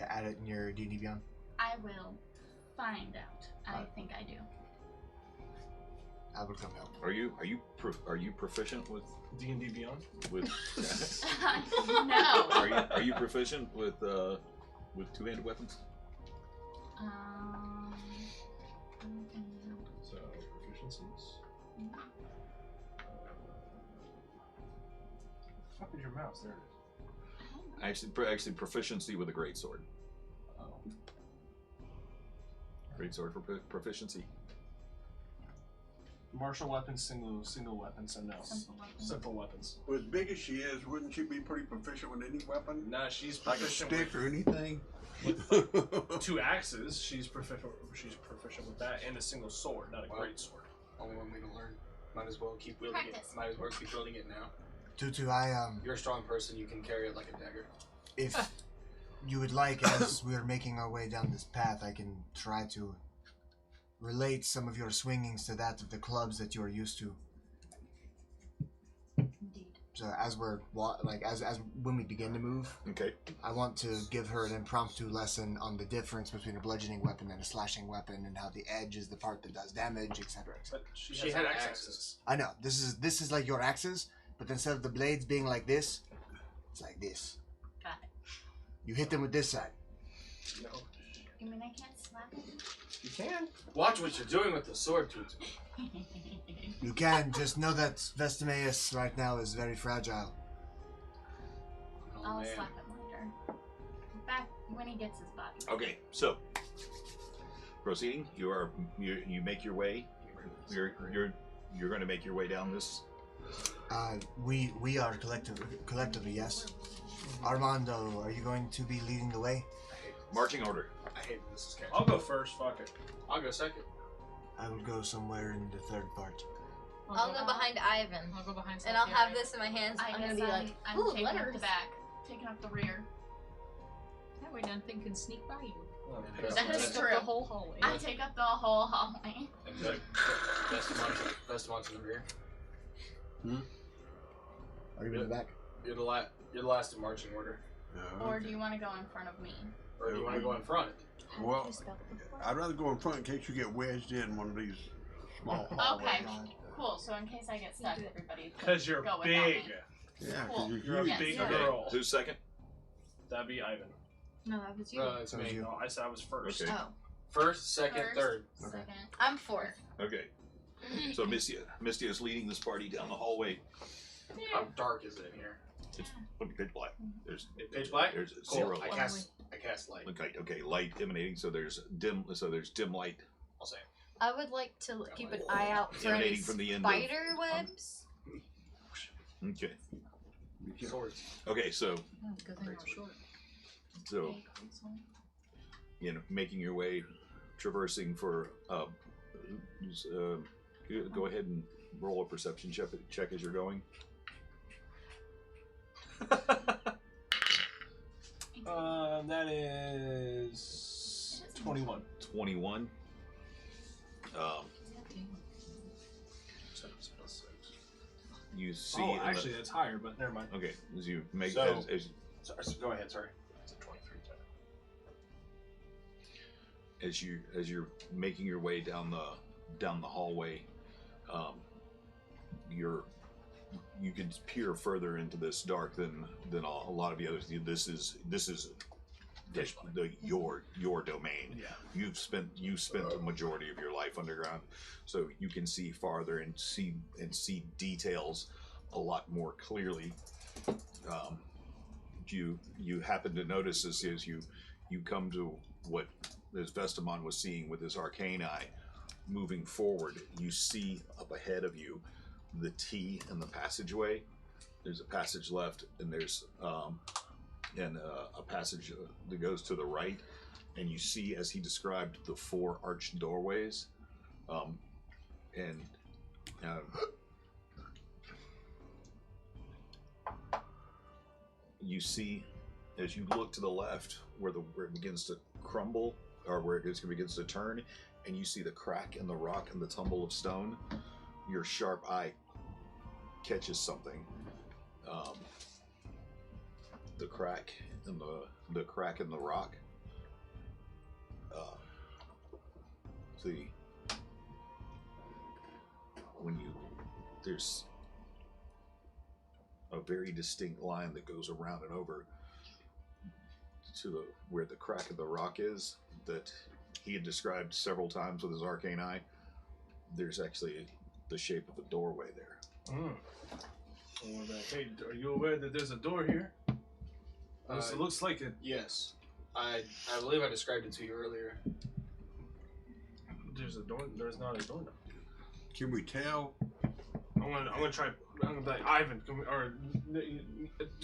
add it in your D&D Beyond? I will find out. I think I do. I will come help. Are you proficient with D&D Beyond? No. Are you proficient with two-handed weapons? So proficiencies. Fuck is your mouse? There it is. Actually, proficiency with a greatsword. Oh. Greatsword for proficiency. Martial weapons, single weapons, and no. Simple weapons. Well, as big as she is, wouldn't she be pretty proficient with any weapon? Nah, she's Like a proficient stick or anything? with 2 axes. She's proficient with that, and a single sword, not a great sword. Only one way to learn. Might as well keep wielding Practice. it. Might as well keep building it now. Tutu, You're a strong person. You can carry it like a dagger. if you would like, as we are making our way down this path, I can try to relate some of your swingings to that of the clubs that you are used to. Indeed. So as we're as when we begin to move, Okay. I want to give her an impromptu lesson on the difference between a bludgeoning weapon and a slashing weapon, and how the edge is the part that does damage, etc. But she She has had axes. axes. I know this is like your axes, but instead of the blades being like this, it's like this. Got it. You hit them with this side. No. You mean I can't slap him? You can. Watch what you're doing with the sword, Tutu. You can just know that Vestimeus right now is very fragile. Oh, I'll man. slap him later. Back when he gets his body. Okay. So, proceeding. You make your way. You're going to make your way down this. We are collectively, yes. Armando, are you going to be leading the way? Marching order. I hate this is I'll go first. Fuck it. I'll go second. I will go somewhere in the third part. I'll go behind Ivan. I'll go behind. And I'll Cynthia. have this in my hands. I I'm guess gonna be like, I'm ooh, taking up letters. the back, taking up the rear. That way nothing can sneak by you. Oh, That's That is Take up true. The whole hallway. I take up the whole hallway. And like, best ones in the rear. Are you in the back? You're the last in marching order. Or do you want to go in front of me? Or do you want to go in front? Well, I'd rather go in front in case you get wedged in one of these small hallways. Okay, cool. So in case I get stuck, everybody Because you're go without big. me. Yeah, Cool. because You're a you're big Yeah. girl. Who's second? That'd be Ivan. No, that was you. No, it's That was me. you. No, I said I was first. Okay. Oh, First, second, First, third. Okay. Second. I'm fourth. Okay. So Mistia is leading this party down the hallway. How dark is it in here? It's pitch black. There's Pitch black? There's Cool. zero I light. cast light. Okay. Light emanating. So there's dim light I'll say. I would like to keep an eye out for any emanating from the end of. spider webs. Okay. Swords. Okay. So Oh, good thing we're short. making your way, traversing for. Go ahead and roll a perception check as you're going. That is 21. 21. You see. Oh, in the- actually, that's higher, but never mind. Okay, as you make So- as Sorry, go ahead. Sorry. It's a 23. as you're making your way down the hallway, you can peer further into this dark than a lot of the others. This is your domain. Yeah. You've spent the majority of your life underground, so you can see farther and see details a lot more clearly. You happen to notice as you come to what as Vestamon was seeing with his arcane eye, moving forward, you see up ahead of you the T in the passageway. There's a passage left, and there's a passage that goes to the right, and you see, as he described, the 4 arched doorways, you see, as you look to the left, where it begins to crumble, or where it begins to turn, and you see the crack in the rock and the tumble of stone. Your sharp eye catches something. The crack in the rock. See, there's a very distinct line that goes around and over to where the crack of the rock is, that he had described several times with his arcane eye. there's actually the shape of a doorway there. Hey, are you aware that there's a door here? It looks like it. Yes. I believe I described it to you earlier. There's a door. There's not a door. Can we tell? I'm gonna try. I'm gonna be like, Ivan, or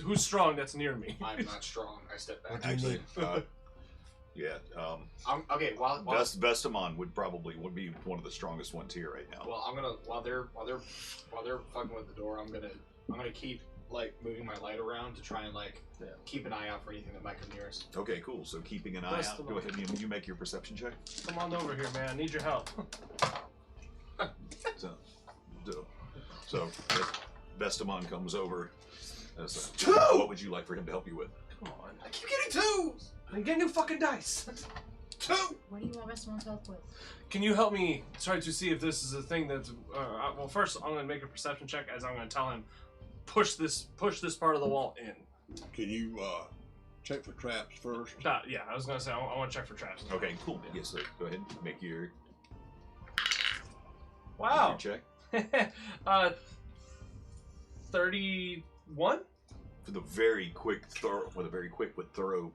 who's strong that's near me? I'm not strong. I step back. What do you Actually, need? yeah. Okay. While Vestamon would be one of the strongest ones here right now. well, I'm gonna while they're fucking with the door, I'm gonna keep like moving my light around to try and like keep an eye out for anything that might come near us. Okay, cool. So keeping an eye out. Go ahead and you make your perception check. Come on over here, man. I need your help. So Vestamon comes over. What would you like for him to help you with? Come on. I keep getting 2s. I'm getting new fucking dice. 2. What do you want Vestamon to help with? Can you help me try to see if this is a thing that's? Well, first I'm gonna make a perception check as I'm gonna tell him push this part of the wall in. Can you check for traps first? Yeah, I was gonna say I want to check for traps. Okay, cool. Yes, sir. Go ahead. Make your Wow. check. 31. For the very quick, but thorough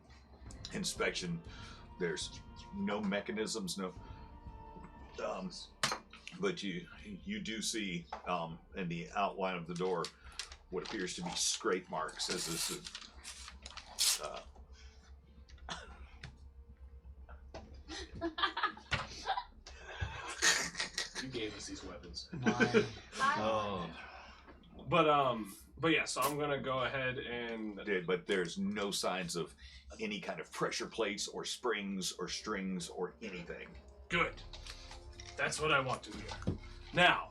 inspection, there's no mechanisms, but you do see in the outline of the door what appears to be scrape marks as this You gave us these weapons. But yeah, so I'm gonna go ahead and. But there's no signs of any kind of pressure plates or springs or strings or anything. Good. That's what I want to hear. Now,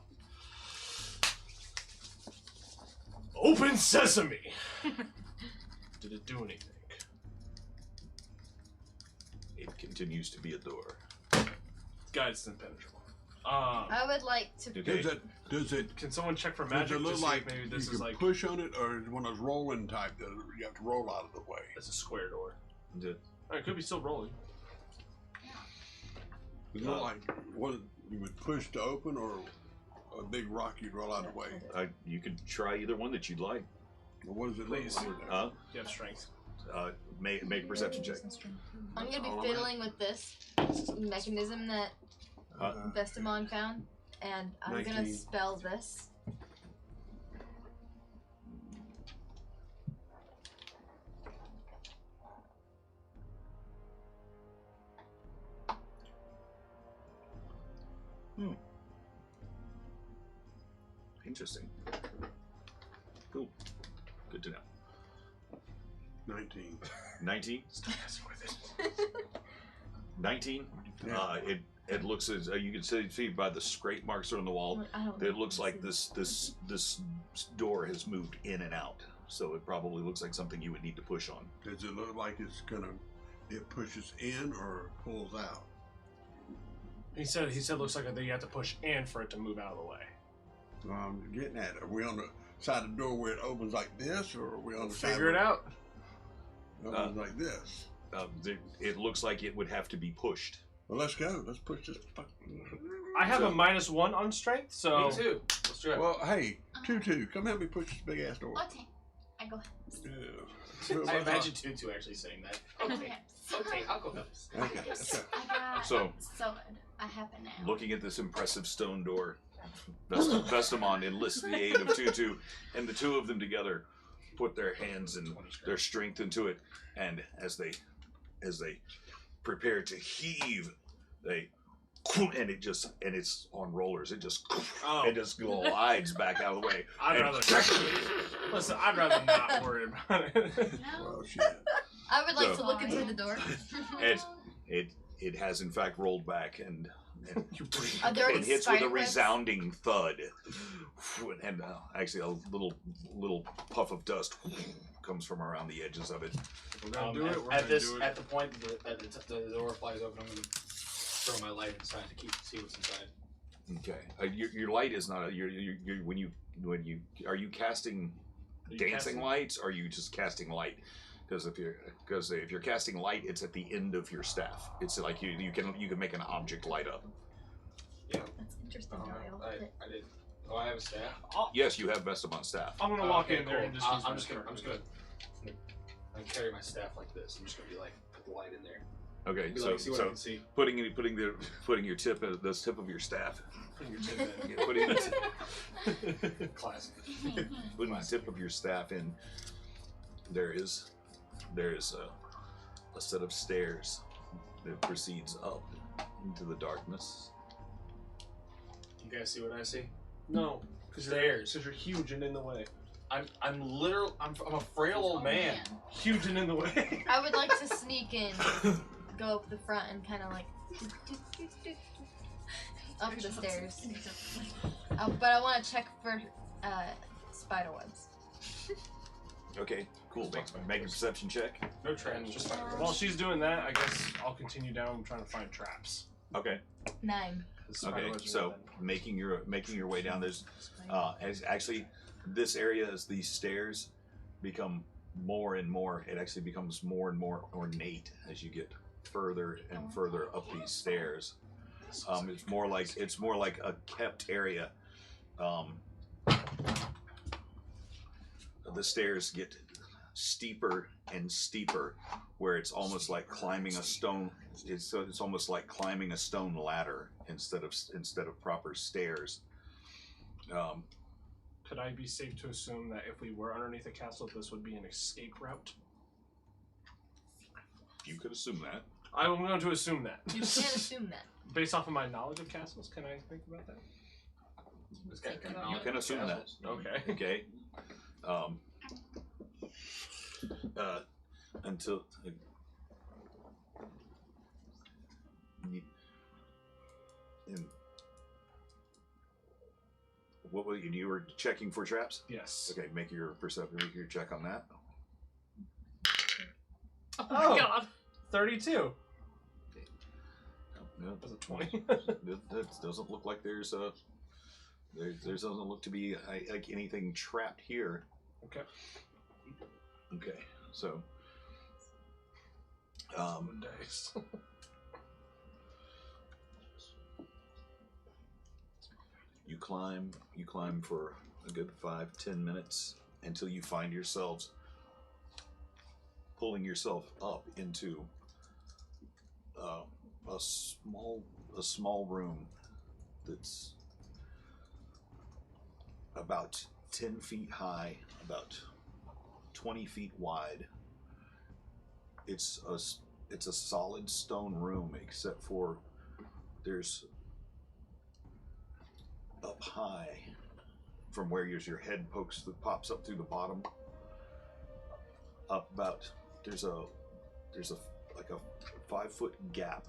open sesame. Did it do anything? It continues to be a door. Guys, it's impenetrable. I would like to. Okay. Does it? Can someone check for Does magic it to look see like if maybe you this can is like push on it, or is it one of those rolling type that you have to roll out of the way? it's a square door? The- It could be still rolling. Does it look like one you would push to open, or a big rock you'd roll out of the way? you could try either one that you'd like. Or what does it Please. look like? You have strength. Make a perception check. I'm gonna be fiddling with this mechanism that Vestamon found, and I'm gonna 19. spell this. Interesting. Cool. Good to know. 19. 19? Stop messing with it. 19? Yeah. It looks as you can see by the scrape marks on the wall. It looks like this door has moved in and out. So it probably looks like something you would need to push on. Does it look like it pushes in or pulls out? He said looks like that you have to push in for it to move out of the way. I'm getting at it. Are we on the side of the door where it opens like this, or are we on the side Figure it where out. it opens like this? It looks like it would have to be pushed. Well, let's go. Let's push this. I have a -1 on strength, so Me too. Let's try it. Well, hey, Tutu, come help me push this big ass door. Okay, I go ahead. Yeah. I imagine Tutu actually saying that. Okay. Okay, I'll go help. Okay, let's go. I got So- I have it now. Looking at this impressive stone door, Vestamon enlists the aid of Tutu, and the two of them together put their hands and their strength into it, and as they prepare to heave, and it's on rollers. It just glides back out of the way. I'd rather not worry about it. No. Well, shit. I would like So- to look inside the door. It has in fact rolled back and Are there any it hits with a spider webs? resounding thud, and actually a little puff of dust comes from around the edges of it. We're gonna do it. We're At gonna this, do it. at the point that the door flies open, I'm gonna throw my light inside to see what's inside. Okay, your light is not when you are you casting dancing lights? Or are you just casting light? Because if you're casting light, it's at the end of your staff. It's like you can make an object light up. Yeah. That's interesting Oh, how I all fit. I did. Oh, I have a staff. Yes, you have Vestamon staff. I'm gonna walk in there and just use I'm my just gonna strength. carry my staff like this. I'm just gonna be like put the light in there. Okay, Be so like, see what I can see. putting your tip the tip of your staff. Putting your tip in. Yeah, putting Classic. putting the tip of your staff in. There is a set of stairs that proceeds up into the darkness. You guys see what I see? No, because Stairs. you're huge and in the way. I'm a frail old man. Huge and in the way. I would like to sneak in, go up the front, and kind of like up the stairs. But I want to check for spider webs. Okay, cool. Make a perception check. No traps, just fire. While she's doing that, I guess I'll continue down trying to find traps. Okay. 9. 'Cause spider Okay. webs are So bad. making your way down. There's actually this area as these stairs become more and more. It actually becomes more and more ornate as you get further and further up these stairs. It's more like a kept area. The stairs get steeper and steeper, where it's almost like climbing a stone. It's almost like climbing a stone ladder instead of proper stairs. Could I be safe to assume that if we were underneath the castle, this would be an escape route? You could assume that. I'm going to assume that. You can't assume that. Based off of my knowledge of castles, can I think about that? This guy can You can assume that. Okay. Okay. Until what were you were checking for traps? Yes. Okay, make your check on that. Oh my Oh. god. 32. No, Was it 20? that doesn't look like there doesn't look to be like anything trapped here. Okay. Okay, so Dice. you climb for a good 5-10 minutes until you find yourselves pulling yourself up into a small room that's about 10 feet high, about 20 feet wide. It's a solid stone room, except for there's up high from where your head pops up through the bottom. Up about there's a 5-foot gap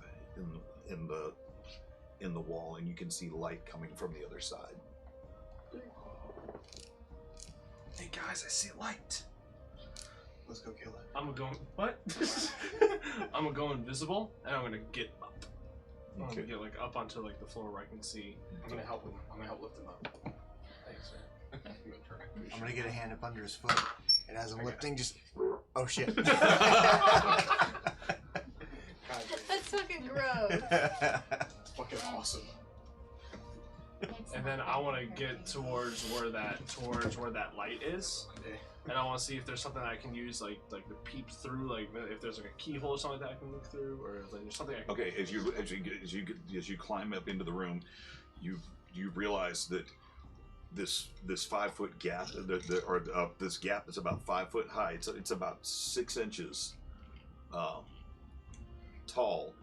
in the wall, and you can see light coming from the other side. Hey guys, I see light. Let's go kill it. I'm gonna go. What? I'm gonna go invisible, and I'm gonna get up. I'm Okay. gonna get like up onto like the floor where I can see. I'm gonna help him. I'm gonna help lift him up. Thanks, sir. I'm gonna try. I'm gonna get a hand up under his foot, and as I'm lifting, just oh shit. God, That's fucking gross. it's fucking awesome. And then I want to get towards where that light is, Okay. and I want to see if there's something I can use like to peep through, like if there's like a keyhole or something that I can look through, or like there's something I can. Okay, as you climb up into the room, you realize that this 5-foot gap, this gap is about 5 foot high. It's about 6 inches tall.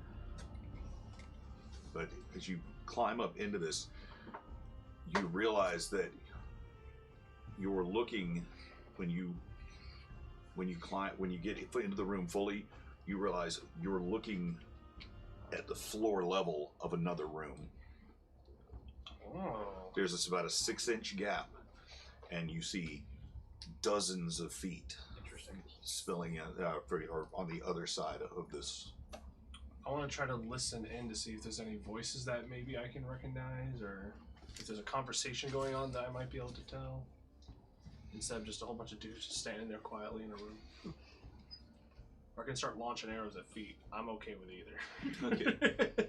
But as you climb up into this, you realize that you're looking when you get into the room fully, you realize you're looking at the floor level of another room. Oh. There's about a 6-inch gap, and you see dozens of feet Interesting. spilling out, or on the other side of this. I want to try to listen in to see if there's any voices that maybe I can recognize, or if there's a conversation going on that I might be able to tell, instead of just a whole bunch of dudes just standing there quietly in a room. Or I can start launching arrows at feet. I'm okay with either. Okay.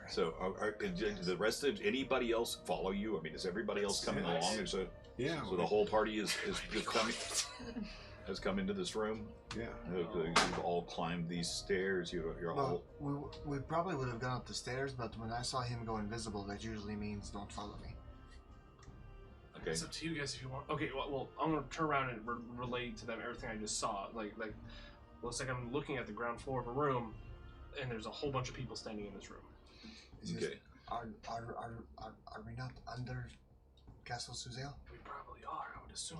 So, did the rest of anybody else follow you? I mean, is everybody else coming along? Or so the whole party is coming. Has come into this room. Yeah. You've all climbed these stairs. You're all. We probably would have gone up the stairs, but when I saw him go invisible, that usually means don't follow me. Okay. It's up to you guys if you want. Okay, well I'm gonna turn around and relay to them everything I just saw. Looks like I'm looking at the ground floor of a room, and there's a whole bunch of people standing in this room. Okay. Are we not under Castle Suzail? We probably are, I would assume.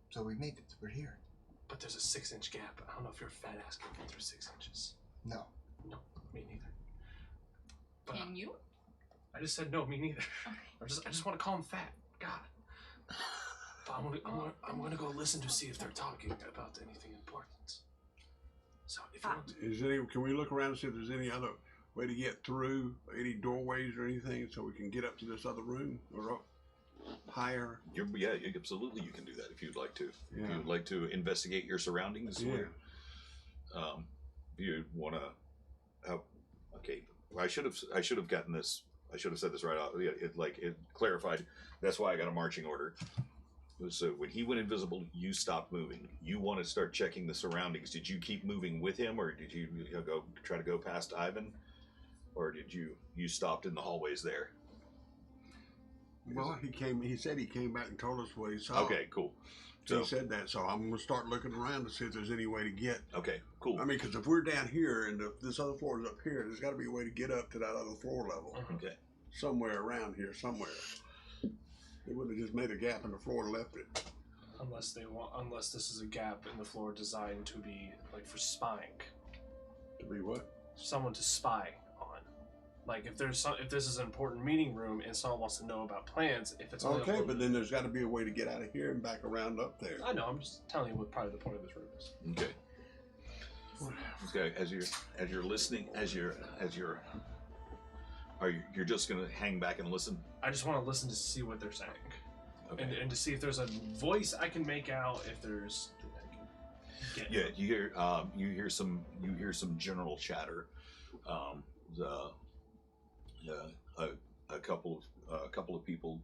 So we made it. We're here. But there's a 6-inch gap. I don't know if your fat ass can get through 6 inches. No. No, me neither. But Can you? I just said no, me neither. Okay. I just want to call him fat. God. But I'm gonna go listen to see if they're talking about anything important. So if you want to, Can we look around and see if there's any other way to get through, any doorways or anything, so we can get up to this other room or up higher? Absolutely, you can do that if you'd like to. Yeah. If you'd like to investigate your surroundings. Yeah. You want to. Okay. I should have gotten this. I should have said this right out. Yeah, it clarified. That's why I got a marching order. So when he went invisible, you stopped moving. You want to start checking the surroundings. Did you keep moving with him, or did you try to go past Ivan, or did you stopped in the hallways there? Well, he said he came back and told us what he saw. Okay, cool. So he said that, so I'm gonna start looking around to see if there's any way to get. Okay, cool. I mean, because if we're down here and this other floor is up here, there's got to be a way to get up to that other floor level. Okay. Somewhere around here, somewhere. They would have just made a gap in the floor and left it. Unless this is a gap in the floor designed to be like for spying. To be what? Someone to spy on. Like if this is an important meeting room and someone wants to know about plans, if it's only okay, but then there's got to be a way to get out of here and back around up there. I know. I'm just telling you what probably the point of this room is. Okay. Okay. As you're listening, you're just gonna hang back and listen? I just want to listen to see what they're saying, Okay. and to see if there's a voice I can make out. If there's, Yeah, you hear some general chatter. A couple of people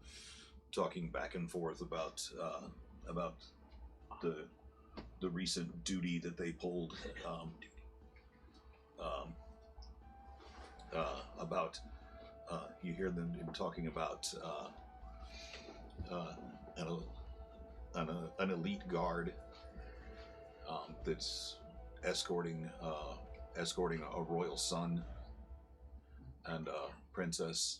talking back and forth about the recent duty that they pulled. About you hear them talking about an elite guard that's escorting a royal son and a princess.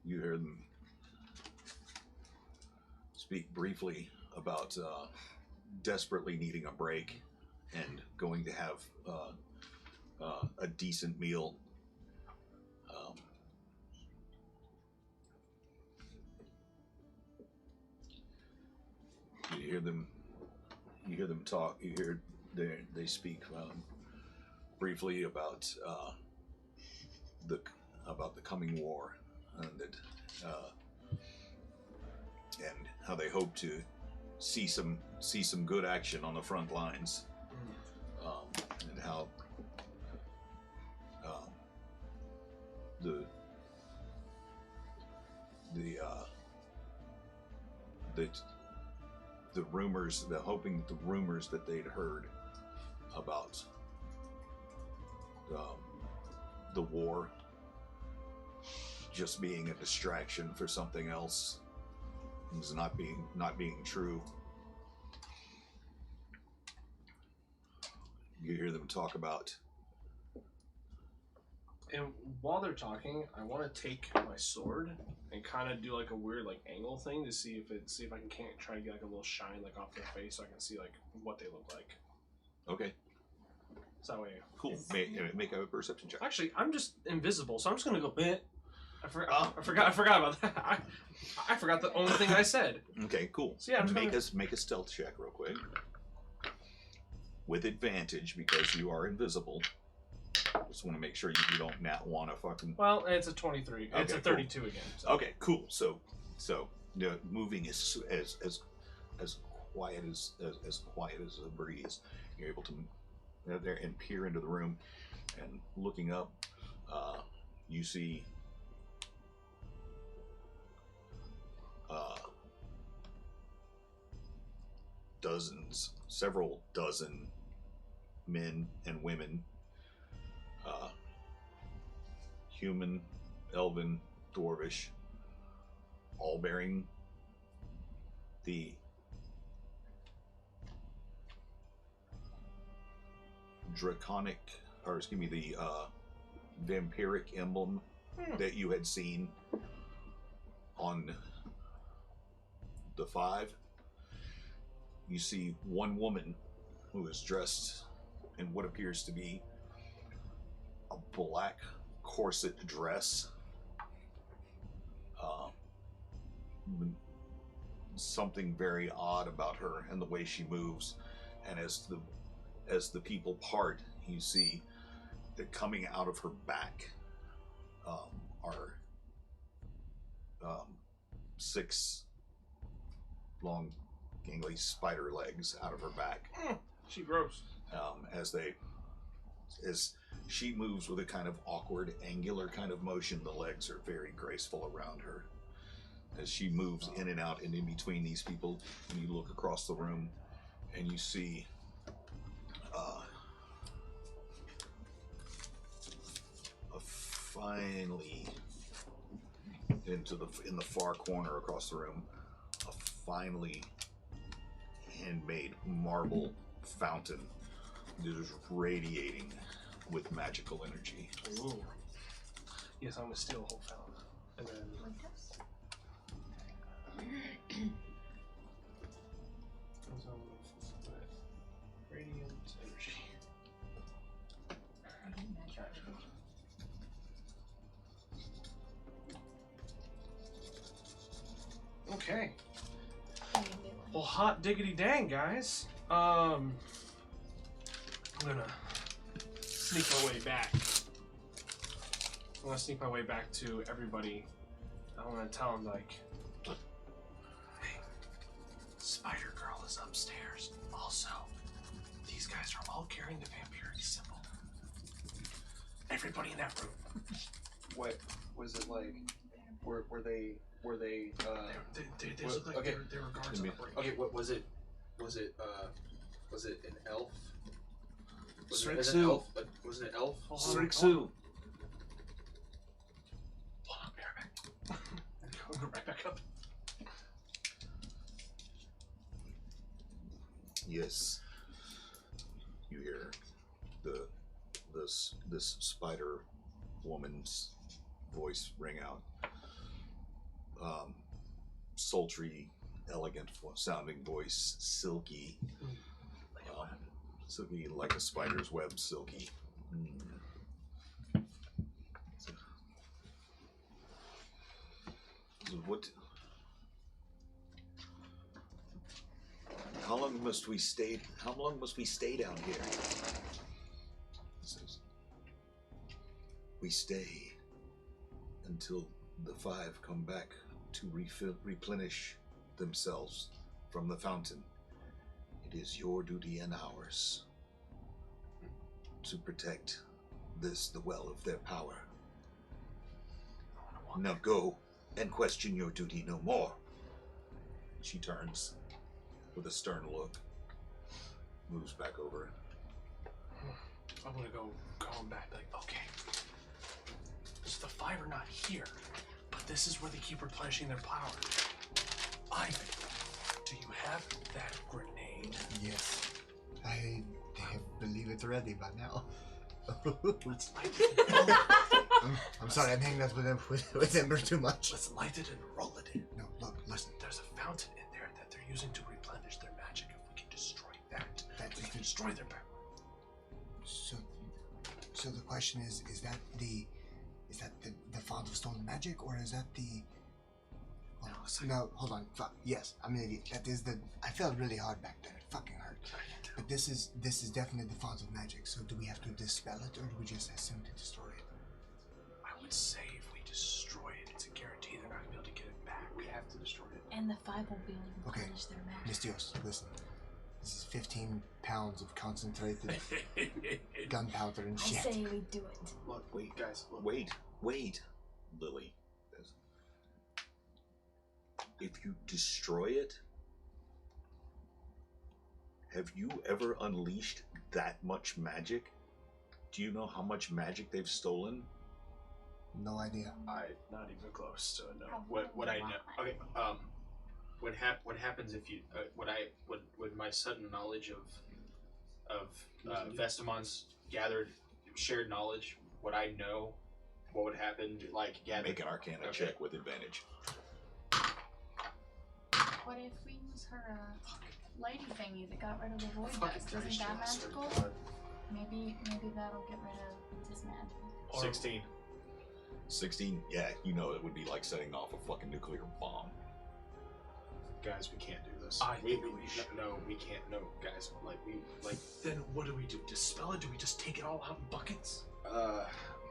You hear them speak briefly about desperately needing a break and going to have a decent meal. You hear them talk. You hear they speak briefly about the coming war and how they hope to see some good action on the front lines, and how the rumors that they'd heard about the war just being a distraction for something else is not being true. You hear them talk about. And while they're talking, I want to take my sword and kind of do like a weird like angle thing to see if I can't try to get like a little shine like off their face so I can see like what they look like. Okay. So that way. Cool. Make a perception check. Actually, I'm just invisible, so I'm just gonna go. I forgot about that. I forgot the only thing I said. Okay. Cool. So yeah, I'm just make a stealth check real quick with advantage because you are invisible. Just want to make sure you don't not want to fucking. Well, it's a 23. It's a 32 cool. again. So. Okay, cool. So moving is as quiet as a breeze. You're able to there and peer into the room. And looking up, you see several dozen men and women, human, elven, dwarvish, all bearing the draconic, or excuse me, the vampiric emblem that you had seen on the 5. You see one woman who is dressed in what appears to be a black corset dress. Something very odd about her and the way she moves. And as the people part, you see that coming out of her back are 6 long, gangly spider legs out of her back. She gross. As she moves with a kind of awkward, angular kind of motion, the legs are very graceful around her. As she moves in and out and in between these people, and you look across the room, and you see finally in the far corner across the room, a finely handmade marble fountain that is radiating with magical energy. Ooh. Yes, I'm gonna steal a whole fountain, and then. Radiant energy. Okay. Well, hot diggity dang, guys. I'm gonna sneak my way back. I'm gonna sneak my way back to everybody. I want to tell them, like, hey, Spider Girl is upstairs. Also, these guys are all carrying the vampiric symbol. Everybody in that room. What was it like? Were they? They look like okay. they were guards on the break. Okay, what was it? Was it an elf? Was it an Srixu. elf? Was it an elf? Srixu. Hold on, be right back. I'm going right back up. Yes, you hear this spider woman's voice ring out. Sultry, elegant sounding voice, silky, silky like a spider's web, silky. So what? How long must we stay? How long must we stay down here? Says, we stay until the 5 come back to replenish themselves from the fountain. It is your duty and ours to protect the well of their power. Now go and question your duty no more. She turns with a stern look, moves back over. I'm gonna go back, like, okay, so the 5 are not here, but this is where they keep replenishing their power. Ivan, do you have that grenade? Yes. I believe it's ready by now. Let's light it. I'm sorry, I'm hanging out with Ember too much. Let's light it and roll it in. No, look, listen. There's a fountain in there that they're using to replenish their magic. If we can destroy that, we can destroy their power. So the question is that the font of stolen magic, or is that the? No, hold on. Yes, I'm an idiot. That is the. I felt really hard back there. It fucking hurt. But this is definitely the font of magic. So do we have to dispel it, or do we just simply destroy it? I would say if we destroy it, it's a guarantee they're not gonna be able to get it back. We have to destroy it. And the 5 will be able to Okay, replenish their magic. Mistios, listen. This is 15 pounds of concentrated gunpowder and I shit. say we do it. Look, wait, guys. Look. Wait, Lily. If you destroy it, have you ever unleashed that much magic? Do you know how much magic they've stolen? No idea. Not even close to no. What I know? Okay. What happens if you? Would my sudden knowledge of Vestamon's gathered shared knowledge? Would I know what would happen? Like gather. Make an Arcana check with advantage. What if we use her lady thingy that got rid of the void Fucking dust? dice Isn't that roll, sir. magical? Maybe that'll get rid of this magic. 16. 16. Yeah, you know it would be like setting off a fucking nuclear bomb. Guys, we can't do this. I think we should. No, we can't. No, guys, Then what do we do? Dispel it? Do we just take it all out in buckets?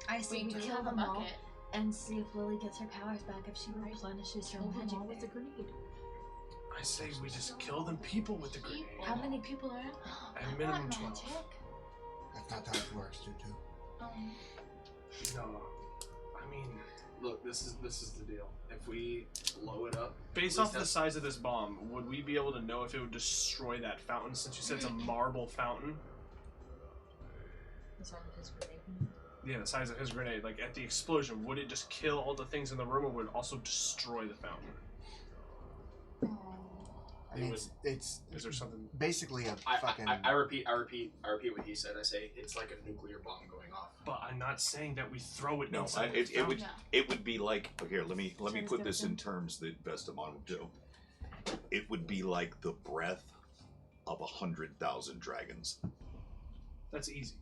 I say we do kill have a them all bucket. and see if Lily gets her powers back if she replenishes her magic. with a grenade. I say we just kill them people with the grenade. How many people are in? At minimum 12. That's not how it works, Tutu. No, I mean, look, this is the deal. If we blow it up, based at off least the size of this bomb, would we be able to know if it would destroy that fountain? Since you said it's a marble fountain. The size of his grenade. Yeah, the size of his grenade. Like at the explosion, would it just kill all the things in the room, or would it also destroy the fountain? I mean, it's Is there something? basically a fucking. I repeat what he said. I say it's like a nuclear bomb going off. But I'm not saying that we throw it No, inside. it would be like, here, let me put this in terms that Vestamon would do. It would be like the breath of 100,000 dragons. That's easy.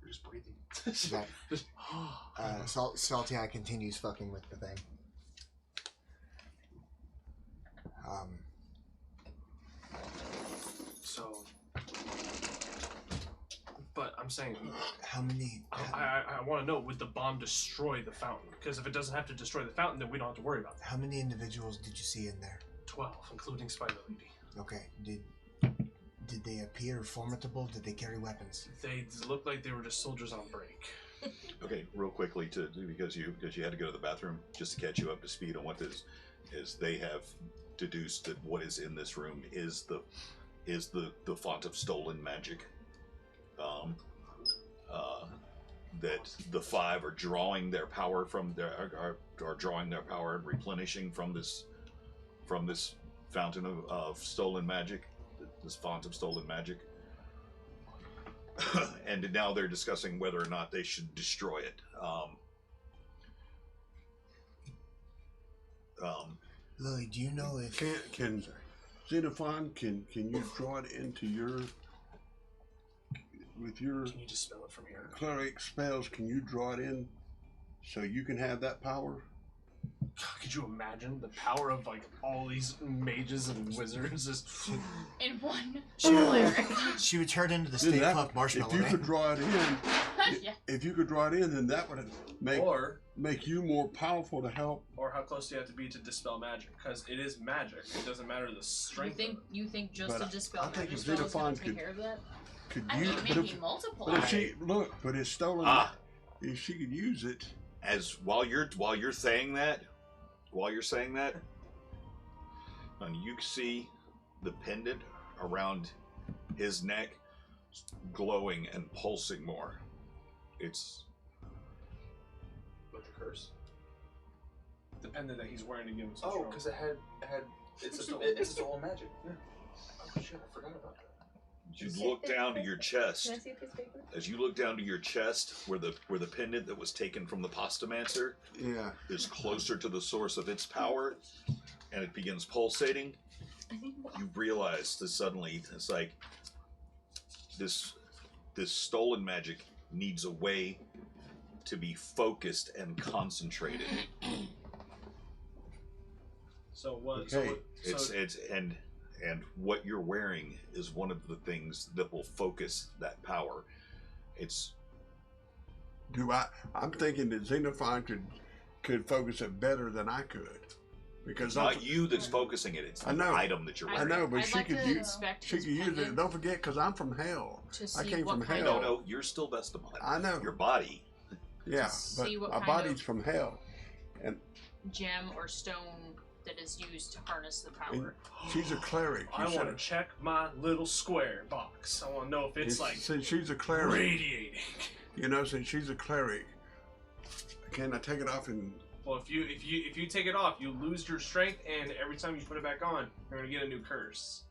You're just breathing. Yeah. Salty Eye continues fucking with the thing. So, but I'm saying, How many? I want to know, would the bomb destroy the fountain? Because if it doesn't have to destroy the fountain, then we don't have to worry about that. How many individuals did you see in there? 12, including Spider Lady. Okay. Did they appear formidable? Did they carry weapons? They looked like they were just soldiers on break. Okay, real quickly because you had to go to the bathroom, just to catch you up to speed on what this is. They have deduced that what is in this room is the font of stolen magic. That the five are drawing their power from are drawing their power and replenishing from this fountain of stolen magic, this font of stolen magic. And now they're discussing whether or not they should destroy it. Lily, do you know if Can Xenophon, can you draw it into your with your Can you just spell it from here? cleric spells? Can you draw it in so you can have that power? Could you imagine the power of like all these mages and wizards? Just In one. she would turn into the Then Stay that- Puft Marshmallow If you Man? could draw it in, Yeah. if you could draw it in, then that would make you more powerful to help. or how close do you have to be to dispel magic? Because it is magic. It doesn't matter the You strength. you think just But to dispel I think magic if spell is going Xenophon to take could- care of that? Could I you? mean, But maybe if, multiply. but if she but it's stolen. If she could use it, As while you're saying that, and you see the pendant around his neck glowing and pulsing more. It's With the curse. The pendant that he's wearing to give him some Oh, trouble. because it had it's a stolen magic. Yeah. Oh shit, I forgot about that. you look down to your chest. Can I see a piece of paper? As you look down to your chest, where the pendant that was taken from the Postamancer yeah. is closer to the source of its power, and it begins pulsating, you realize that suddenly it's like this stolen magic needs a way to be focused and concentrated. So what? Okay. It's and what you're wearing is one of the things that will focus that power. It's I'm thinking that Xenophon could focus it better than I could, Because not you that's focusing it. It's I the know. item that you're I wearing. know, but I'd she like could to use. inspect She his could use it. pendant Don't forget, because I'm from hell. to I see came what from kind hell. of No, you're still Vestamon. I know. Your body. Yeah, but see what my kind body's of- from hell. gem or stone that is used to harness the power. She's a cleric. I want to check my little square box. I want to know if it's like Since she's a cleric, radiating. you know, since she's a cleric, can I take it off and? Well, if you take it off, you lose your strength, and every time you put it back on, you're gonna get a new curse.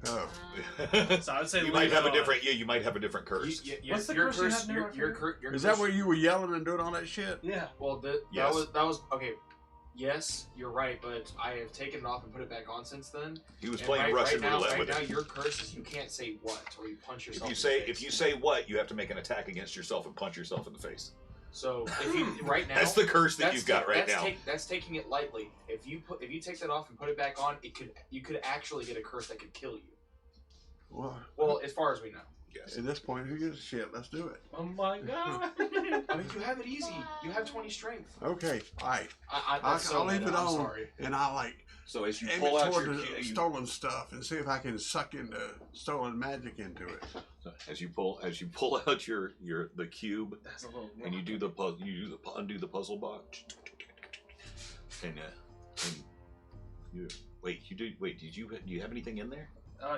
Oh, So I would say you leave might have it a on. different. Yeah, you might have a different curse. What's the your curse you have now, I Your forget? is that where you were yelling and doing all that shit? Yeah. Well, Yes. that was okay. Yes, you're right, but I have taken it off and put it back on since then. He was And playing Russian roulette right with now, it. your curse is you can't say what, or you punch yourself. If you say what, you have to make an attack against yourself and punch yourself in the face. So if you right now, That's the curse that that's you've got right now. That's taking it lightly. If you take that off and put it back on, you could actually get a curse that could kill you. Well, as far as we know. Yes. At this point, who gives a shit? Let's do it. Oh my god. I mean, you have it easy. You have 20 strength. Okay, all right. I'll leave it I'm on, sorry. and I'll like So as you aim pull it out toward your the stolen stuff and see if I can suck into stolen magic into it. as you pull out the cube That's a little. and you do the undo the puzzle box and you do you have anything in there?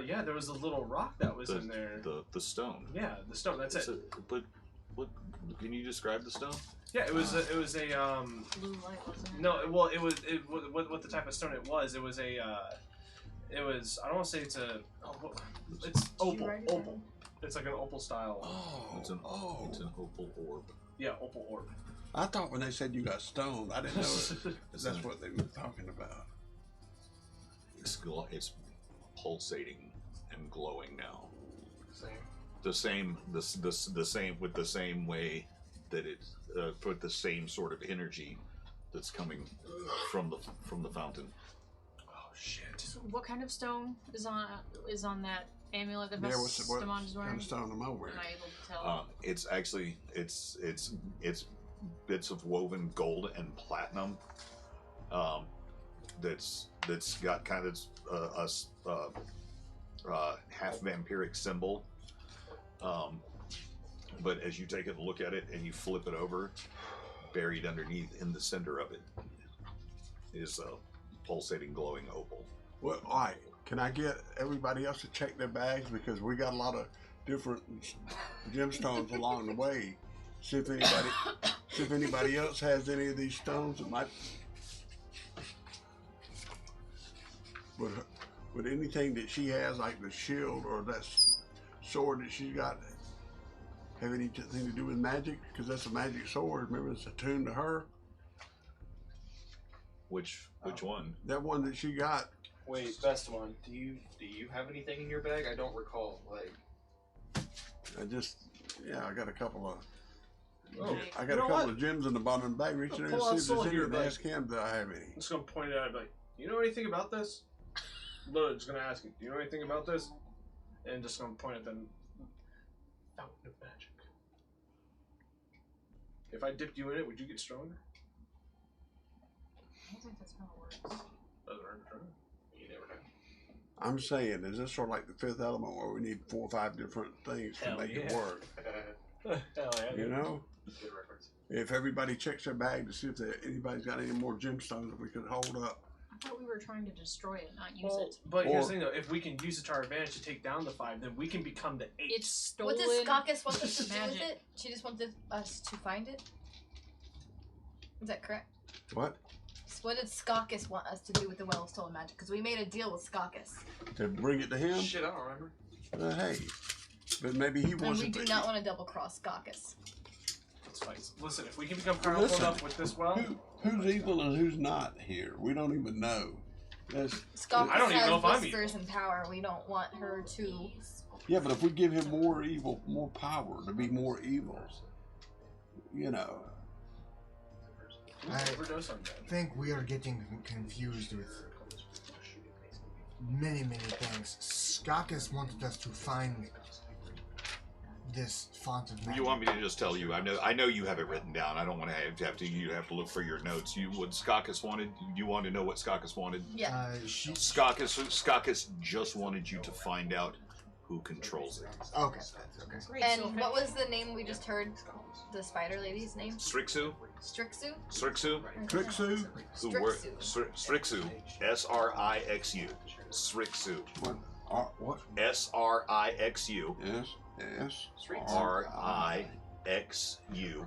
Yeah, there was a little rock that was in there. The stone. Yeah, the stone. That's it. But what can you describe the stone? Yeah, it was a Blue light, wasn't it? no. Well, what the type of stone it was. It was I don't want to say it's it's opal. write it Opal. It's like an opal style. It's an opal orb. Yeah, opal orb. I thought when they said you got stoned, I didn't know that's what they were talking about. It's pulsating and glowing now. Same. The same with the same way that it put the same sort of energy that's coming from the fountain. Oh shit. So what kind of stone is on that amulet that Yeah, what Vestamon is wearing? kind of stone am I wearing? Am I able to tell? It's actually it's bits of woven gold and platinum. That's got kind of a half vampiric symbol. But as you take it and look at it and you flip it over, buried underneath in the center of it is a pulsating glowing opal. Well, all right. Can I get everybody else to check their bags because we got a lot of different gemstones along the way. See if anybody else has any of these stones that might. Would anything that she has, like the shield or that sword that she's got, have anything to do with magic? Because that's a magic sword. Remember, it's attuned to her. Which one? That one that she got. Wait, Vestamon, do you have anything in your bag? I don't recall. Like, I got a couple of. Oh, I got a couple of gems in the bottom of the bag. Reach in there and Pull out see if there's soul any. here, And bud. ask him, do I have any? I'm just gonna point it out and be like, you know anything about this? Literally just gonna ask you, do you know anything about this? And just gonna point at the fountain of magic. If I dipped you in it, would you get stronger? I don't think that's how it works. Doesn't hurt to try. you never know. I'm saying, is this sort of like the fifth element where we need 4 or 5 different things Hell to make it yeah. work? Hell yeah. You know? Good reference. If everybody checks their bag to see if anybody's got any more gemstones that we could hold up. I thought we were trying to destroy it, not use Well, it. but here's Or- the thing though, if we can use it to our advantage to take down the 5, then we can become the 8. It's stolen. What does Skakis want us to do with magic. it? She just wanted us to find it? Is that correct? What? So what did Skakis want us to do with the Well of Stolen Magic? Because we made a deal with Skakis. To bring it to him? Shit, I don't remember. Hey. But maybe he And wants we it. do not want to double cross Skakis. Let's fight. Listen, if we can become powerful Listen, enough with this well, Who's evil and who's not here? We don't even know. Skakis I don't even has know if I'm whispers and power. We don't want her to. Yeah, but if we give him more evil, more power to be more evil, you know. I overdose on that. think we are getting confused with many things. Skakis wanted us to find this font of magic. You want me to just tell you? I know you have it written down. I don't want to have to. You have to look for your notes. What Skakis wanted? You want to know what Skakis wanted? Yeah. Skakis just wanted you to find out who controls it. Okay. Great. And so what was the name we just heard? The spider lady's name? Strixu. Strixu? Strixu. Trixu? Strixu. Srixu. Strixu. What? Srixu. Yes. Rixu.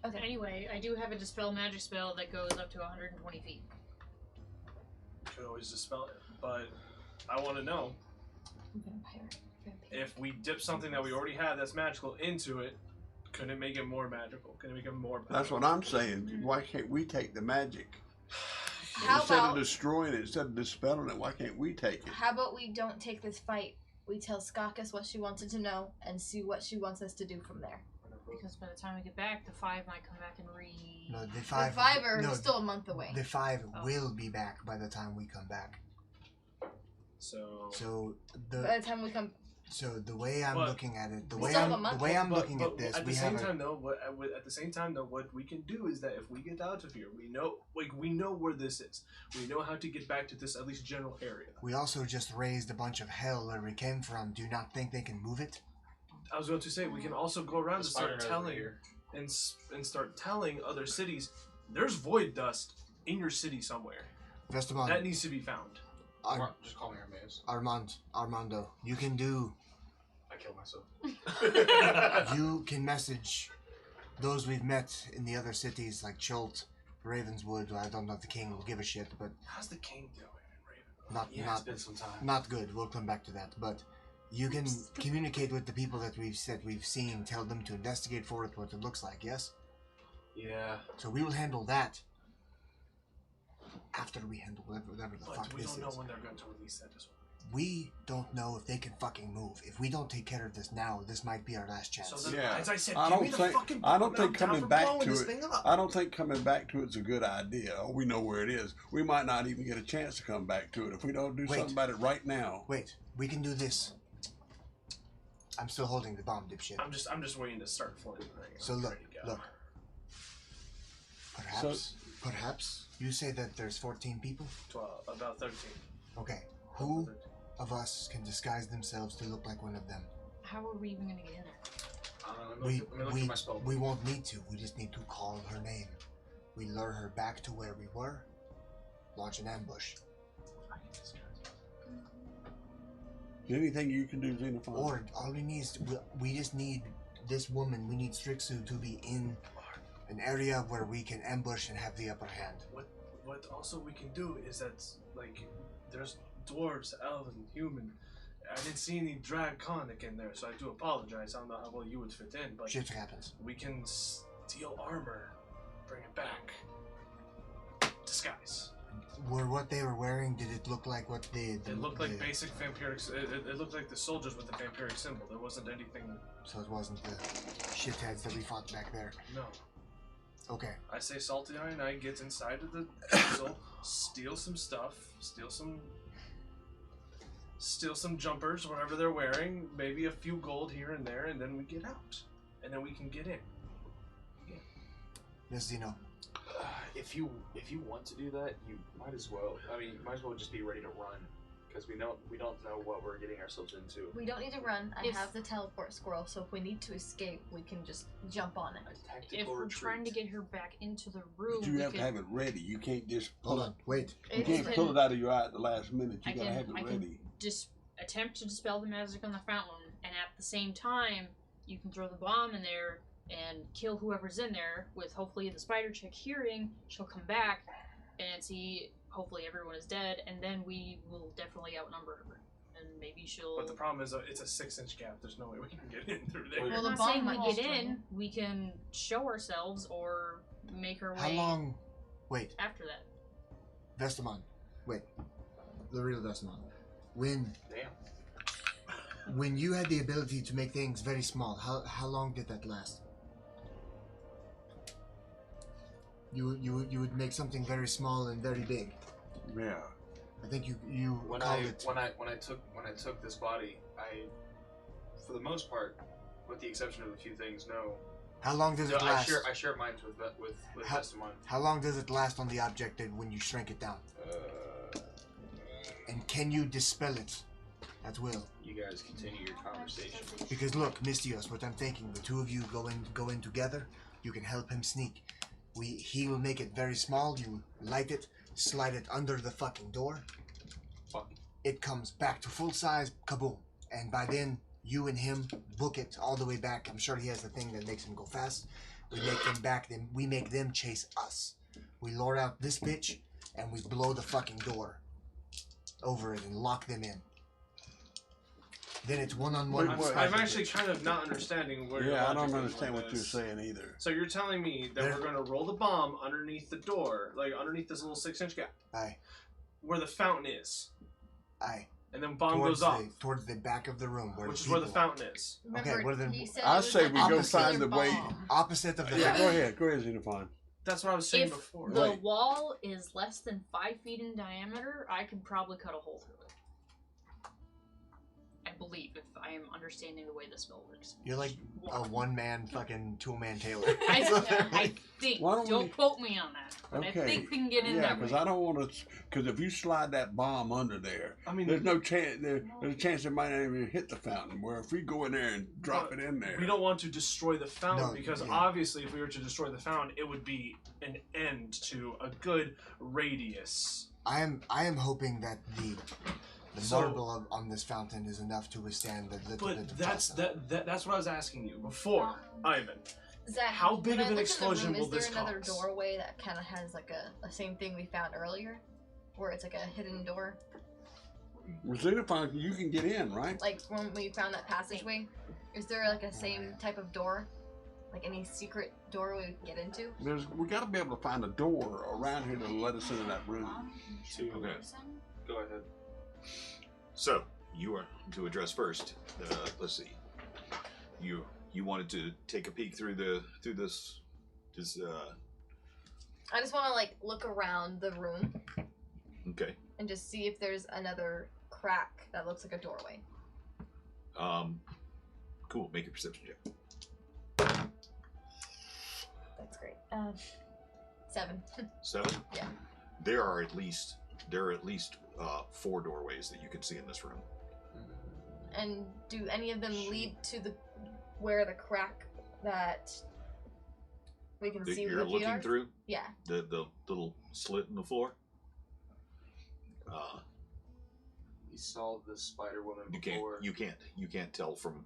Okay. anyway, I do have a dispel magic spell that goes up to 120 feet. You could always dispel it, but I want to know if we dip something that we already have that's magical into it, could it make it more magical? Can it make it more powerful? That's what I'm saying. Why can't we take the magic? How Instead about of destroying it, instead of dispelling it, why can't we take it? how about we don't take this fight? We tell Skakis what she wanted to know and see what she wants us to do from there. Because by the time we get back, the 5 might come back and No, the The five. five are no, still a month away. The 5 Oh. will be back by the time we come back. So So By the time we come, the way I'm But- looking at it, the We way still have a I'm month. looking at this, at we the have same time though, what we can do is that if we get out of here, we know where this is. We know how to get back to this at least general area. we also just raised a bunch of hell where we came from. Do you not think they can move it? I was going to say we can also go around and Spider start knows telling we're here. and start telling other cities there's void dust in your city somewhere Vestaman, that needs to be found. Just call me Hermes. Armando, you can do. I killed myself. You can message those we've met in the other cities like Chult, Ravenswood. I don't know if the king will give a shit, but How's the king doing in Raven? not Yeah, it's been some time. not good. We'll come back to that. But you can communicate with the people that we've seen. Tell them to investigate for it what it looks like. Yes. Yeah. So we will handle that after we handle whatever the But fuck we this don't know is. when they're going to release that as well. We don't know if they can fucking move. If we don't take care of this now, this might be our last chance. So then, Yeah. as I said, I give don't me the think- fucking I don't bomb think down coming for back blowing to this it- thing up. I don't think coming back to it's a good idea. We know where it is. We might not even get a chance to come back to it if we don't do Wait. something about it right now. Wait, we can do this. I'm still holding the bomb, dipshit. I'm just waiting to start flying. So look, Perhaps you say that there's 14 people. 12, about 13. Okay, who of us can disguise themselves to look like one of them? How are we even gonna get in there? Let me look at my spell. We won't need to. We just need to call her name. We lure her back to where we were. Launch an ambush. Anything you can do, Xenophon? Or all we need is we just need this woman. We need Strixu to be in an area where we can ambush and have the upper hand. What also we can do is that like there's dwarves, elven, human. I didn't see any draconic in there, so I do apologize. I don't know how well you would fit in, but Shit happens. we can steal armor, bring it back, disguise. Were what they were wearing? Did it look like what they? It looked like basic vampiric. It looked like the soldiers with the vampiric symbol. There wasn't anything. So it wasn't the shitheads that we fought back there. No. Okay. I say Salty Iron Knight gets inside of the castle, steal some stuff, steal some jumpers, whatever they're wearing, maybe a few gold here and there, and then we get out, and then we can get in. Yes, Zeno. If you want to do that, you might as well. I mean, you might as well just be ready to run, because we don't know what we're getting ourselves into. We don't need to run. I If- have the teleport scroll, so if we need to escape, we can just jump on it. A tactical If we're retreat. trying to get her back into the room, But you we have to could- have it ready. You can't just Hold pull on. Wait. You It can't is- pull it out of your eye at the last minute. You I gotta can- have it I can- ready. attempt to dispel the magic on the fountain, and at the same time, you can throw the bomb in there and kill whoever's in there. With hopefully the spider chick hearing, she'll come back and see. Hopefully everyone is dead, and then we will definitely outnumber her, and maybe she'll. But the problem is, it's a 6-inch gap. There's no way we can get in through there. Well, I'm Well, the not bomb saying we might get destroy in. her. We can show ourselves or make our way How long? Wait, after that. Vestamon. Wait, the real Vestamon. When Damn. you had the ability to make things very small, how long did that last? You would make something very small and very big. Yeah. I think you When called I it. when I took this body, I, for the most part, with the exception of a few things, no. How long does So it last? I share mines with How- Vestamon. How long does it last on the object when you shrink it down? And can you dispel it at will? You guys continue your conversation. Because look, Mystios, what I'm thinking, the two of you go in together. You can help him sneak. He will make it very small. You light it, slide it under the fucking door. Fuck. It comes back to full size, kaboom. And by then, you and him book it all the way back. I'm sure he has the thing that makes him go fast. We make them back, then we make them chase us. We lure out this bitch, and we blow the fucking door over it and lock them in. Then it's one-on-one. Wait, I'm actually kind of not understanding where your Yeah, I logic don't is understand with what you're this. saying either. So you're telling me that There- we're going to roll the bomb underneath the door, like underneath this little 6-inch gap, Aye, where the fountain is, aye. and then bomb Towards goes off, towards the back of the room, which is where the fountain is. Remember, what are the- he said I it was say like we a go opposite find the way. bomb. Opposite of the Yeah, fountain. go ahead, Xenophon. That's what I was saying If before. the Wait. wall is less than 5 feet in diameter, I could probably cut a hole through it. I believe, if I am understanding the way the spell works. You're like a one-man fucking two-man tailor. I think. Why don't Don't we- quote me on that. But I Okay. think we can get in Yeah, that because way. I don't want to. Because if you slide that bomb under there, I mean, there's no chance. There's a chance it might not even hit the fountain. Where if we go in there and drop it in there, we don't want to destroy the fountain No, because yeah. obviously, if we were to destroy the fountain, it would be an end to a good radius. I am hoping that the So- marble on this fountain is enough to withstand the little bit But of that's toss. that's what I was asking you before, Ivan. Zach, How big when of I an looked in the explosion room, will this Is there another cause? doorway that kind of has like a same thing we found earlier, where it's like a hidden door, Xenophon, you can get in, right? like when we found that passageway? Is there like a same type of door, like any secret door we could get into? We got to be able to find a door around here to let us into that room. Okay. Go ahead. So you are to address first. Let's see. You wanted to take a peek through this. I just want to like look around the room Okay. and just see if there's another crack that looks like a doorway. Cool. Make a perception check. That's great. 7. 7. Yeah. There are at least 4 doorways that you can see in this room. And do any of them lead to where the crack that we can That see with you're the looking radar? through Yeah. the little slit in the floor. We saw the Spider Woman before. You can't tell from.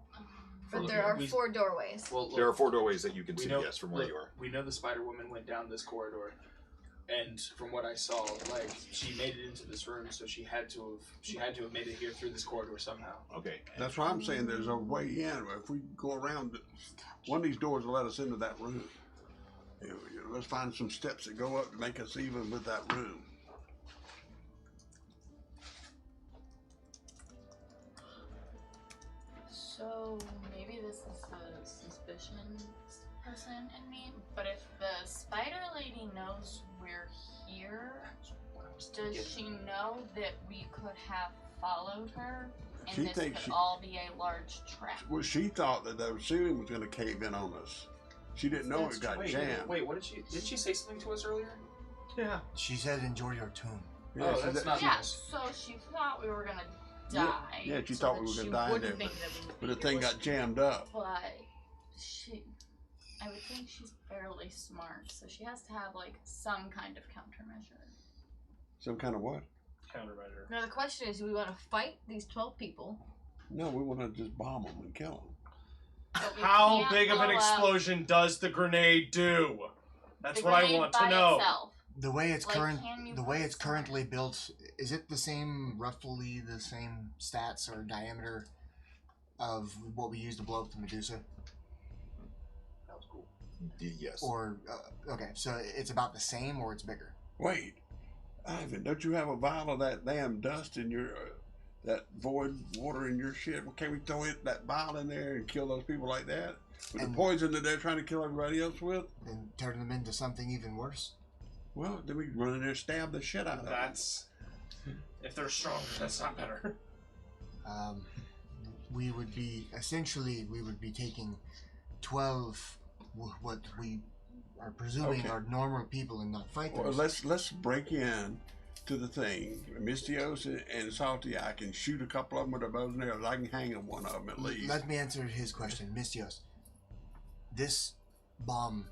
But there are 4 doorways. Well, look, There are 4 doorways that you can we see. know, Yes, from where look, you are. We know the Spider Woman went down this corridor, and from what I saw, like she made it into this room, so she had to have made it here through this corridor somehow. Okay. That's why I'm saying there's a way in. If we go around, one of these doors will let us into that room. Let's find some steps that go up to make us even with that room. So maybe this is the suspicion person in me, but if the spider lady knows we're here, does she know that we could have followed her and She this thinks could she- all be a large trap? Well, she thought that the ceiling was going to cave in on us. She didn't know it got jammed. Wait, what did she say something to us earlier? Yeah. She said, "Enjoy your tomb." Yeah, Oh, she that's did- not Yeah, nice. so she thought we were gonna Yeah, die. yeah, she So thought that we were she going to die in wouldn't there, think that we would but the be thing here. got jammed up. But I would think she's fairly smart, so she has to have like some kind of countermeasure. Some kind of what? Countermeasure. Now the question is, do we want to fight these 12 people? No, we want to just bomb them and kill them. But we How can't big of an blow up explosion does the grenade do? That's the what I grenade want by to know. itself. The way it's Like, can you the way put it's some- currently built, is it the same, roughly the same stats or diameter of what we use to blow up the Medusa? That was cool. Yes. Or okay, so it's about the same, or it's bigger? Wait, Ivan, don't you have a vial of that damn dust in your, that void water in your shit? Well, can't we throw that vial in there and kill those people like that? With And- the poison that they're trying to kill everybody else with? And turn them into something even worse? Well, then we run in there and stab the shit out of them. If they're stronger, that's not better. We would be taking 12 what we are presuming are normal people and not fighters. Well, let's break in to the thing. Mystios and Salty, I can shoot a couple of them with a bow and arrows. I can hang on one of them at least. Let me answer his question. Mystios, this bomb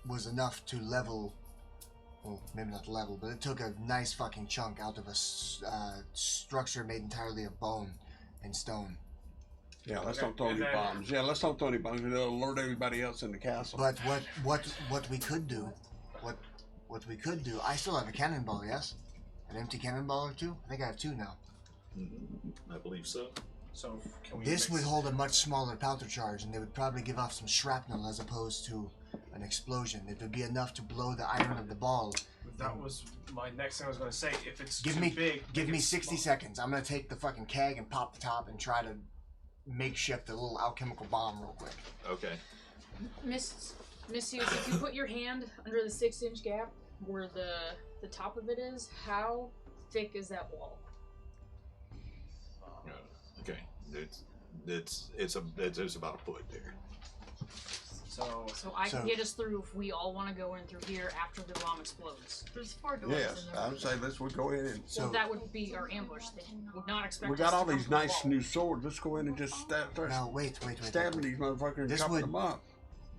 was enough to level, well, maybe not level, but it took a nice fucking chunk out of a structure made entirely of bone and stone. Yeah, let's don't throw any bombs. Yeah, let's don't throw any bombs. It'll alert everybody else in the castle. But what we could do, what we could do, I still have a cannonball, yes? An empty cannonball or two? I think I have two now. I believe so. So can we? This would hold a much smaller powder charge, and they would probably give off some shrapnel as opposed to an explosion. It would be enough to blow the iron of the ball. That was my next thing I was going to say. If it's give too me big, give make me it 60 small. seconds. I'm gonna take the fucking keg and pop the top and try to makeshift a little alchemical bomb real quick. Okay. Missy, if you put your hand under the 6-inch gap where the top of it is, how thick is that wall? Okay. It's about a foot there. So I can get us through if we all want to go in through here after the bomb explodes. There's 4 doors Yes, in there. I would say let's go in and. So that would be our ambush. They would not expect. We us got to all come these through the nice wall. new swords. Let's go in and just start Now wait. stabbing these motherfuckers and This chopping would- them up.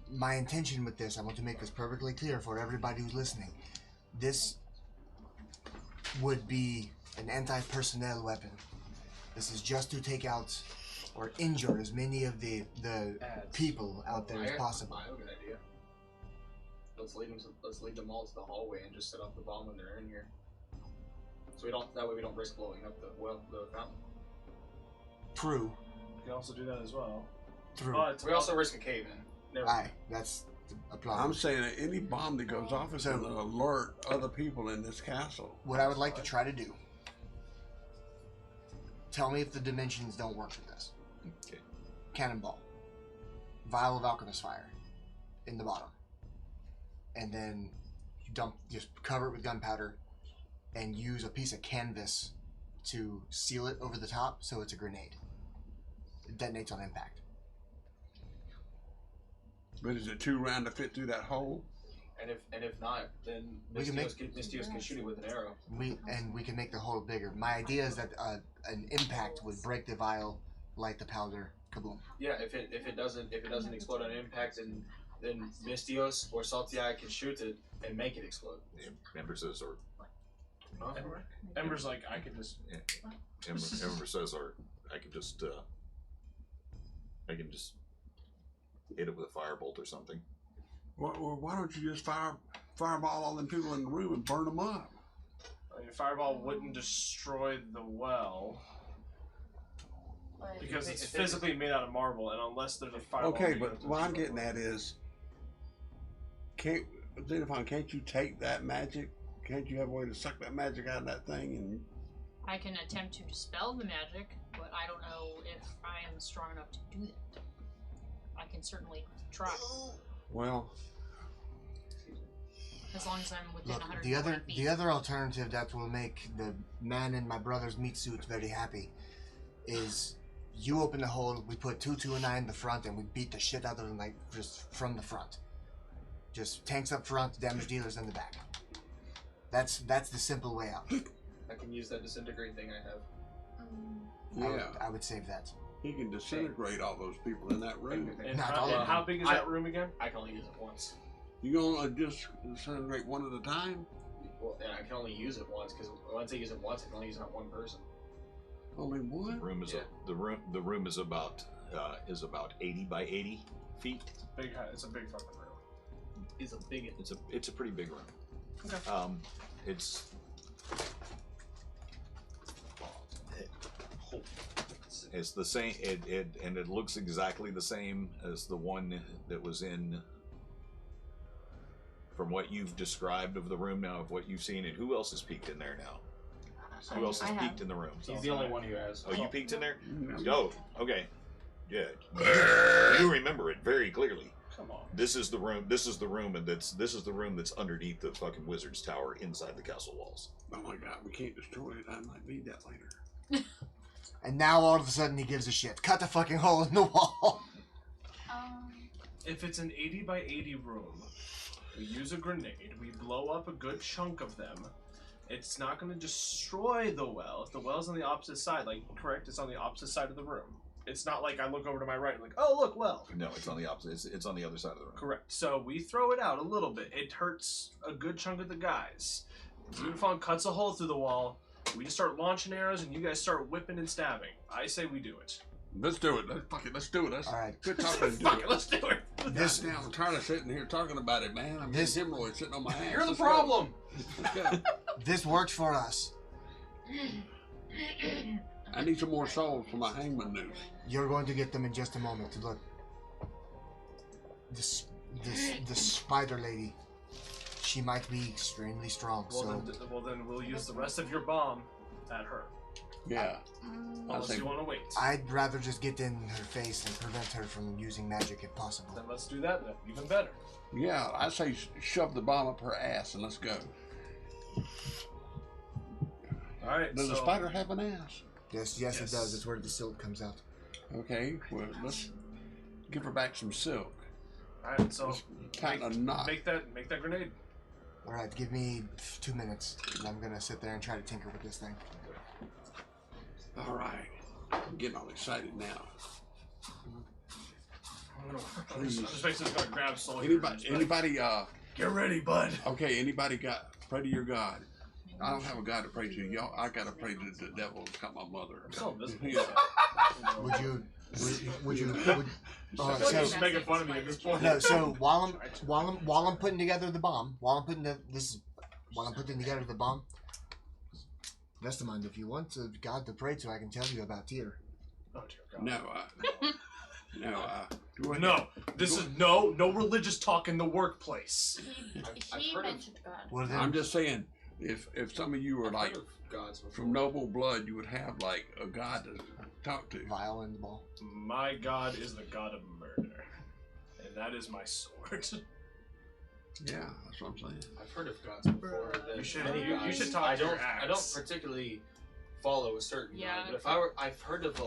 My intention with this, I want to make this perfectly clear for everybody who's listening. This would be an anti-personnel weapon. This is just to take out or injure as many of the people out there as possible. I have a good idea. Let's lead them all to the hallway and just set off the bomb when they're in here. So that way we don't risk blowing up the fountain. True. you can also do that as well. True. But We also risk a cave-in. Never. Aye, that's a problem. I'm saying that any bomb that goes off is going to alert other people in this castle. What I would like to try to do. Tell me if the dimensions don't work for this. Okay. Cannonball. Vial of alchemist fire. In the bottom. And then you just cover it with gunpowder and use a piece of canvas to seal it over the top so it's a grenade. It detonates on impact. But is it too round to fit through that hole? And if not, then We can Mystios can shoot it with an arrow. We can make the hole bigger. My idea is that an impact would break the vial, light the powder, kaboom. Yeah, if it doesn't explode on impact, then Mystios or Salty Eye can shoot it and make it explode. Ember says, or Ember's like, I could just. Ember says, or I can just hit it with a firebolt or something. Well, why don't you just fireball all them people in the room and burn them up? I mean, fireball wouldn't destroy the well But because it's physically made out of marble, and unless there's a fireball. Okay, you but have to what I'm destroy getting it. at is, can't you take that magic? Can't you have a way to suck that magic out of that thing? And I can attempt to dispel the magic, but I don't know if I am strong enough to do that. I can certainly try, well, as long as I'm within Look, 100 feet. the other alternative that will make the man in my brother's meat suit very happy is you open the hole, we put 2 and I in the front, and we beat the shit out of them, like, just from the front. Just tanks up front, damage dealers in the back. That's the simple way out. I can use that disintegrate thing I have. yeah, I would save that. he can disintegrate all those people in that room. And Not how, all of and how big is that room again? I can only use it once. You gonna just disintegrate one at a time? Well, and I can only use it once because once I use it once, I can only use it on one person. Only The one? room is Yeah. the room is about 80 by 80 feet. It's a big fucking room. It's a big. It's a pretty big room. Okay. It's the same. It looks exactly the same as the one that was in. From what you've described of the room now, of what you've seen, and who else has peeked in there now? Who else has peeked in the room? He's the only one who has. Oh, you peeked in there? No. Oh, okay. Yeah. You remember it very clearly. Come on. This is the room. This is the room, and this is the room that's underneath the fucking wizard's tower inside the castle walls. Oh my god, we can't destroy it. I might need that later. And now all of a sudden he gives a shit. Cut the fucking hole in the wall. If it's an 80 by 80 room, we use a grenade, we blow up a good chunk of them. It's not going to destroy the well. If the well's on the opposite side, like, correct, it's on the opposite side of the room. It's not like I look over to my right and like, oh, look, well. No, it's on the opposite. It's on the other side of the room. Correct. So we throw it out a little bit. It hurts a good chunk of the guys. Unifon cuts a hole through the wall. We just start launching arrows and you guys start whipping and stabbing. I say we do it. Let's do it. Let's do it. Let's All right. quit talking and do Fuck it. it, let's do it. This Damn, I'm tired of sitting here talking about it, man. I'm This- getting hemorrhoids sitting on my ass. You're the Let's problem. Go. Let's go. this works for us. I need some more souls for my hangman noose. You're going to get them in just a moment. Look, this spider lady. She might be extremely strong. Well, then we'll use the rest of your bomb at her. Yeah. Unless think- you want to wait. I'd rather just get in her face and prevent her from using magic if possible. Then let's do that then. Even better. Yeah, I say shove the bomb up her ass and let's go. All right. Does so the spider have an ass? Yes, Yes. it does. It's where the silk comes out. Okay, well, let's give her back some silk. All right. So Kind of not. make that grenade. All right, give me 2 minutes, and I'm gonna sit there and try to tinker with this thing. All right. I'm getting all excited now. I'm just basically gonna grab Soul. Anybody, Get ready, bud. okay, anybody got, pray to your God. I don't have a God to pray to. Y'all, I gotta pray to the devil to come my mother. I'm so invisible. Yeah. Would you? I feel like you're just making fun of me at this point. No. So while I'm putting together the bomb, while I'm putting together the bomb, Vestamind, if you want a God to pray to, I can tell you about Tyr. Oh dear God. No, This is no religious talk in the workplace. He heard of- mentioned God. Well, then, I'm just saying, if some of you were I've like heard of gods before. from noble blood, you would have like a God to talk to. vial in the ball. My God is the God of murder, and that is my sword. Yeah, that's what I'm saying. I've heard of gods before. You should- many you gods. should talk I to your don't. I don't axe. particularly follow a certain Yeah, god, but I've heard of a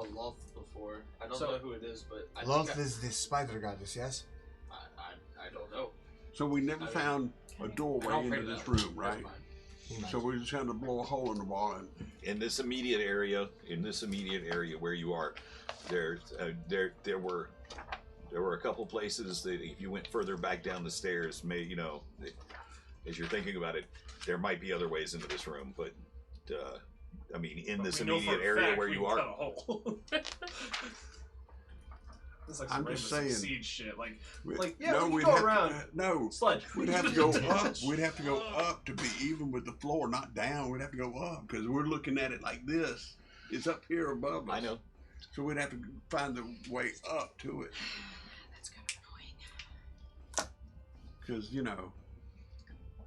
Loth before. I don't So- know who it is, but I Loth think is the spider goddess, yes? I don't know. So we never found a I doorway don't pray into to this that. room, Never right? mind. He might. So we just had to blow a hole in the wall and In this immediate area where you are, there were a couple places that if you went further back down the stairs, as you're thinking about it, there might be other ways into this room, but I mean, in But this we know for immediate a area fact where we you can are, cut a hole. It's like some I'm Rainbow just Six saying. Siege shit. Like, we- yeah, we we'd can go have around. To, no, Sledge. we'd have to go up. We'd have to go up to be even with the floor, not down. We'd have to go up because we're looking at it like this. It's up here above us. I know. So we'd have to find the way up to it That's kind of annoying. because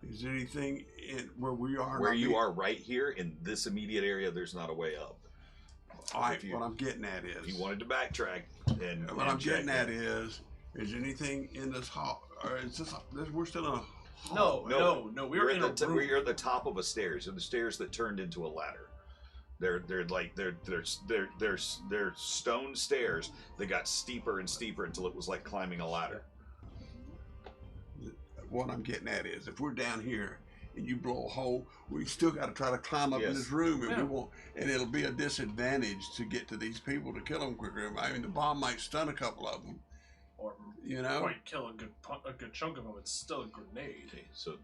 is there anything in where we are? Where not you be- are right here in this immediate area, there's not a way up. All right, if you- what I'm getting at is. If you wanted to backtrack and What I'm check getting at that. is anything in this hall, or is this, we're still in a No, hall. no, we're in a room. We're at the top of a stairs, and the stairs that turned into a ladder. They're stone stairs that got steeper and steeper until it was like climbing a ladder. What I'm getting at is if we're down here and you blow a hole, we still got to try to climb up in Yes. this room, and Yeah. we won't, and it'll be a disadvantage to get to these people to kill them quicker. I mean, the bomb might stun a couple of them, Or Right. kill a good chunk of them. It's still a grenade. Okay, so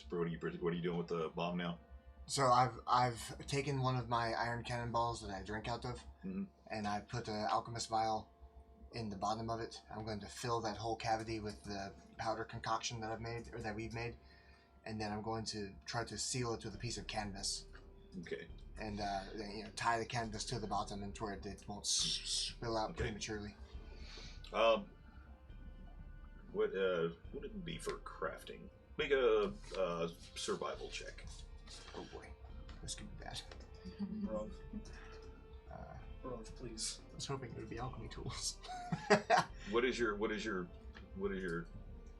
what are you doing with the bomb now? So I've taken one of my iron cannonballs that I drank out of, Mhm. and I put an alchemist vial in the bottom of it. I'm going to fill that whole cavity with the powder concoction that we've made, and then I'm going to try to seal it with a piece of canvas, Okay. and then, tie the canvas to the bottom and to where it won't spill out Okay. prematurely. What would it be for crafting? Make a survival check. Oh boy, this could be bad. Bro. please. I was hoping it would be alchemy tools. What is your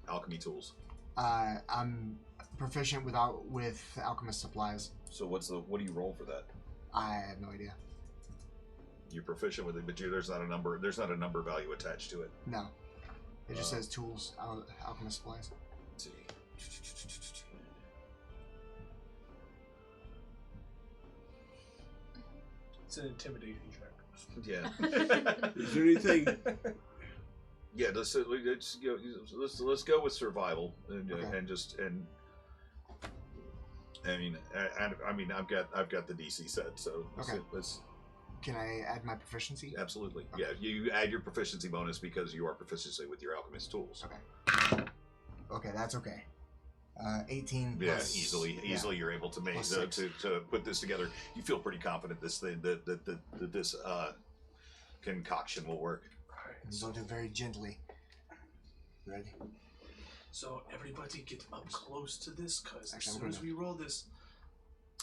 alchemy tools? I'm proficient with alchemist supplies. So what do you roll for that? I have no idea. You're proficient with it, but there's not a number value attached to it. No. It just says tools, alchemist supplies. Let's see. It's an intimidation check. Yeah. Is there anything? Yeah, let's go with survival and Okay. I mean I've got the DC set, so Okay. let's Can I add my proficiency? absolutely. Okay. Yeah, you add your proficiency bonus because you are proficiency with your alchemist tools. Okay. Okay, that's okay. 18 Yeah, plus... easily you're able to make Plus to 6. put this together. You feel pretty confident this thing that this concoction will work. We'll do it very gently. Ready? So everybody get up close to this, cause as Actually, I'm soon as gonna- we roll this,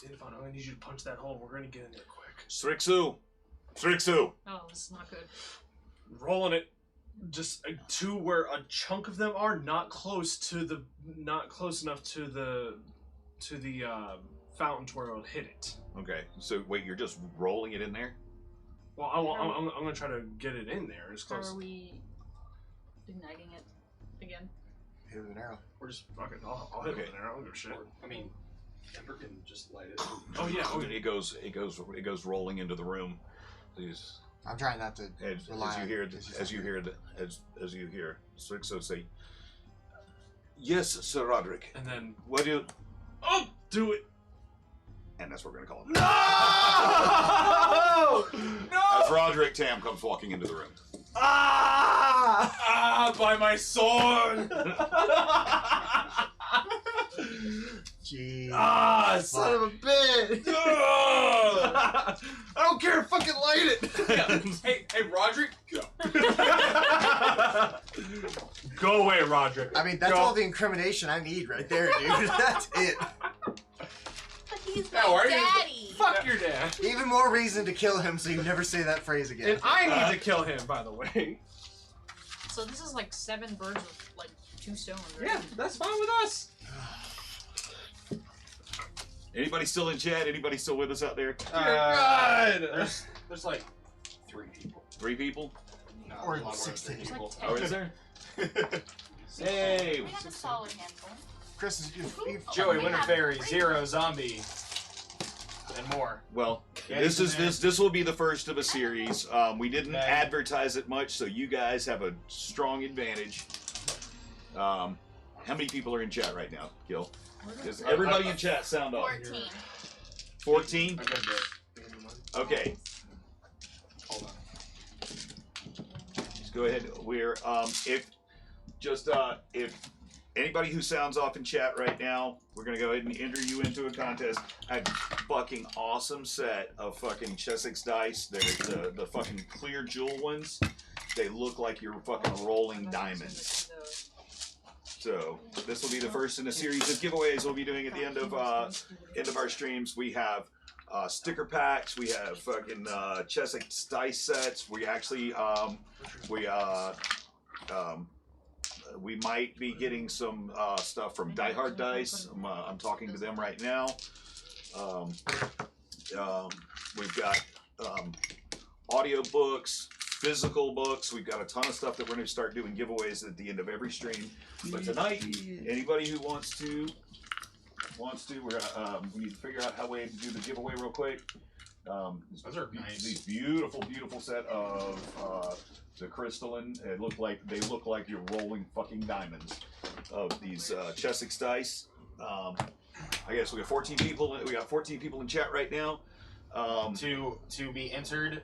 Infon, I'm gonna need you to punch that hole. We're gonna get in there quick. Strixu! Oh, this is not good. Rolling it, just to where a chunk of them are, not close enough to the fountain to where it'll hit it. Okay, so wait, you're just rolling it in there? Well, I'm gonna try to get it in there as How close. are we igniting it again? Hit it with an arrow. We're just fucking. I'll hit it Okay. with an arrow. I don't give a shit. I mean, Ember can just light it. Oh yeah. Oh, It goes rolling into the room. Please. I'm trying not to As rely you on hear, Strixo say, "Yes, Sir Roderick. and then What do you?" do it. And that's what we're gonna call it. No! As Roderick Tam comes walking into the room. By my sword! Jeez. Son of a bitch! I don't care, fucking light it! Hey, Roderick, go. Go away, Roderick. I mean, that's Go. all the incrimination I need right there, dude. That's it. But he's Now, why my are you- daddy. Fuck your dad. Even more reason to kill him so you never say that phrase again. And I need to kill him, by the way. So this is like 7 birds with like 2 stones, right? Yeah, that's fine with us. Anybody still in chat? Anybody still with us out there? God! There's like 3 people. 3 people? No, Or a lot more than 16. 3 people. There's Oh, is there? Hey! We have a solid handful. Chris, you've Joey, We Winter have Fairy, 3. Zero, Zombie, and more. Well, Yeah, this he's in is this will be the first of a series. We didn't Okay. advertise it much, so you guys have a strong advantage. How many people are in chat right now, Gil? Does everybody in chat sound off? 14. 14? I got that. Okay, Hold on. just go ahead. We're if anybody who sounds off in chat right now, we're gonna go ahead and enter you into a contest. A fucking awesome set of fucking Chessex dice. They're the fucking clear jewel ones. They look like you're fucking rolling diamonds. So this will be the first in a series of giveaways we'll be doing at the end of our streams. We have sticker packs. We have fucking Chessex dice sets. We actually we might be getting some stuff from Die Hard Dice. I'm talking to them right now. We've got audio books, physical books. We've got a ton of stuff that we're going to start doing giveaways at the end of every stream. But tonight, anybody who wants to, we're gonna we need to figure out how we do the giveaway real quick. Those are nice. These beautiful set of the crystalline. They look like you're rolling fucking diamonds of these Chessex dice. I guess we got 14 people. We got 14 people in chat right now. To be entered,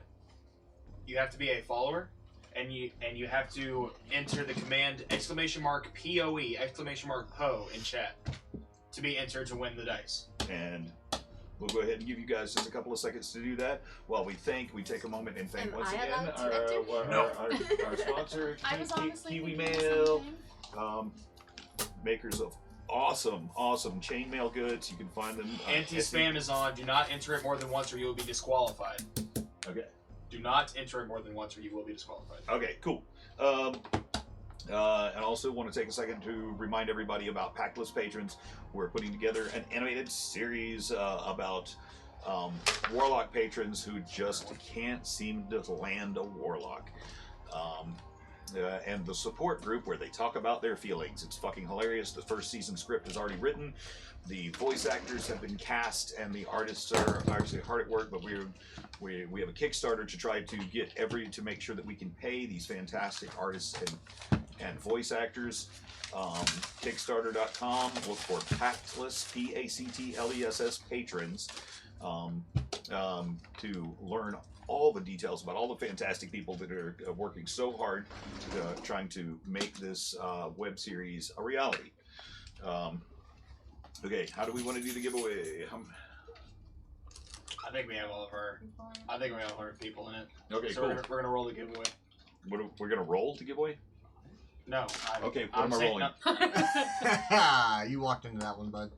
you have to be a follower, and you have to enter the command !POE !PO in chat to be entered to win the dice. And we'll go ahead and give you guys just a couple of seconds to do that while we take a moment and thank Am once I again allowed to enter? our sponsor, I was honestly Kiwi thinking Mail, the same makers of awesome chainmail goods. You can find them. Anti-spam is on. Do not enter it more than once, or you will be disqualified. Okay. Do not enter it more than once, or you will be disqualified. Okay, cool. And also want to take a second to remind everybody about Pactless Patrons. We're putting together an animated series about Warlock patrons who just can't seem to land a Warlock. And the support group where they talk about their feelings. It's fucking hilarious. The first season script is already written. The voice actors have been cast, and the artists are actually hard at work. But we have a Kickstarter to try to get to make sure that we can pay these fantastic artists and voice actors. Kickstarter.com. Look for Pactless, Pactless patrons to learn all the details about all the fantastic people that are working so hard trying to make this web series a reality. Okay, how do we want to do the giveaway? I think we have all of our people in it. Okay, So cool. we're gonna roll the giveaway. We're gonna roll the giveaway? No. Okay, what I'm am I saying rolling? You walked into that one, bud.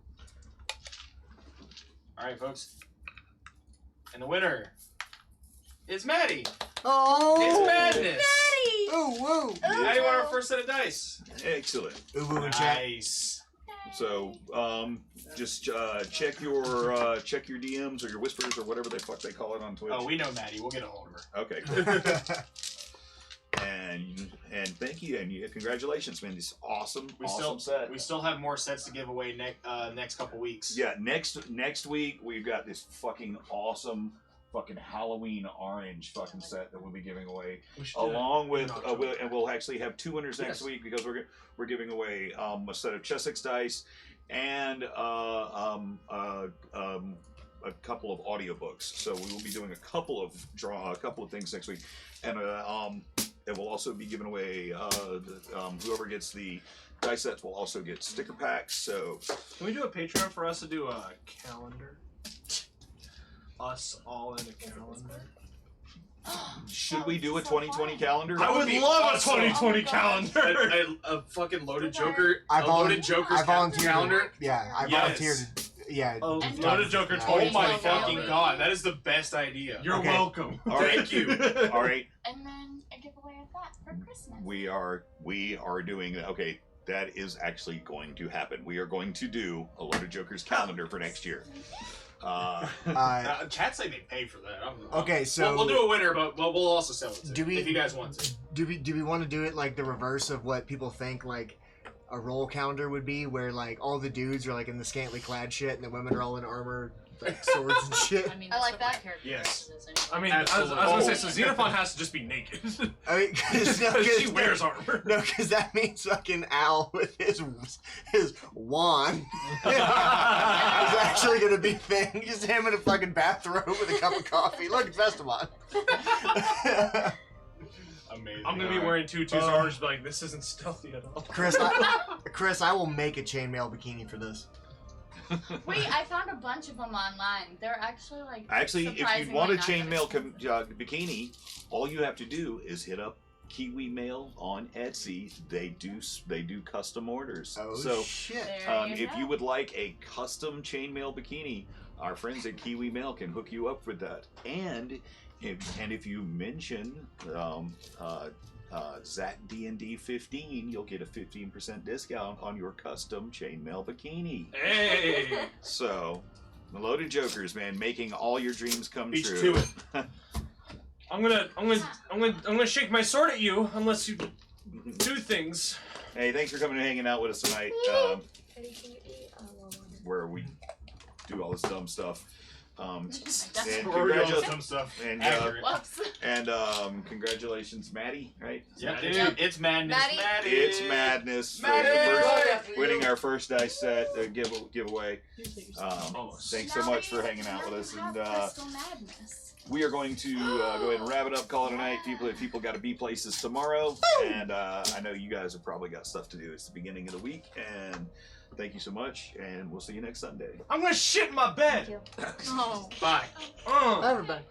All right, folks. And the winner is Maddie. Oh! It's Madness. Ooh, woo! Maddie won our first set of dice. Excellent. Ooh, woo, and chat. Nice. So, just check your DMs or your whispers or whatever the fuck they call it on Twitch. Oh, we know Maddie. We'll get a hold of her. Okay, cool. and thank you and congratulations, man. This awesome set. We still have more sets to give away next couple weeks. Yeah, next week we've got this fucking awesome fucking Halloween orange fucking set that we'll be giving away, along with and we'll actually have two winners next week because we're giving away a set of Chessex dice and a couple of audiobooks. So we will be doing a couple of things next week, and we'll also be giving away whoever gets the dice sets will also get sticker packs. So can we do a Patreon for us to do a calendar? Us all in a calendar. Should we do a 2020 calendar? I would love a 2020 calendar. A fucking loaded Joker. I loaded Joker's volunteered. calendar. Yeah, I volunteered. Yeah. Loaded Joker Oh 2020 my calendar. fucking god, that is the best idea. You're Okay. welcome. All right. Thank you. All right. And then a giveaway of that for Christmas. We are doing that. Okay, that is actually going to happen. We are going to do a Loaded Joker's calendar for next year. Chat say they pay for that. Okay, so we'll do a winner, but we'll also sell it Do we- if you guys want to. do we want to do it like the reverse of what people think like a roll calendar would be, where like all the dudes are like in the scantily clad shit and the women are all in armor, like swords and shit? I mean, I that's like what my that. character Yes. is anyway. I mean, I was Absolutely. gonna say, so Xenophon has to just be naked. I mean, Because she wears armor. No, because that means fucking Al with his wand is actually gonna be thing. Just him in a fucking bathrobe with a cup of coffee. Look, it's Esteban. Amazing. I'm gonna be wearing tutus orange, but like this isn't stealthy at all. Chris, I will make a chainmail bikini for this. Wait, I found a bunch of them online. They're actually like Actually, if you surprisingly want a not that chainmail expensive. bikini, all you have to do is hit up Kiwi Mail on Etsy. They do custom orders. Oh So shit! There you if go. you would like a custom chainmail bikini, our friends at Kiwi Mail can hook you up with that. And if you mention Zach D&D 15, you'll get a 15% discount on your custom chainmail bikini. Hey, So, the Loaded Jokers, man, making all your dreams come Beach true. to it. I'm gonna shake my sword at you unless you do things. Hey, thanks for coming and hanging out with us tonight, where we do all this dumb stuff. And Some stuff. And, Accurate. Whoops. and congratulations, Maddie, right? Yeah, Maddie. dude, it's madness. Maddie. It's madness. Winning our first dice set giveaway. Thanks so much for hanging out with us. And we are going to go ahead and wrap it up, call it a night. People got to be places tomorrow. And I know you guys have probably got stuff to do. It's the beginning of the week. And thank you so much. And we'll see you next Sunday. I'm gonna shit in my bed. Thank you. Oh. Bye. Everybody.